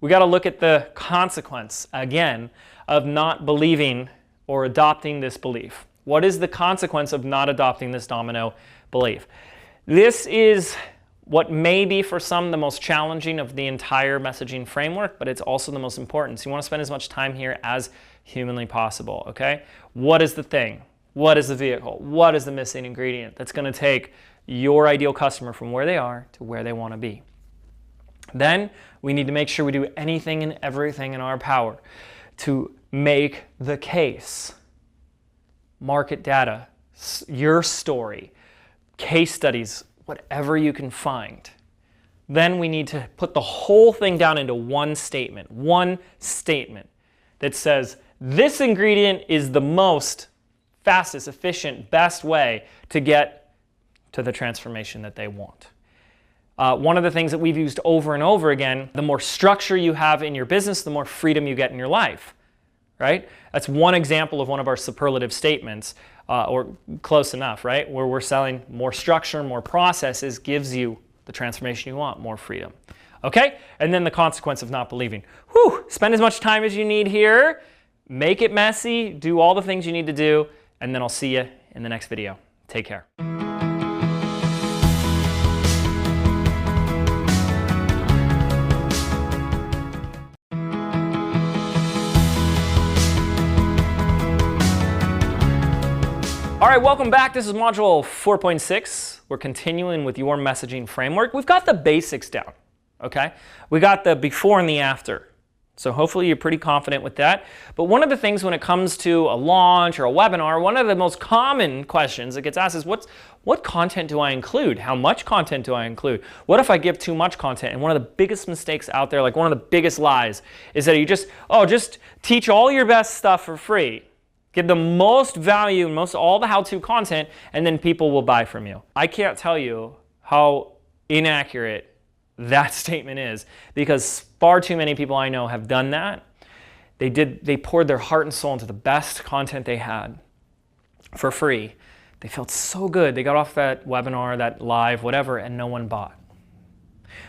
S2: we got to look at the consequence, again, of not believing or adopting this belief. What is the consequence of not adopting this domino belief? This is what may be for some the most challenging of the entire messaging framework, but it's also the most important. So you want to spend as much time here as humanly possible, okay? What is the thing? What is the vehicle? What is the missing ingredient that's going to take your ideal customer from where they are to where they want to be? Then we need to make sure we do anything and everything in our power to make the case. Market data, your story, case studies, whatever you can find. Then we need to put the whole thing down into one statement that says this ingredient is the most fastest, efficient, best way to get to the transformation that they want. One of the things that we've used over and over again, the more structure you have in your business, the more freedom you get in your life, right? That's one example of one of our superlative statements, or close enough, right? Where we're selling more structure, more processes gives you the transformation you want, more freedom. Okay? And then the consequence of not believing. Whew, spend as much time as you need here, make it messy, do all the things you need to do, and then I'll see you in the next video. Take care. All right, welcome back. This is module 4.6. We're continuing with your messaging framework. We've got the basics down, okay? We got the before and the after. So hopefully you're pretty confident with that. But one of the things when it comes to a launch or a webinar, one of the most common questions that gets asked is what content do I include? How much content do I include? What if I give too much content? And one of the biggest mistakes out there, like one of the biggest lies, is that you just teach all your best stuff for free. Give the most value, all the how-to content, and then people will buy from you. I can't tell you how inaccurate that statement is, because far too many people I know have done that. They poured their heart and soul into the best content they had for free. They felt so good. They got off that webinar, that live, whatever, and no one bought.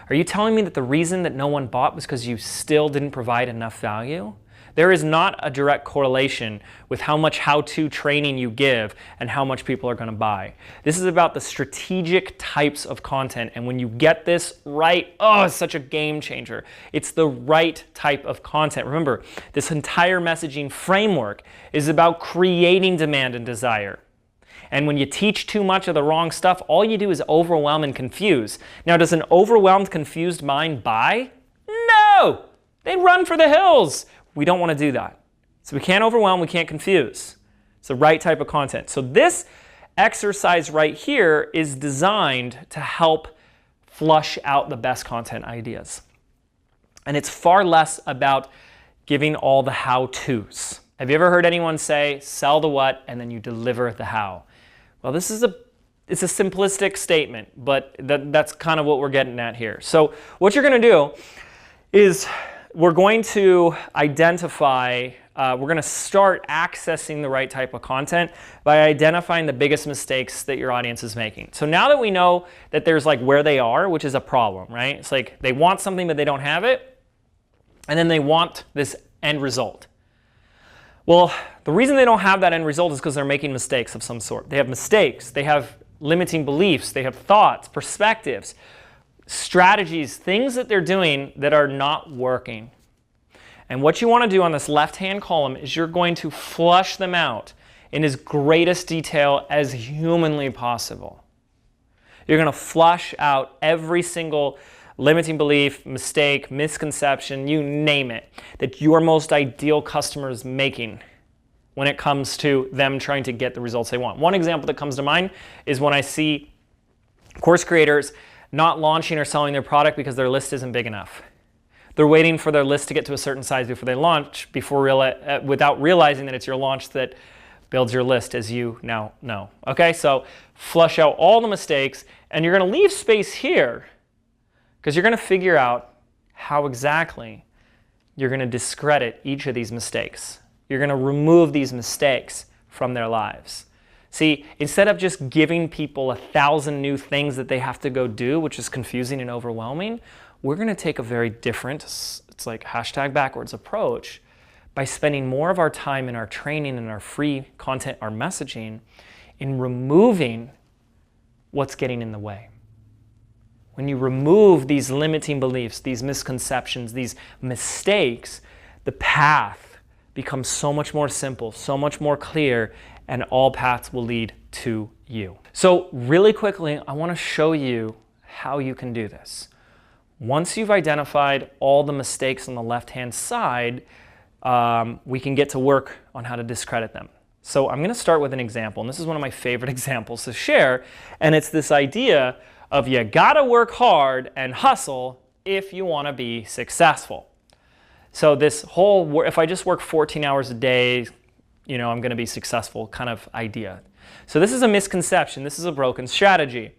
S2: Are you telling me that the reason that no one bought was because you still didn't provide enough value? There is not a direct correlation with how much how-to training you give and how much people are going to buy. This is about the strategic types of content, and when you get this right, it's such a game changer. It's the right type of content. Remember, this entire messaging framework is about creating demand and desire. And when you teach too much of the wrong stuff, all you do is overwhelm and confuse. Now, does an overwhelmed, confused mind buy? No! They run for the hills. We don't want to do that. So we can't overwhelm, we can't confuse. It's the right type of content. So this exercise right here is designed to help flush out the best content ideas. And it's far less about giving all the how-tos. Have you ever heard anyone say, sell the what, and then you deliver the how? Well, it's a simplistic statement, but that's kind of what we're getting at here. So what you're going to do is we're going to identify, we're going to start accessing the right type of content by identifying the biggest mistakes that your audience is making. So now that we know that there's like where they are, which is a problem, right? It's like they want something but they don't have it, and then they want this end result. Well, the reason they don't have that end result is because they're making mistakes of some sort. They have mistakes, they have limiting beliefs, they have thoughts, perspectives, strategies, things that they're doing that are not working. And what you want to do on this left-hand column is you're going to flush them out in as greatest detail as humanly possible. You're going to flush out every single limiting belief, mistake, misconception, you name it, that your most ideal customer is making when it comes to them trying to get the results they want. One example that comes to mind is when I see course creators not launching or selling their product because their list isn't big enough. They're waiting for their list to get to a certain size before they launch, without realizing that it's your launch that builds your list, as you now know. Okay, so flush out all the mistakes, and you're going to leave space here because you're going to figure out how exactly you're going to discredit each of these mistakes. You're going to remove these mistakes from their lives. See, instead of just giving people 1,000 new things that they have to go do, which is confusing and overwhelming, we're going to take a very different, it's like #backwards approach, by spending more of our time in our training and our free content, our messaging, in removing what's getting in the way. When you remove these limiting beliefs, these misconceptions, these mistakes, the path becomes so much more simple, so much more clear, and all paths will lead to you. So really quickly, I want to show you how you can do this. Once you've identified all the mistakes on the left-hand side, we can get to work on how to discredit them. So I'm going to start with an example, and this is one of my favorite examples to share, and it's this idea of you gotta work hard and hustle if you want to be successful. So this whole, if I just work 14 hours a day, I'm going to be successful kind of idea. So this is a misconception. This is a broken strategy.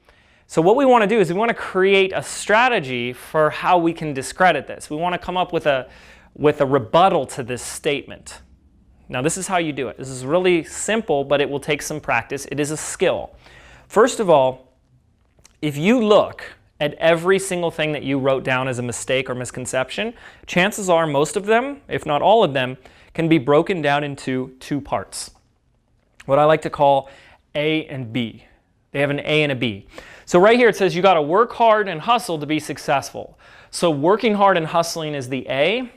S2: So what we want to do is we want to create a strategy for how we can discredit this. We want to come up with a rebuttal to this statement. Now this is how you do it. This is really simple, but it will take some practice. It is a skill. First of all, if you look at every single thing that you wrote down as a mistake or misconception, chances are most of them, if not all of them, can be broken down into two parts. What I like to call A and B. They have an A and a B. So right here it says you got to work hard and hustle to be successful. So working hard and hustling is the A,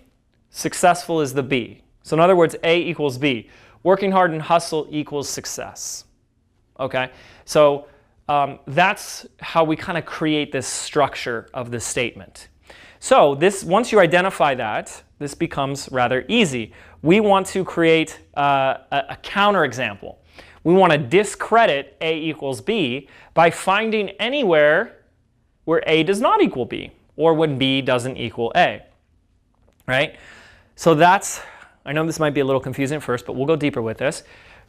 S2: successful is the B. So in other words, A equals B. Working hard and hustle equals success. Okay? So that's how we kind of create this structure of this statement. So once you identify that, this becomes rather easy. We want to create a counterexample. We want to discredit A equals B by finding anywhere where A does not equal B, or when B doesn't equal A, right? So that's, I know this might be a little confusing at first, but we'll go deeper with this.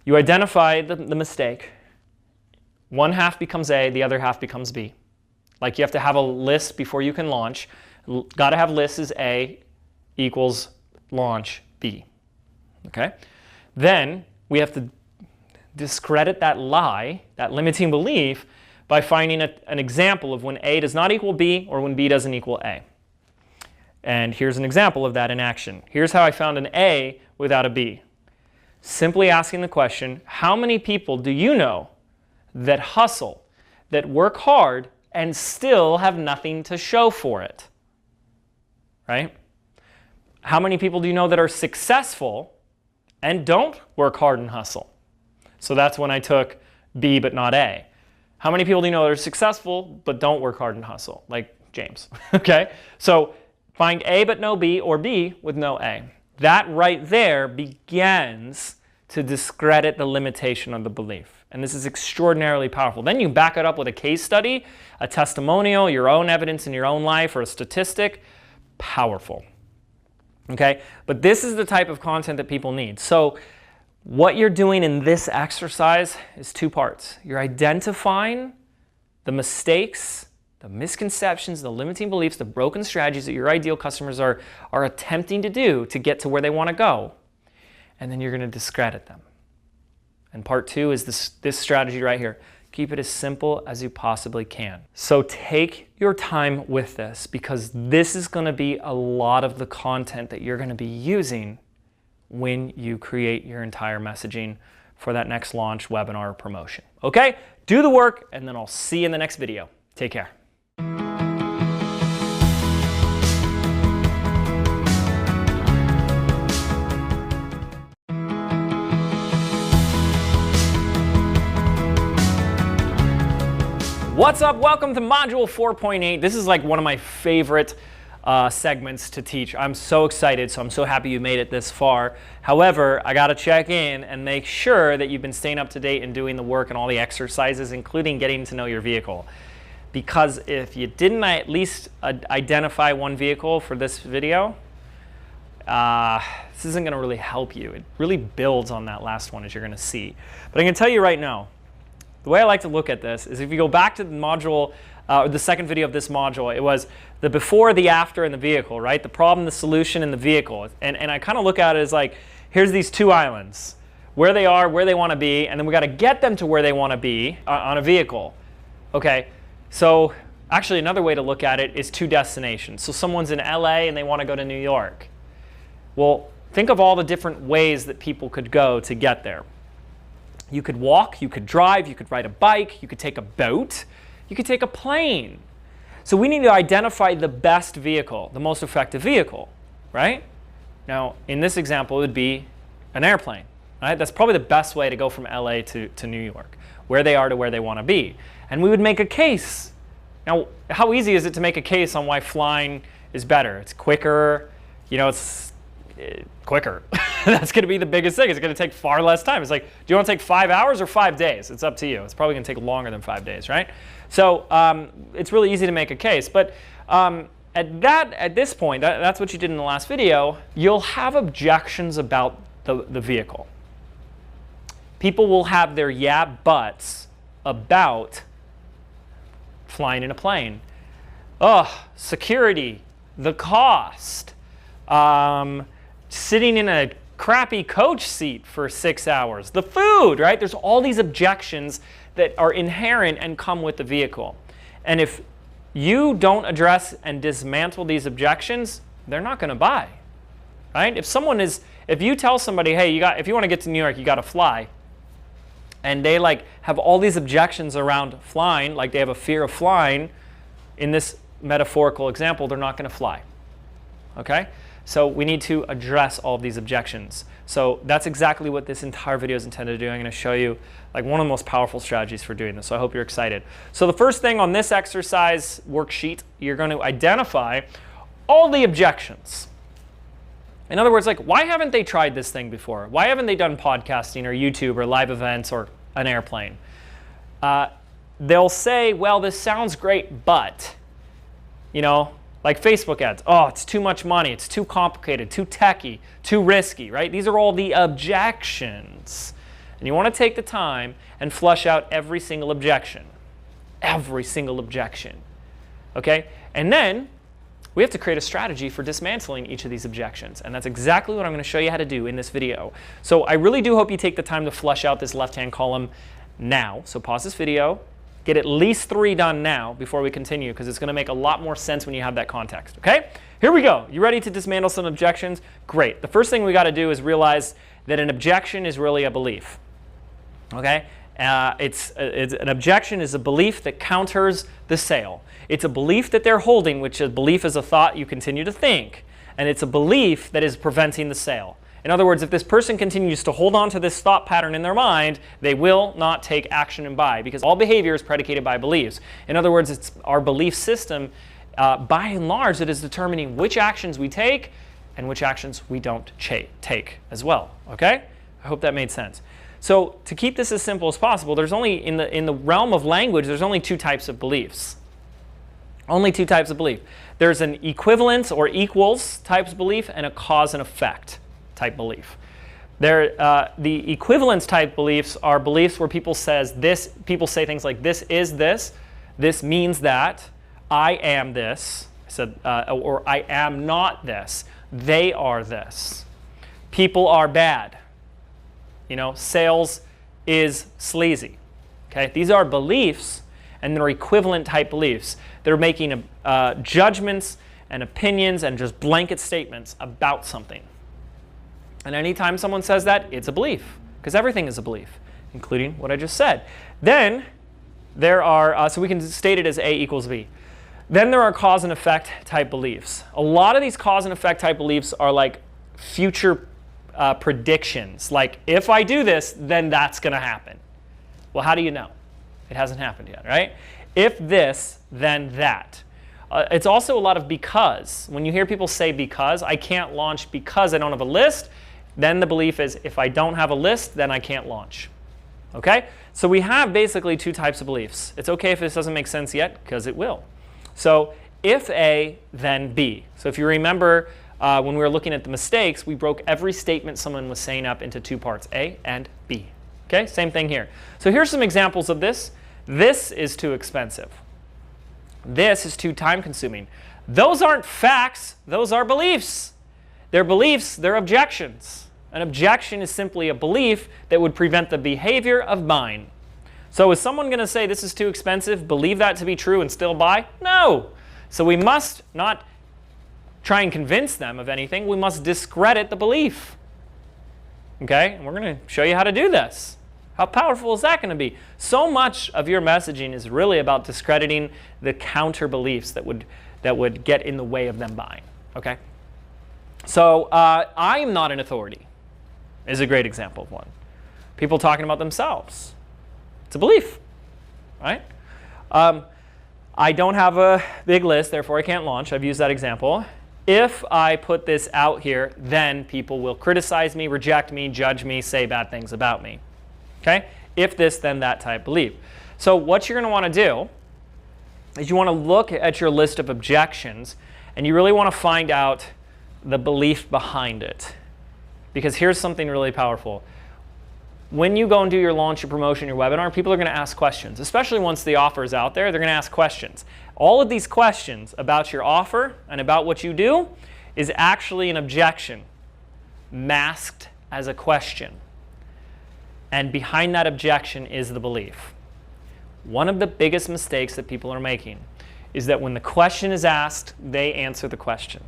S2: You identify the mistake. One half becomes A, the other half becomes B. Like you have to have a list before you can launch. Got to have lists as A equals launch B, okay? Then we have to discredit that lie, that limiting belief, by finding an example of when A does not equal B or when B doesn't equal A. And here's an example of that in action. Here's how I found an A without a B. Simply asking the question, how many people do you know that hustle, that work hard, and still have nothing to show for it? Right? How many people do you know that are successful and don't work hard and hustle? So that's when I took B but not A. How many people do you know that are successful but don't work hard and hustle? Like James, okay? So find A but no B, or B with no A. That right there begins to discredit the limitation of the belief. And this is extraordinarily powerful. Then you back it up with a case study, a testimonial, your own evidence in your own life, or a statistic. Powerful. Okay? But this is the type of content that people need. So what you're doing in this exercise is two parts. You're identifying the mistakes, the misconceptions, the limiting beliefs, the broken strategies that your ideal customers are attempting to do to get to where they want to go. And then you're going to discredit them. And part two is this strategy right here. Keep it as simple as you possibly can. So take your time with this, because this is going to be a lot of the content that you're going to be using when you create your entire messaging for that next launch, webinar, or promotion. Okay? Do the work, and then I'll see you in the next video. Take care. What's up? Welcome to Module 4.8. This is like one of my favorite segments to teach. I'm so excited, so I'm so happy you made it this far. However, I got to check in and make sure that you've been staying up to date and doing the work and all the exercises, including getting to know your vehicle. Because if you didn't at least identify one vehicle for this video, this isn't going to really help you. It really builds on that last one, as you're going to see. But I can tell you right now, the way I like to look at this is if you go back to the module, the second video of this module, it was the before, the after, and the vehicle, right? The problem, the solution, and the vehicle. And I kind of look at it as like, here's these two islands, where they are, where they want to be, and then we got to get them to where they want to be on a vehicle. Okay, so actually another way to look at it is two destinations. So someone's in LA and they want to go to New York. Well, think of all the different ways that people could go to get there. You could walk, you could drive, you could ride a bike, you could take a boat, you could take a plane. So we need to identify the best vehicle, the most effective vehicle, right? Now, in this example, it would be an airplane, right? That's probably the best way to go from LA to New York, where they are to where they want to be. And we would make a case. Now, how easy is it to make a case on why flying is better? It's quicker, you know, it's quicker. That's going to be the biggest thing. It's going to take far less time. It's like, do you want to take 5 hours or 5 days? It's up to you. It's probably going to take longer than 5 days, right? So it's really easy to make a case. But at this point, that's what you did in the last video, you'll have objections about the vehicle. People will have their yeah buts about flying in a plane. Security, the cost, sitting in a crappy coach seat for 6 hours, the food, right? There's all these objections that are inherent and come with the vehicle. And if you don't address and dismantle these objections, they're not going to buy, right? If you tell somebody, hey, if you want to get to New York, you got to fly, and they like have all these objections around flying, like they have a fear of flying, in this metaphorical example, they're not going to fly, okay? So we need to address all of these objections. So that's exactly what this entire video is intended to do. I'm going to show you like one of the most powerful strategies for doing this. So I hope you're excited. So the first thing on this exercise worksheet, you're going to identify all the objections. In other words, like, why haven't they tried this thing before? Why haven't they done podcasting or YouTube or live events or an airplane? They'll say, well, this sounds great, but, you know, like Facebook ads. Oh, it's too much money. It's too complicated, too techy, too risky, right? These are all the objections. And you want to take the time and flush out every single objection. Every single objection. Okay? And then we have to create a strategy for dismantling each of these objections. And that's exactly what I'm going to show you how to do in this video. So I really do hope you take the time to flush out this left-hand column now. So pause this video. Get at least 3 done now before we continue, because it's going to make a lot more sense when you have that context. Okay? Here we go. You ready to dismantle some objections? Great. The first thing we got to do is realize that an objection is really a belief. Okay? An objection is a belief that counters the sale. It's a belief that they're holding, which a belief is a thought you continue to think. And it's a belief that is preventing the sale. In other words, if this person continues to hold on to this thought pattern in their mind, they will not take action and buy, because all behavior is predicated by beliefs. In other words, it's our belief system, by and large, that is determining which actions we take and which actions we don't take as well. Okay? I hope that made sense. So to keep this as simple as possible, there's only, in the realm of language, there's only 2 types of beliefs. Only 2 types of belief. There's an equivalence or equals types of belief and a cause and effect type belief. The equivalence type beliefs are beliefs where people say things like, this is this means that, I am this, or I am not this, they are this, people are bad, you know, sales is sleazy. Okay, these are beliefs, and they're equivalent type beliefs. They're making judgments and opinions and just blanket statements about something. And anytime someone says that, it's a belief, because everything is a belief, including what I just said. Then there are, so we can state it as A equals B. Then there are cause and effect type beliefs. A lot of these cause and effect type beliefs are like future predictions. Like, if I do this, then that's going to happen. Well, how do you know? It hasn't happened yet, right? If this, then that. It's also a lot of because. When you hear people say because, I can't launch because I don't have a list, then the belief is, if I don't have a list, then I can't launch. Okay? So we have basically 2 types of beliefs. It's okay if this doesn't make sense yet, because it will. So if A, then B. So if you remember when we were looking at the mistakes, we broke every statement someone was saying up into 2 parts, A and B. Okay? Same thing here. So here's some examples of this. This is too expensive. This is too time-consuming. Those aren't facts. Those are beliefs. They're beliefs. They're objections. An objection is simply a belief that would prevent the behavior of buying. So is someone going to say this is too expensive, believe that to be true, and still buy? No. So we must not try and convince them of anything. We must discredit the belief. Okay? And we're going to show you how to do this. How powerful is that going to be? So much of your messaging is really about discrediting the counter beliefs that would get in the way of them buying. Okay? So I am not an authority is a great example of one. People talking about themselves. It's a belief, right? I don't have a big list, therefore I can't launch. I've used that example. If I put this out here, then people will criticize me, reject me, judge me, say bad things about me. Okay? If this, then that type belief. So what you're going to want to do is you want to look at your list of objections, and you really want to find out the belief behind it. Because here's something really powerful. When you go and do your launch, your promotion, your webinar, people are going to ask questions. Especially once the offer is out there, they're going to ask questions. All of these questions about your offer and about what you do is actually an objection masked as a question. And behind that objection is the belief. One of the biggest mistakes that people are making is that when the question is asked, they answer the question.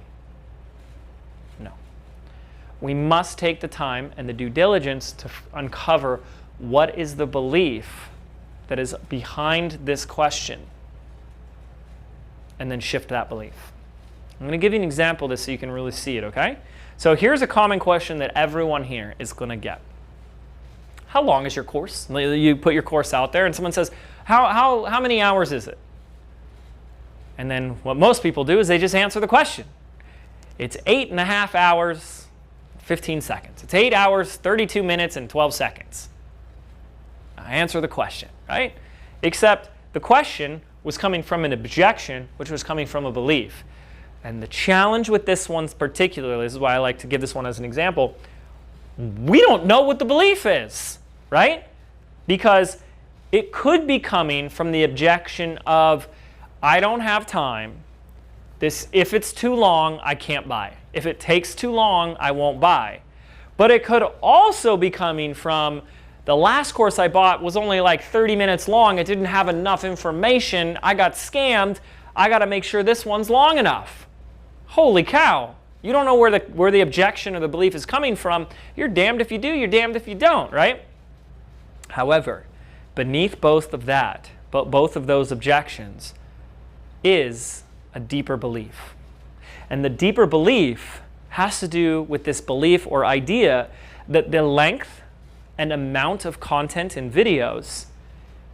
S2: No. We must take the time and the due diligence to uncover what is the belief that is behind this question, and then shift that belief. I'm going to give you an example of this so you can really see it, okay? So here's a common question that everyone here is going to get. How long is your course? You put your course out there and someone says, how many hours is it? And then what most people do is they just answer the question. It's 8.5 hours 15 seconds. It's 8 hours, 32 minutes, and 12 seconds. I answer the question, right? Except the question was coming from an objection, which was coming from a belief. And the challenge with this one particularly, this is why I like to give this one as an example, we don't know what the belief is, right? Because it could be coming from the objection of, I don't have time. If it's too long, I can't buy. If it takes too long, I won't buy. But it could also be coming from, the last course I bought was only like 30 minutes long. It didn't have enough information. I got scammed. I got to make sure this one's long enough. Holy cow. You don't know where the objection or the belief is coming from. You're damned if you do, you're damned if you don't, right? However, beneath both of those objections is a deeper belief. And the deeper belief has to do with this belief or idea that the length and amount of content in videos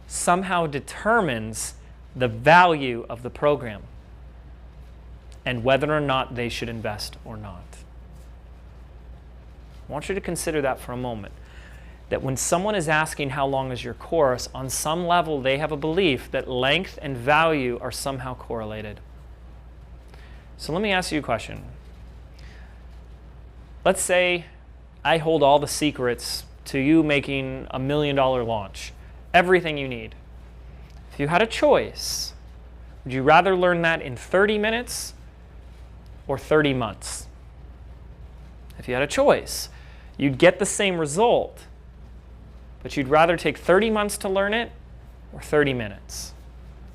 S2: somehow determines the value of the program and whether or not they should invest or not. I want you to consider that for a moment. That when someone is asking how long is your course, on some level they have a belief that length and value are somehow correlated. So let me ask you a question. Let's say I hold all the secrets to you making $1 million launch, everything you need. If you had a choice, would you rather learn that in 30 minutes or 30 months? If you had a choice, you'd get the same result, but you'd rather take 30 months to learn it or 30 minutes,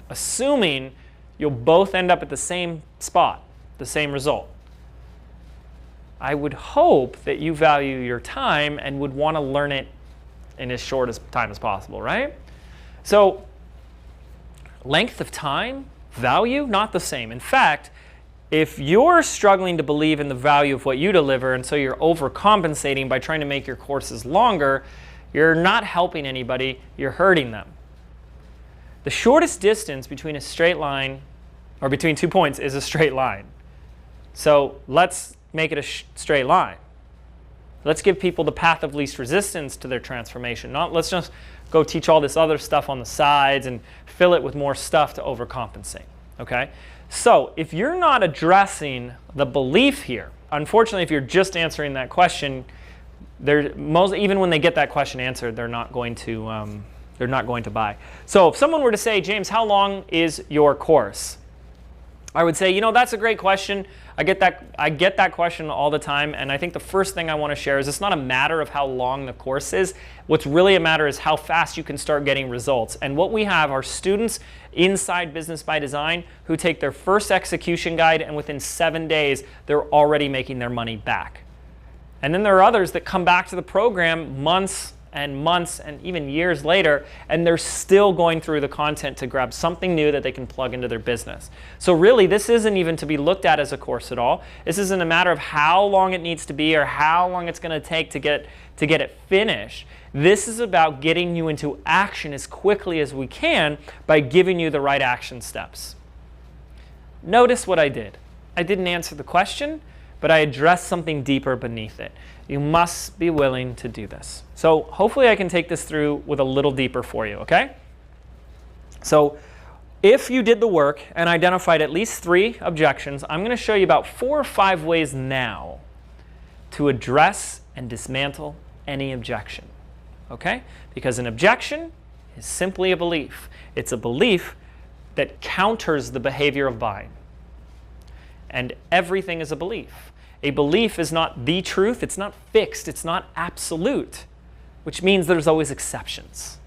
S2: assuming you'll both end up at the same spot, the same result. I would hope that you value your time and would want to learn it in as short a time as possible, right? So length of time, value, not the same. In fact, if you're struggling to believe in the value of what you deliver and so you're overcompensating by trying to make your courses longer, you're not helping anybody, you're hurting them. The shortest distance between a straight line, or between 2 points, is a straight line. So let's make it a straight line. Let's give people the path of least resistance to their transformation. Let's just go teach all this other stuff on the sides and fill it with more stuff to overcompensate. Okay? So if you're not addressing the belief here, unfortunately, if you're just answering that question, even when they get that question answered, they're not going to buy. So if someone were to say, James, how long is your course? I would say, that's a great question. I get that question all the time, and I think the first thing I want to share is it's not a matter of how long the course is. What's really a matter is how fast you can start getting results. And what we have are students inside Business by Design who take their first execution guide, and within 7 days, they're already making their money back. And then there are others that come back to the program months and even years later, and they're still going through the content to grab something new that they can plug into their business. So really, this isn't even to be looked at as a course at all. This isn't a matter of how long it needs to be or how long it's going to take to get it finished. This is about getting you into action as quickly as we can by giving you the right action steps. Notice what I did. I didn't answer the question, but I addressed something deeper beneath it. You must be willing to do this. So hopefully I can take this through with a little deeper for you, okay? So if you did the work and identified at least 3 objections, I'm going to show you about 4 or 5 ways now to address and dismantle any objection, okay? Because an objection is simply a belief. It's a belief that counters the behavior of buying. And everything is a belief. A belief is not the truth, it's not fixed, it's not absolute, which means there's always exceptions.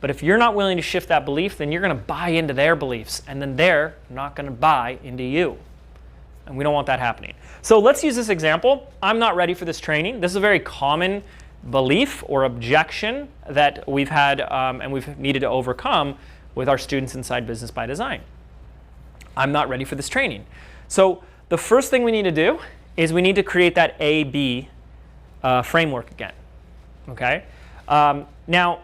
S2: But if you're not willing to shift that belief, then you're going to buy into their beliefs, and then they're not going to buy into you. And we don't want that happening. So let's use this example. I'm not ready for this training. This is a very common belief or objection that we've had and we've needed to overcome with our students inside Business by Design. I'm not ready for this training. So the first thing we need to do is we need to create that A-B framework again, okay? Now,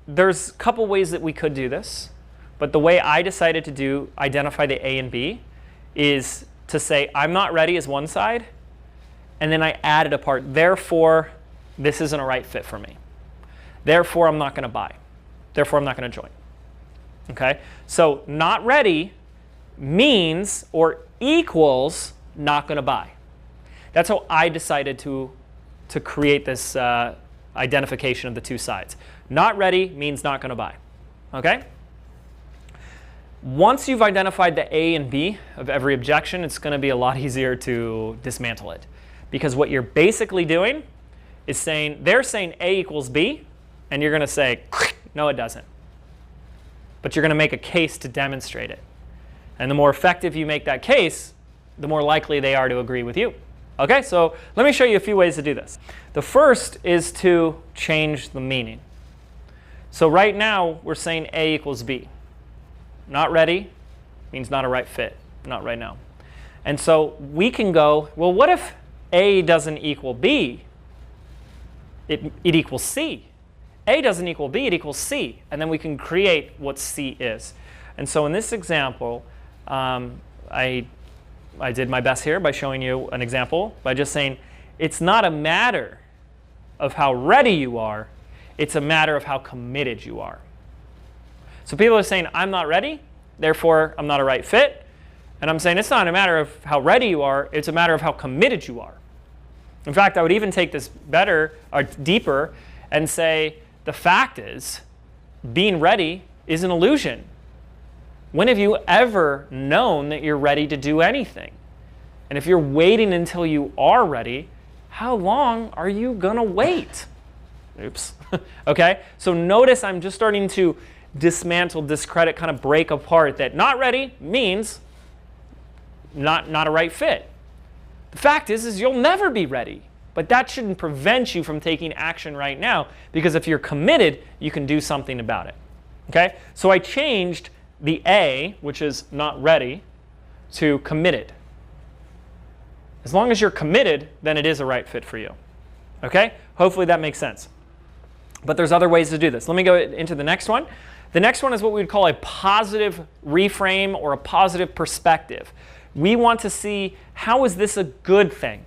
S2: there's a couple ways that we could do this, but the way I decided to identify the A and B is to say I'm not ready as one side, and then I added a part. Therefore, this isn't a right fit for me. Therefore, I'm not going to buy. Therefore, I'm not going to join. Okay? So not ready means or equals not going to buy. That's how I decided to create this identification of the two sides. Not ready means not going to buy. Okay? Once you've identified the A and B of every objection, it's going to be a lot easier to dismantle it. Because what you're basically doing is saying, they're saying A equals B, and you're going to say, no, it doesn't. But you're going to make a case to demonstrate it. And the more effective you make that case, the more likely they are to agree with you. Okay, so let me show you a few ways to do this. The first is to change the meaning. So right now, we're saying A equals B. Not ready means not a right fit, not right now. And so we can go, well, what if A doesn't equal B? It equals C. A doesn't equal B, it equals C. And then we can create what C is. And so in this example, I did my best here by showing you an example by just saying, it's not a matter of how ready you are, it's a matter of how committed you are. So people are saying, I'm not ready, therefore I'm not a right fit. And I'm saying it's not a matter of how ready you are, it's a matter of how committed you are. In fact, I would even take this better or deeper and say, the fact is, being ready is an illusion. When have you ever known that you're ready to do anything? And if you're waiting until you are ready, how long are you going to wait? Oops. Okay, so notice I'm just starting to dismantle, discredit, kind of break apart that not ready means not a right fit. The fact is you'll never be ready. But that shouldn't prevent you from taking action right now, because if you're committed, you can do something about it. Okay? So I changed the A, which is not ready, to committed. As long as you're committed, then it is a right fit for you. Okay? Hopefully that makes sense. But there's other ways to do this. Let me go into the next one. The next one is what we would call a positive reframe or a positive perspective. We want to see, how is this a good thing?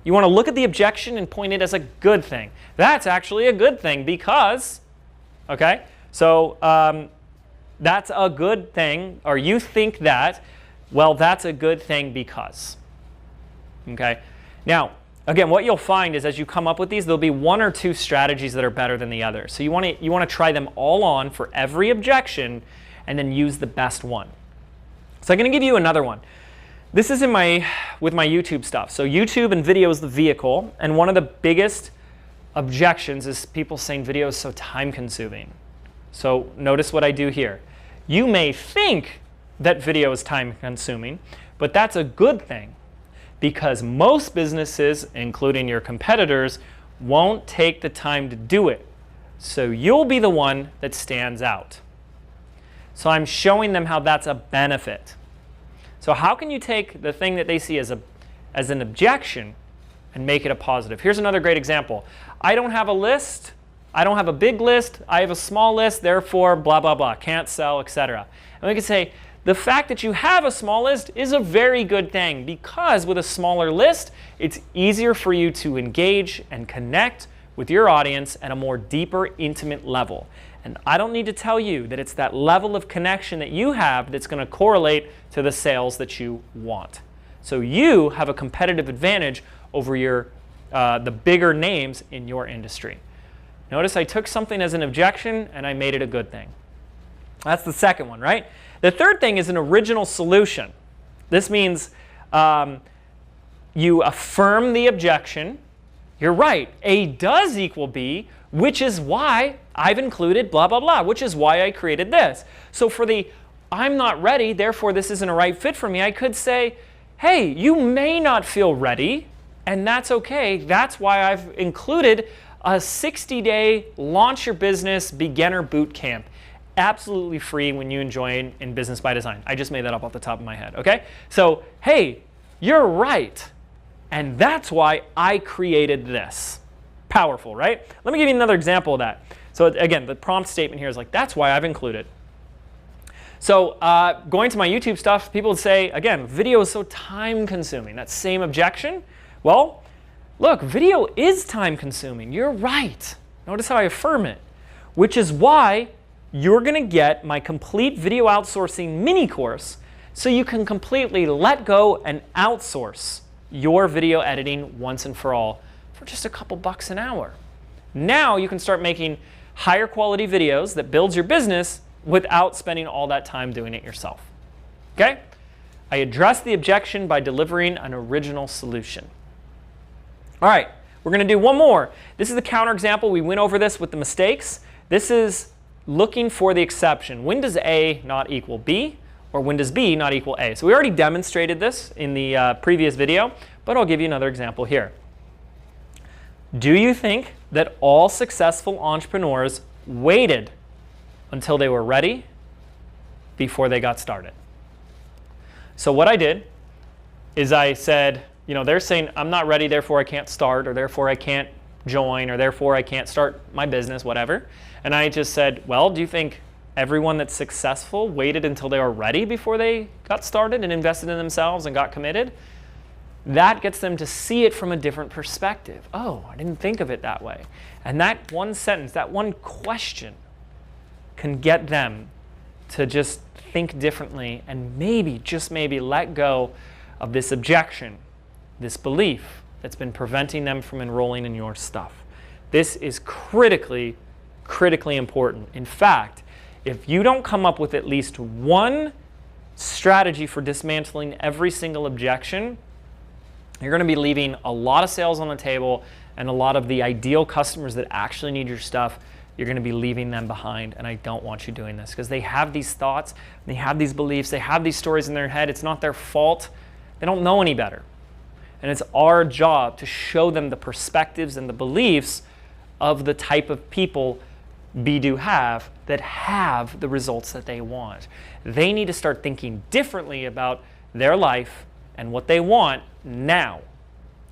S2: You want to look at the objection and point it as a good thing. That's actually a good thing because, okay, so that's a good thing, or you think that, well, that's a good thing because. Okay, now, again, what you'll find is as you come up with these, there'll be one or two strategies that are better than the other. So you want to try them all on for every objection and then use the best one. So I'm going to give you another one. This is with my YouTube stuff. So YouTube and video is the vehicle, and one of the biggest objections is people saying video is so time consuming. So notice what I do here. You may think that video is time consuming, but that's a good thing because most businesses, including your competitors, won't take the time to do it. So you'll be the one that stands out. So I'm showing them how that's a benefit. So how can you take the thing that they see as an objection and make it a positive? Here's another great example. I don't have a list. I don't have a big list. I have a small list. Therefore, blah, blah, blah. Can't sell, etc. And we can say, the fact that you have a small list is a very good thing because with a smaller list, it's easier for you to engage and connect with your audience at a more deeper, intimate level. And I don't need to tell you that it's that level of connection that you have that's going to correlate to the sales that you want. So you have a competitive advantage over the bigger names in your industry. Notice I took something as an objection and I made it a good thing. That's the second one, right? The third thing is an original solution. This means you affirm the objection. You're right, A does equal B, which is why I've included blah, blah, blah, which is why I created this. So for the I'm not ready, therefore this isn't a right fit for me, I could say, hey, you may not feel ready, and that's okay. That's why I've included a 60-day launch your business beginner boot camp. Absolutely free when you join in Business by Design. I just made that up off the top of my head, okay? So, hey, you're right. And that's why I created this. Powerful, right? Let me give you another example of that. So again, the prompt statement here is like, that's why I've included. So going to my YouTube stuff, people would say, again, video is so time consuming. That same objection Well, look, video is time consuming. You're right. Notice how I affirm it, which is why you're going to get my complete video outsourcing mini course so you can completely let go and outsource your video editing once and for all for just a couple bucks an hour. Now you can start making higher quality videos that builds your business without spending all that time doing it yourself. Okay? I address the objection by delivering an original solution. All right, we're going to do one more. This is the counterexample. We went over this with the mistakes. This is looking for the exception. When does A not equal B? Or when does B not equal A? So we already demonstrated this in the previous video, but I'll give you another example here. Do you think that all successful entrepreneurs waited until they were ready before they got started? So what I did is I said, you know, they're saying I'm not ready, therefore I can't start, or therefore I can't join, or therefore I can't start my business, whatever. And I just said, well, do you think everyone that's successful waited until they were ready before they got started and invested in themselves and got committed? That gets them to see it from a different perspective. Oh, I didn't think of it that way. And that one sentence, that one question can get them to just think differently and maybe, just maybe, let go of this objection, this belief that's been preventing them from enrolling in your stuff. This is critically, critically important. In fact, if you don't come up with at least one strategy for dismantling every single objection, you're going to be leaving a lot of sales on the table and a lot of the ideal customers that actually need your stuff, you're going to be leaving them behind. And I don't want you doing this because they have these thoughts, they have these beliefs, they have these stories in their head. It's not their fault. They don't know any better. And it's our job to show them the perspectives and the beliefs of the type of people Be-Do have that have the results that they want. They need to start thinking differently about their life and what they want now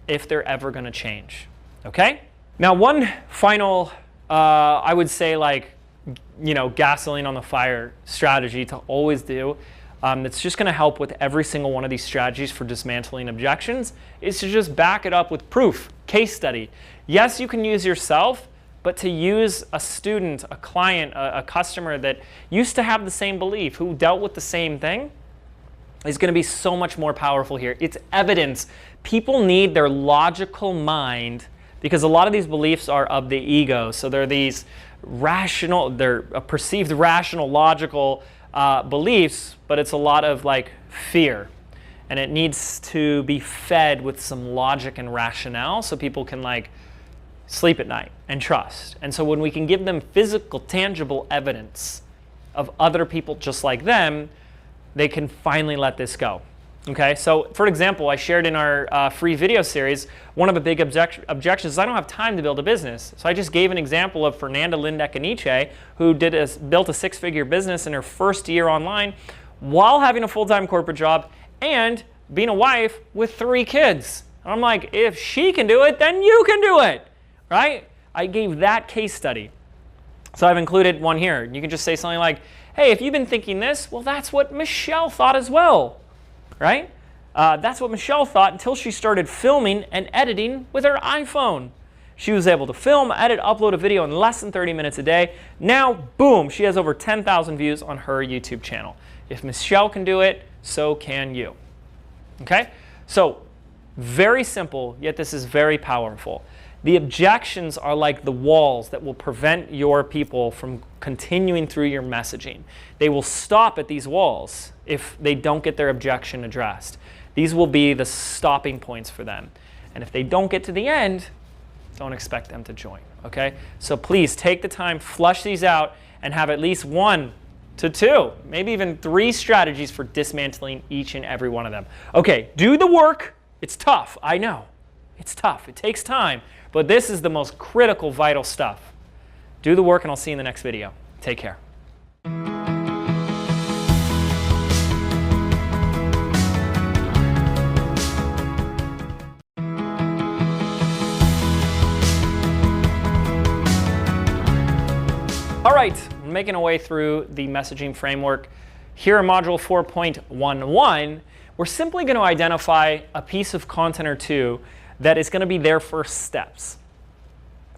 S2: if they're ever going to change. Okay? Now, one final, I would say, like, you know, gasoline on the fire strategy to always do that's just going to help with every single one of these strategies for dismantling objections is to just back it up with proof, case study. Yes, you can use yourself, but to use a student, a client, a customer that used to have the same belief, who dealt with the same thing, is going to be so much more powerful here. It's evidence. People need their logical mind because a lot of these beliefs are of the ego. So they're these rational, they're perceived rational, logical beliefs, but it's a lot of like fear. And it needs to be fed with some logic and rationale so people can like sleep at night and trust. And so when we can give them physical, tangible evidence of other people just like them, they can finally let this go. Okay, so for example, I shared in our free video series, one of the big objections is I don't have time to build a business. So I just gave an example of Fernanda Lindekaniche, who built a 6-figure business in her first year online while having a full-time corporate job and being a wife with 3 kids. And I'm like, if she can do it, then you can do it, right? I gave that case study. So I've included one here. You can just say something like, hey, if you've been thinking this, well, that's what Michelle thought as well, right? That's what Michelle thought until she started filming and editing with her iPhone. She was able to film, edit, upload a video in less than 30 minutes a day. Now, boom, she has over 10,000 views on her YouTube channel. If Michelle can do it, so can you. Okay? So, very simple, yet this is very powerful. The objections are like the walls that will prevent your people from continuing through your messaging. They will stop at these walls if they don't get their objection addressed. These will be the stopping points for them. And if they don't get to the end, don't expect them to join, okay? So please take the time, flush these out, and have at least 1 to 2, maybe even 3 strategies for dismantling each and every one of them. Okay, do the work. It's tough, I know. It's tough, it takes time. But this is the most critical, vital stuff. Do the work, and I'll see you in the next video. Take care. All right, making our way through the messaging framework. Here in module 4.11, we're simply going to identify a piece of content or two that is going to be their first steps.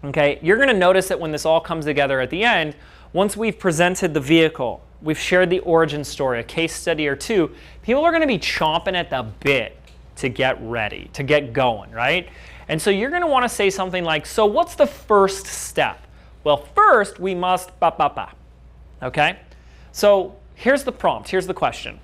S2: Okay, you're going to notice that when this all comes together at the end, once we've presented the vehicle, we've shared the origin story, a case study or two, people are going to be chomping at the bit to get ready, to get going, right? And so you're going to want to say something like, so what's the first step? Well, first we must okay? So here's the prompt, here's the question.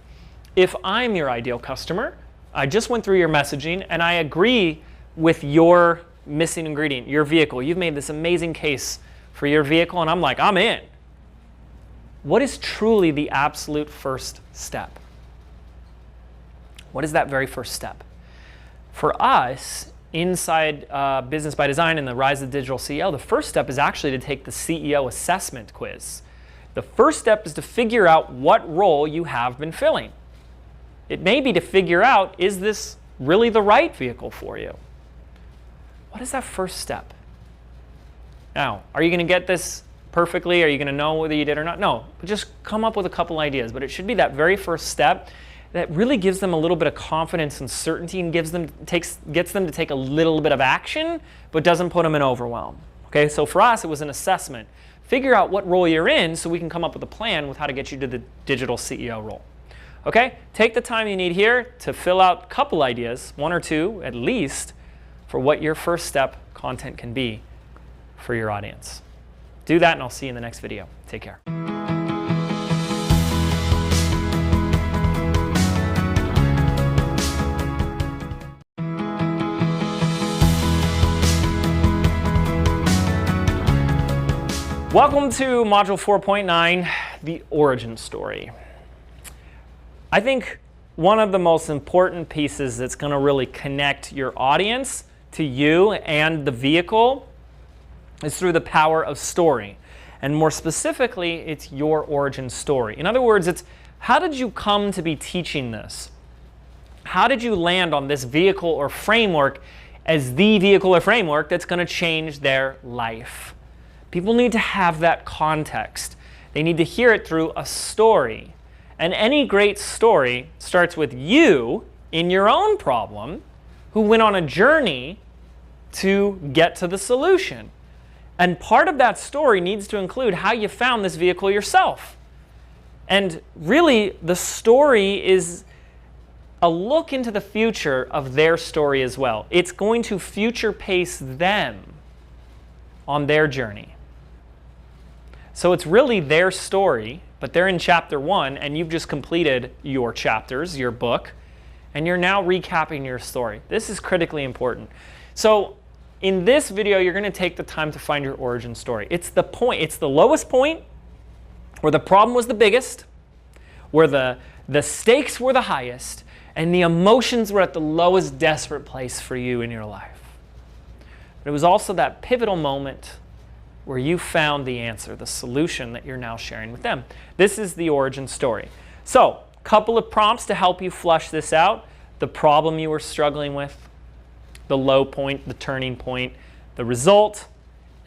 S2: If I'm your ideal customer, I just went through your messaging and I agree with your missing ingredient, your vehicle. You've made this amazing case for your vehicle and I'm like, I'm in. What is truly the absolute first step? What is that very first step? For us, inside Business by Design and the Rise of the Digital CEO, the first step is actually to take the CEO assessment quiz. The first step is to figure out what role you have been filling. It may be to figure out, is this really the right vehicle for you? What is that first step? Now, are you going to get this perfectly? Are you going to know whether you did or not? No, but just come up with a couple ideas. But it should be that very first step that really gives them a little bit of confidence and certainty and gets them to take a little bit of action, but doesn't put them in overwhelm. Okay, so for us, it was an assessment. Figure out what role you're in so we can come up with a plan with how to get you to the digital CEO role. Okay, take the time you need here to fill out a couple ideas, one or two at least, for what your first step content can be for your audience. Do that and I'll see you in the next video. Take care. Welcome to Module 4.9, the origin story. I think one of the most important pieces that's going to really connect your audience to you and the vehicle is through the power of story. And more specifically, it's your origin story. In other words, it's how did you come to be teaching this? How did you land on this vehicle or framework as the vehicle or framework that's going to change their life? People need to have that context. They need to hear it through a story. And any great story starts with you in your own problem who went on a journey to get to the solution. And part of that story needs to include how you found this vehicle yourself. And really, the story is a look into the future of their story as well. It's going to future pace them on their journey. So it's really their story, but they're in chapter 1, and you've just completed your chapters, your book, and you're now recapping your story. This is critically important. So in this video, you're going to take the time to find your origin story. It's the point, it's the lowest point where the problem was the biggest, where the stakes were the highest, and the emotions were at the lowest desperate place for you in your life. But it was also that pivotal moment where you found the answer, the solution that you're now sharing with them. This is the origin story. So, a couple of prompts to help you flush this out. The problem you were struggling with, the low point, the turning point, the result,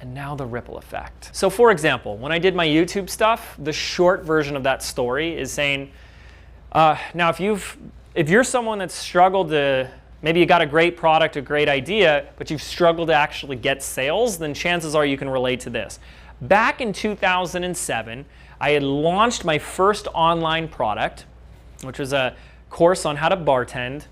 S2: and now the ripple effect. So for example, when I did my YouTube stuff, the short version of that story is saying, now if you're someone that's struggled to, maybe you got a great product, a great idea, but you've struggled to actually get sales, then chances are you can relate to this. Back in 2007, I had launched my first online product, which was a course on how to bartend,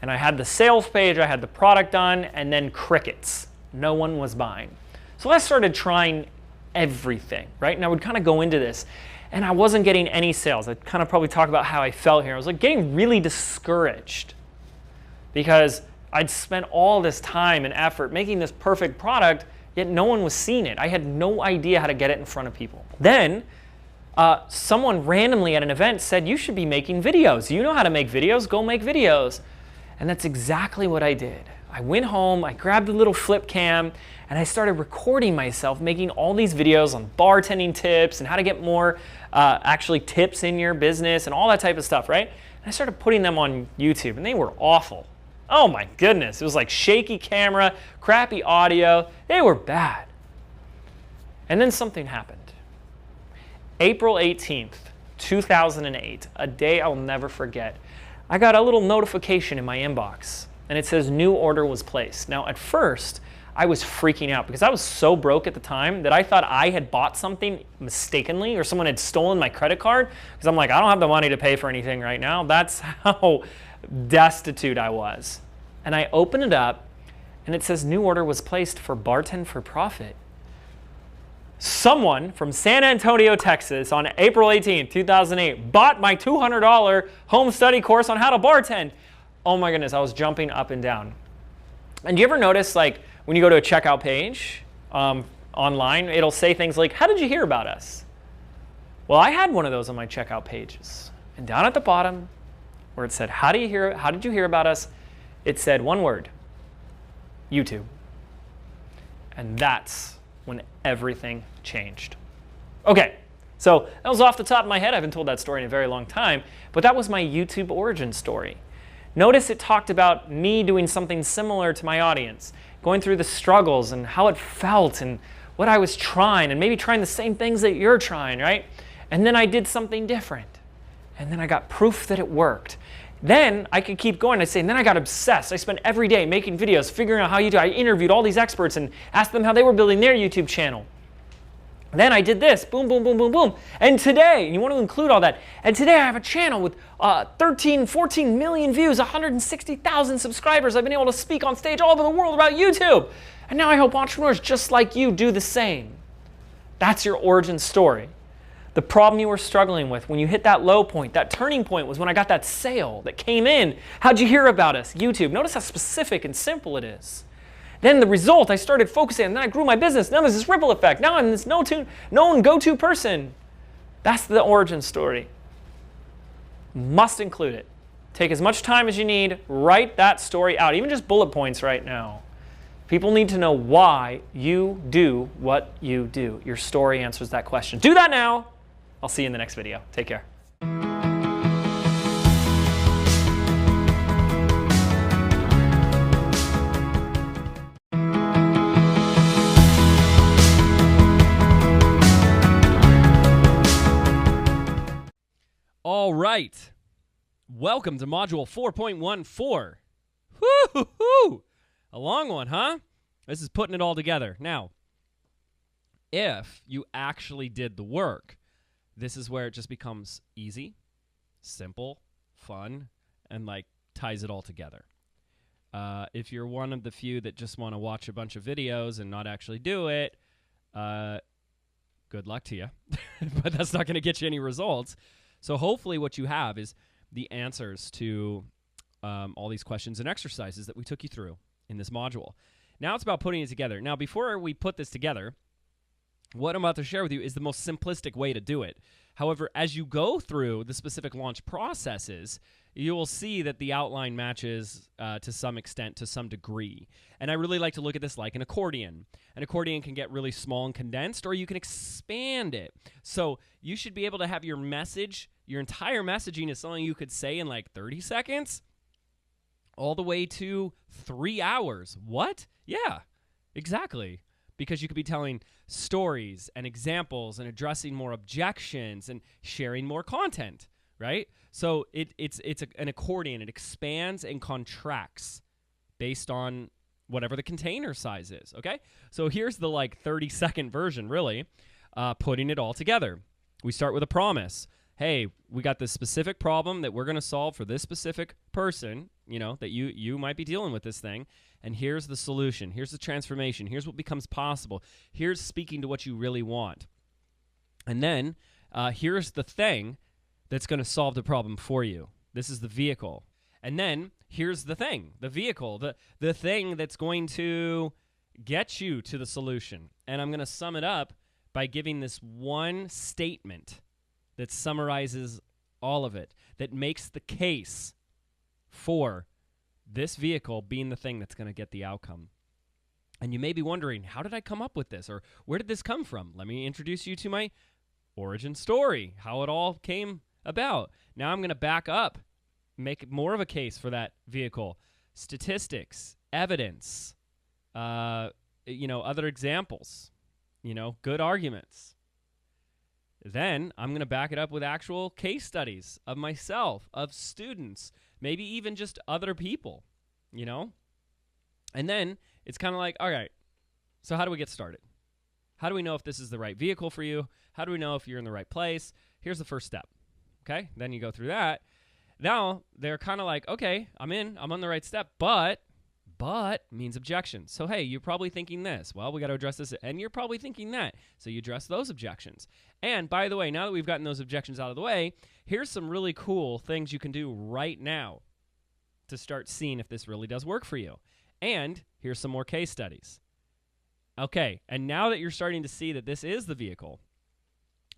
S2: and I had the sales page, I had the product done, and then crickets. No one was buying. So I started trying everything, right? And I would kind of go into this, and I wasn't getting any sales. I'd kind of probably talk about how I felt here. I was like getting really discouraged, because I'd spent all this time and effort making this perfect product, yet no one was seeing it. I had no idea how to get it in front of people. Then someone randomly at an event said, you should be making videos. You know how to make videos, go make videos. And that's exactly what I did. I went home, I grabbed a little flip cam, and I started recording myself making all these videos on bartending tips and how to get more actually tips in your business and all that type of stuff, right? And I started putting them on YouTube, and they were awful. Oh my goodness, it was like shaky camera, crappy audio. They were bad. And then something happened. April 18th, 2008, a day I'll never forget. I got a little notification in my inbox, and it says new order was placed. Now, at first, I was freaking out because I was so broke at the time that I thought I had bought something mistakenly or someone had stolen my credit card, because I'm like, I don't have the money to pay for anything right now. That's how destitute I was. And I open it up, and it says new order was placed for Bartend for Profit. Someone from San Antonio, Texas on April 18th, 2008 bought my $200 home study course on how to bartend. Oh my goodness, I was jumping up and down. And do you ever notice, like, when you go to a checkout page online, it'll say things like, how did you hear about us? Well, I had one of those on my checkout pages. And down at the bottom, where it said, how did you hear about us? It said one word, YouTube. And that's when everything changed. Okay, so that was off the top of my head. I haven't told that story in a very long time, but that was my YouTube origin story. Notice it talked about me doing something similar to my audience, going through the struggles and how it felt and what I was trying, and maybe trying the same things that you're trying, right? And then I did something different. And then I got proof that it worked. Then I could keep going. I say, and then I got obsessed. I spent every day making videos, figuring out how you do. I interviewed all these experts and asked them how they were building their YouTube channel. Then I did this, boom, boom, boom, boom, boom. And today, and you want to include all that, and today I have a channel with 13, 14 million views, 160,000 subscribers. I've been able to speak on stage all over the world about YouTube. And now I help entrepreneurs just like you do the same. That's your origin story. The problem you were struggling with when you hit that low point, that turning point, was when I got that sale that came in. How'd you hear about us? YouTube. Notice how specific and simple it is. Then the result, I started focusing, and then I grew my business. Now there's this ripple effect. Now I'm this known go-to person. That's the origin story. Must include it. Take as much time as you need. Write that story out, even just bullet points right now. People need to know why you do what you do. Your story answers that question. Do that now. I'll see you in the next video. Take care.
S1: All right. Welcome to Module 4.14. Woo-hoo-hoo! A long one, huh? This is putting it all together. Now, if you actually did the work, this is where it just becomes easy, simple, fun, and like ties it all together. If you're one of the few that just want to watch a bunch of videos and not actually do it, good luck to you. But that's not going to get you any results. So hopefully what you have is the answers to all these questions and exercises that we took you through in this module. Now it's about putting it together. Now, before we put this together, what I'm about to share with you is the most simplistic way to do it. However, as you go through the specific launch processes, you will see that the outline matches to some extent, to some degree. And I really like to look at this like an accordion. An accordion can get really small and condensed, or you can expand it. So you should be able to have your message, your entire messaging is something you could say in like 30 seconds, all the way to 3 hours. What? Yeah, exactly. Because you could be telling stories and examples and addressing more objections and sharing more content, right? So it's an accordion. It expands and contracts based on whatever the container size is, okay? So here's the like 30-second version, really, putting it all together. We start with a promise. Hey, we got this specific problem that we're going to solve for this specific person, you know, that you might be dealing with this thing. And here's the solution. Here's the transformation. Here's what becomes possible. Here's speaking to what you really want. And then here's the thing that's going to solve the problem for you. This is the vehicle. And then here's the thing, the vehicle, the thing that's going to get you to the solution. And I'm going to sum it up by giving this one statement that summarizes all of it, that makes the case for this vehicle being the thing that's going to get the outcome. And you may be wondering, how did I come up with this? Or where did this come from? Let me introduce you to my origin story, how it all came about. Now I'm going to back up, make more of a case for that vehicle. Statistics, evidence, other examples, good arguments. Then I'm going to back it up with actual case studies of myself, of students, maybe even just other people. you know? And then it's kind of like, all right, so how do we get started? How do we know if this is the right vehicle for you? How do we know if you're in the right place? Here's the first step, okay? Then you go through that. Now they're kind of like, okay, I'm on the right step, but means objections. So, hey, you're probably thinking this. Well, we got to address this. And you're probably thinking that. So you address those objections. And by the way, now that we've gotten those objections out of the way, here's some really cool things you can do right now to start seeing if this really does work for you. And here's some more case studies. Okay, and now that you're starting to see that this is the vehicle,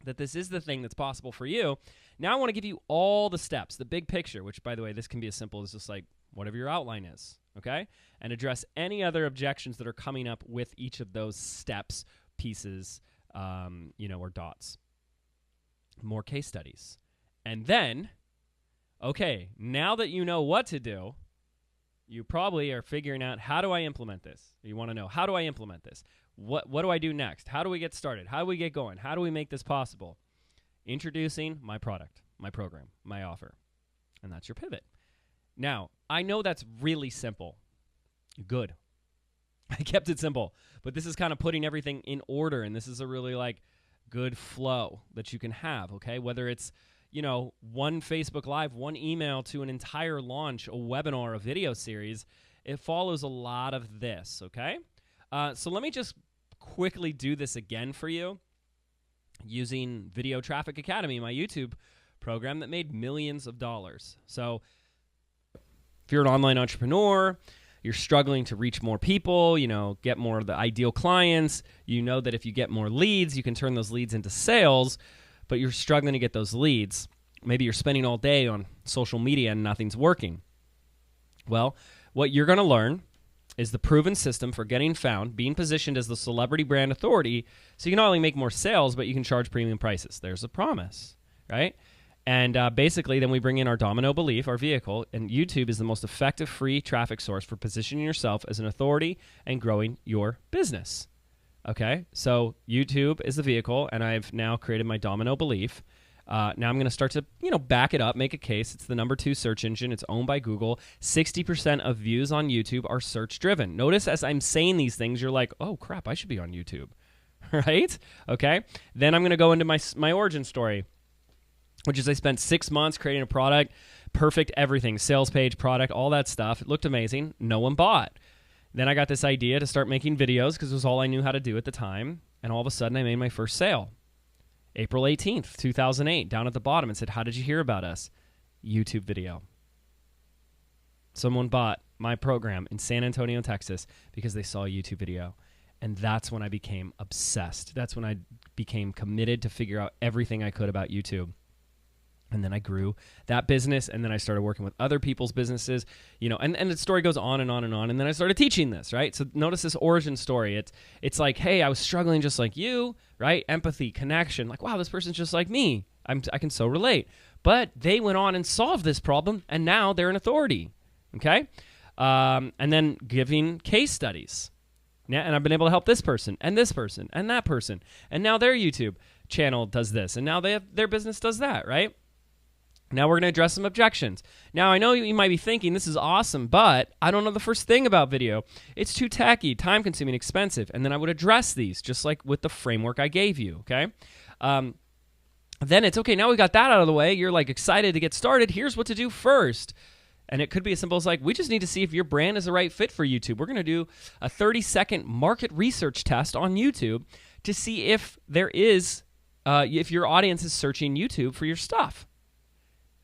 S1: that this is the thing that's possible for you, now I want to give you all the steps, the big picture, which, by the way, this can be as simple as just like whatever your outline is, okay? And address any other objections that are coming up with each of those steps, pieces, or dots. More case studies. And then, okay, now that you know what to do, you probably are figuring out, how do I implement this? You want to know, how do I implement this? What do I do next? How do we get started? How do we get going? How do we make this possible? Introducing my product, my program, my offer. And that's your pivot. Now, I know that's really simple. Good. I kept it simple. But this is kind of putting everything in order, and this is a really good flow that you can have, okay? Whether it's, one Facebook Live, one email to an entire launch, a webinar, a video series, it follows a lot of this, okay? So let me just quickly do this again for you using Video Traffic Academy, my YouTube program that made millions of dollars. So if you're an online entrepreneur, you're struggling to reach more people, get more of the ideal clients, you know that if you get more leads, you can turn those leads into sales, but you're struggling to get those leads. Maybe you're spending all day on social media and nothing's working. Well, what you're going to learn is the proven system for getting found, being positioned as the celebrity brand authority, so you can not only make more sales, but you can charge premium prices. There's a promise, right? And basically, then we bring in our domino belief, our vehicle, and YouTube is the most effective free traffic source for positioning yourself as an authority and growing your business. Okay, so YouTube is the vehicle, and I've now created my domino belief. Now I'm going to start to, back it up, make a case. It's the #2 search engine. It's owned by Google. 60% of views on YouTube are search-driven. Notice as I'm saying these things, you're like, oh, crap, I should be on YouTube, right? Okay, then I'm going to go into my origin story, which is I spent 6 months creating a product, perfect everything, sales page, product, all that stuff. It looked amazing. No one bought. Then I got this idea to start making videos because it was all I knew how to do at the time. And all of a sudden, I made my first sale. April 18th, 2008, down at the bottom, and said, how did you hear about us? YouTube video. Someone bought my program in San Antonio, Texas, because they saw a YouTube video. And that's when I became obsessed. That's when I became committed to figure out everything I could about YouTube. And then I grew that business, and then I started working with other people's businesses, and the story goes on and on and on. And then I started teaching this, right? So notice this origin story. It's like, hey, I was struggling just like you, right? Empathy, connection, like, wow, this person's just like me. I can so relate. But they went on and solved this problem, and now they're an authority, okay? And then giving case studies. Yeah, and I've been able to help this person and that person. And now their YouTube channel does this, and now their business does that, right? Now we're going to address some objections. Now, I know you might be thinking, this is awesome, but I don't know the first thing about video. It's too tacky, time-consuming, expensive. And then I would address these, just like with the framework I gave you, okay? Then it's, okay, now we got that out of the way. You're, excited to get started. Here's what to do first. And it could be as simple as, we just need to see if your brand is the right fit for YouTube. We're going to do a 30-second market research test on YouTube to see if there is, if your audience is searching YouTube for your stuff.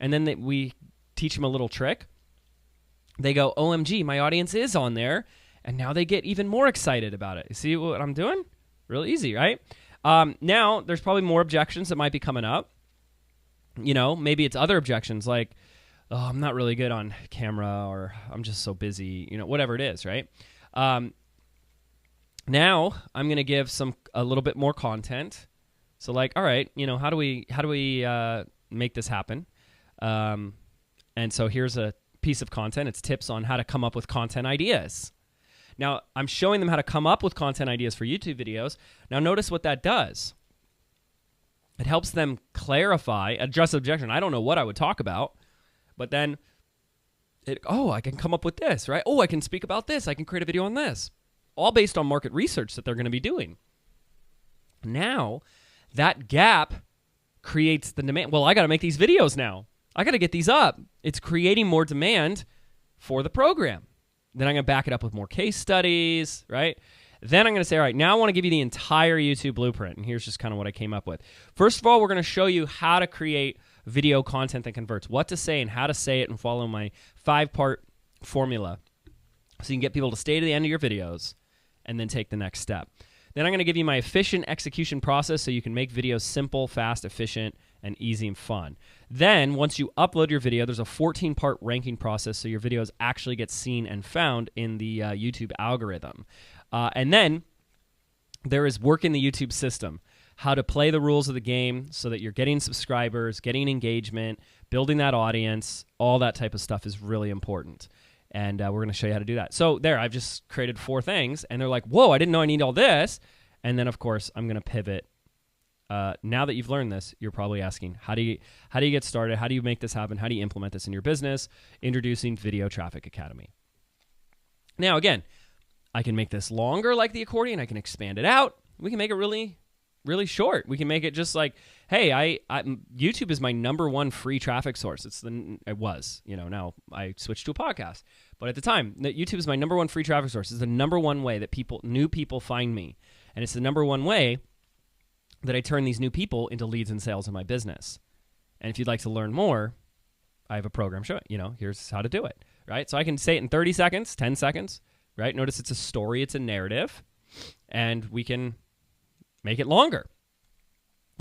S1: And then we teach them a little trick. They go, OMG, my audience is on there. And now they get even more excited about it. You see what I'm doing? Real easy, right? Now, there's probably more objections that might be coming up. Maybe it's other objections like, oh, I'm not really good on camera, or I'm just so busy, whatever it is, right? Now, I'm going to give a little bit more content. So all right, how do we make this happen? And so here's a piece of content. It's tips on how to come up with content ideas. Now, I'm showing them how to come up with content ideas for YouTube videos. Now, notice what that does. It helps them clarify, address objection. I don't know what I would talk about, but then
S3: I can come up with this, right? Oh, I can speak about this. I can create a video on this. All based on market research that they're going to be doing. Now, that gap creates the demand. Well, I got to make these videos now. I got to get these up. It's creating more demand for the program. Then I'm going to back it up with more case studies, right? Then I'm going to say, all right, now I want to give you the entire YouTube blueprint. And here's just kind of what I came up with. First of all, we're going to show you how to create video content that converts, what to say and how to say it, and follow my 5-part formula so you can get people to stay to the end of your videos and then take the next step. Then I'm going to give you my efficient execution process so you can make videos simple, fast, efficient, and easy and fun. Then once you upload your video, there's a 14-part ranking process so your videos actually get seen and found in the YouTube algorithm. And then there is work in the YouTube system, how to play the rules of the game so that you're getting subscribers, getting engagement, building that audience. All that type of stuff is really important. And we're going to show you how to do that. So there, I've just created 4 things, and they're like, whoa, I didn't know I need all this. And then, of course, I'm going to pivot. Now that you've learned this, you're probably asking, how do you get started? How do you make this happen? How do you implement this in your business? Introducing Video Traffic Academy. Now, again, I can make this longer like the accordion. I can expand it out. We can make it really, really short. We can make it just like, hey, YouTube is my #1 free traffic source. It was, now I switched to a podcast. But at the time, YouTube is my #1 free traffic source. It's the #1 way that new people find me. And it's the #1 way that I turn these new people into leads and sales in my business. And if you'd like to learn more, I have a program showing, here's how to do it, right? So I can say it in 30 seconds, 10 seconds, right? Notice it's a story, it's a narrative, and we can make it longer,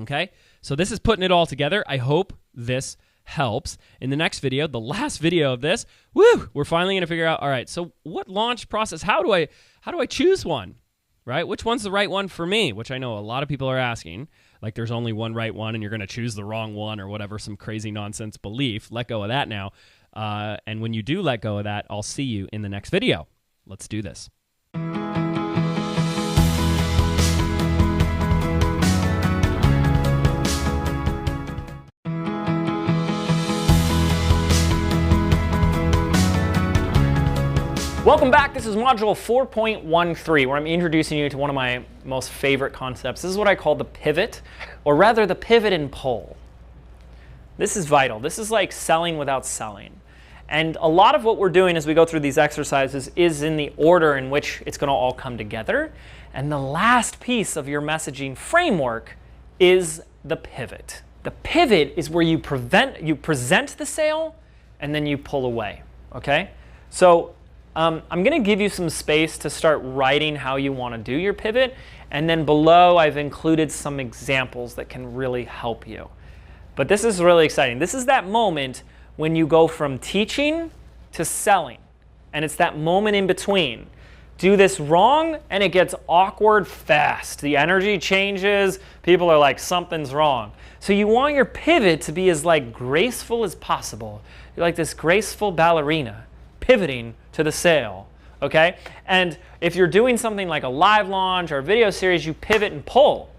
S3: okay? So this is putting it all together. I hope this helps. In the next video, the last video of this, we're finally going to figure out, all right, so what launch process, how do I choose one? Right? Which one's the right one for me? Which I know a lot of people are asking. Like there's only one right one and you're going to choose the wrong one or whatever, some crazy nonsense belief. Let go of that now. And when you do let go of that, I'll see you in the next video. Let's do this.
S2: Welcome back. This is module 4.13, where I'm introducing you to one of my most favorite concepts. This is what I call the pivot, or rather the pivot and pull. This is vital. This is like selling without selling. And a lot of what we're doing as we go through these exercises is in the order in which it's going to all come together. And the last piece of your messaging framework is the pivot. The pivot is where you present the sale and then you pull away. Okay? So I'm going to give you some space to start writing how you want to do your pivot. And then below, I've included some examples that can really help you. But this is really exciting. This is that moment when you go from teaching to selling. And it's that moment in between. Do this wrong, and it gets awkward fast. The energy changes. People are like, something's wrong. So you want your pivot to be as graceful as possible. You're like this graceful ballerina pivoting to the sale, okay? And if you're doing something like a live launch or a video series, you pivot and pull.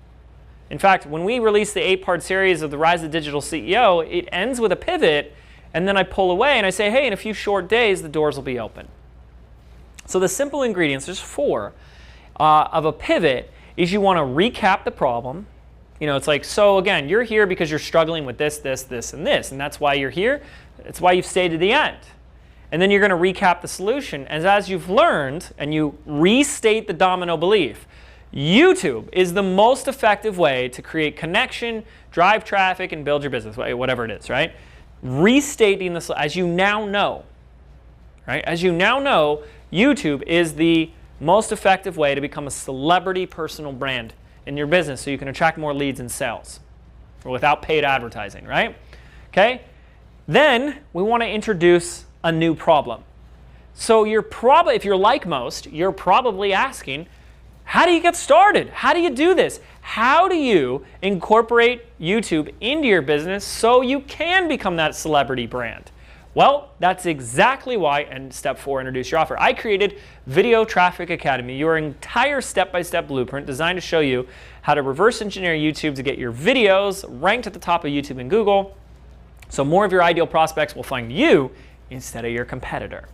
S2: In fact, when we release the 8-part series of The Rise of the Digital CEO, it ends with a pivot, and then I pull away and I say, hey, in a few short days, the doors will be open. So the simple ingredients, there's 4, of a pivot is you want to recap the problem. It's like, so again, you're here because you're struggling with this, this, this, and this, and that's why you're here. It's why you've stayed to the end. And then you're going to recap the solution. And as you've learned, and you restate the domino belief, YouTube is the most effective way to create connection, drive traffic, and build your business, whatever it is, right? Restating this, as you now know, right? As you now know, YouTube is the most effective way to become a celebrity personal brand in your business so you can attract more leads and sales without paid advertising, right? Okay? Then we want to introduce a new problem. So if you're like most, you're probably asking, how do you get started? How do you do this? How do you incorporate YouTube into your business so you can become that celebrity brand? Well, that's exactly why, and step 4, introduce your offer. I created Video Traffic Academy, your entire step-by-step blueprint designed to show you how to reverse engineer YouTube to get your videos ranked at the top of YouTube and Google, so more of your ideal prospects will find you instead of your competitor.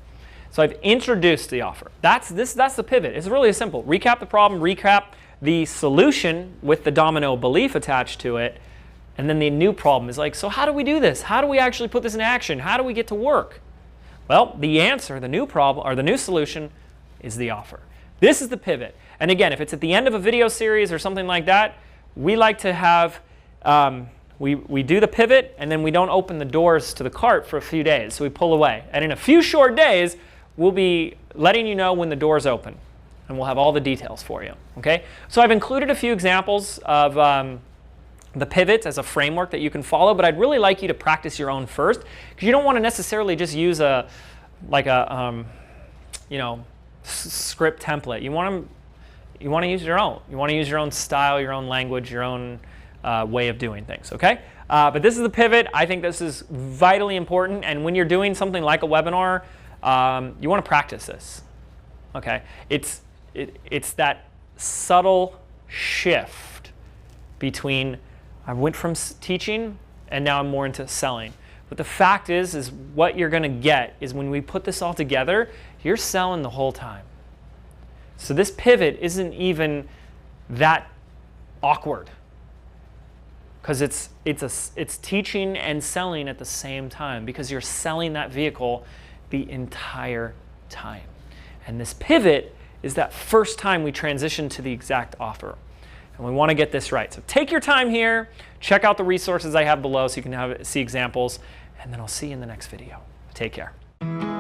S2: So I've introduced the offer. That's the pivot. It's really simple. Recap the problem, recap the solution with the domino belief attached to it, and then the new problem is like, so how do we do this? How do we actually put this in action? How do we get to work? Well, the answer, the new problem, or the new solution is the offer. This is the pivot. And again, if it's at the end of a video series or something like that, we like to have, we do the pivot and then we don't open the doors to the cart for a few days. So we pull away. And in a few short days, we'll be letting you know when the doors open. And we'll have all the details for you. Okay? So I've included a few examples of the pivot as a framework that you can follow, but I'd really like you to practice your own first, because you don't want to necessarily just use script template. You want to use your own. You want to use your own style, your own language, your own way of doing things, okay? But this is the pivot. I think this is vitally important, and when you're doing something like a webinar, you want to practice this, okay? It's that subtle shift between I went from teaching and now I'm more into selling. But the fact is what you're going to get is when we put this all together, you're selling the whole time. So this pivot isn't even that awkward, because it's teaching and selling at the same time, because you're selling that vehicle the entire time. And this pivot is that first time we transition to the exact offer. And we want to get this right. So take your time here, check out the resources I have below so you can see examples, and then I'll see you in the next video. Take care.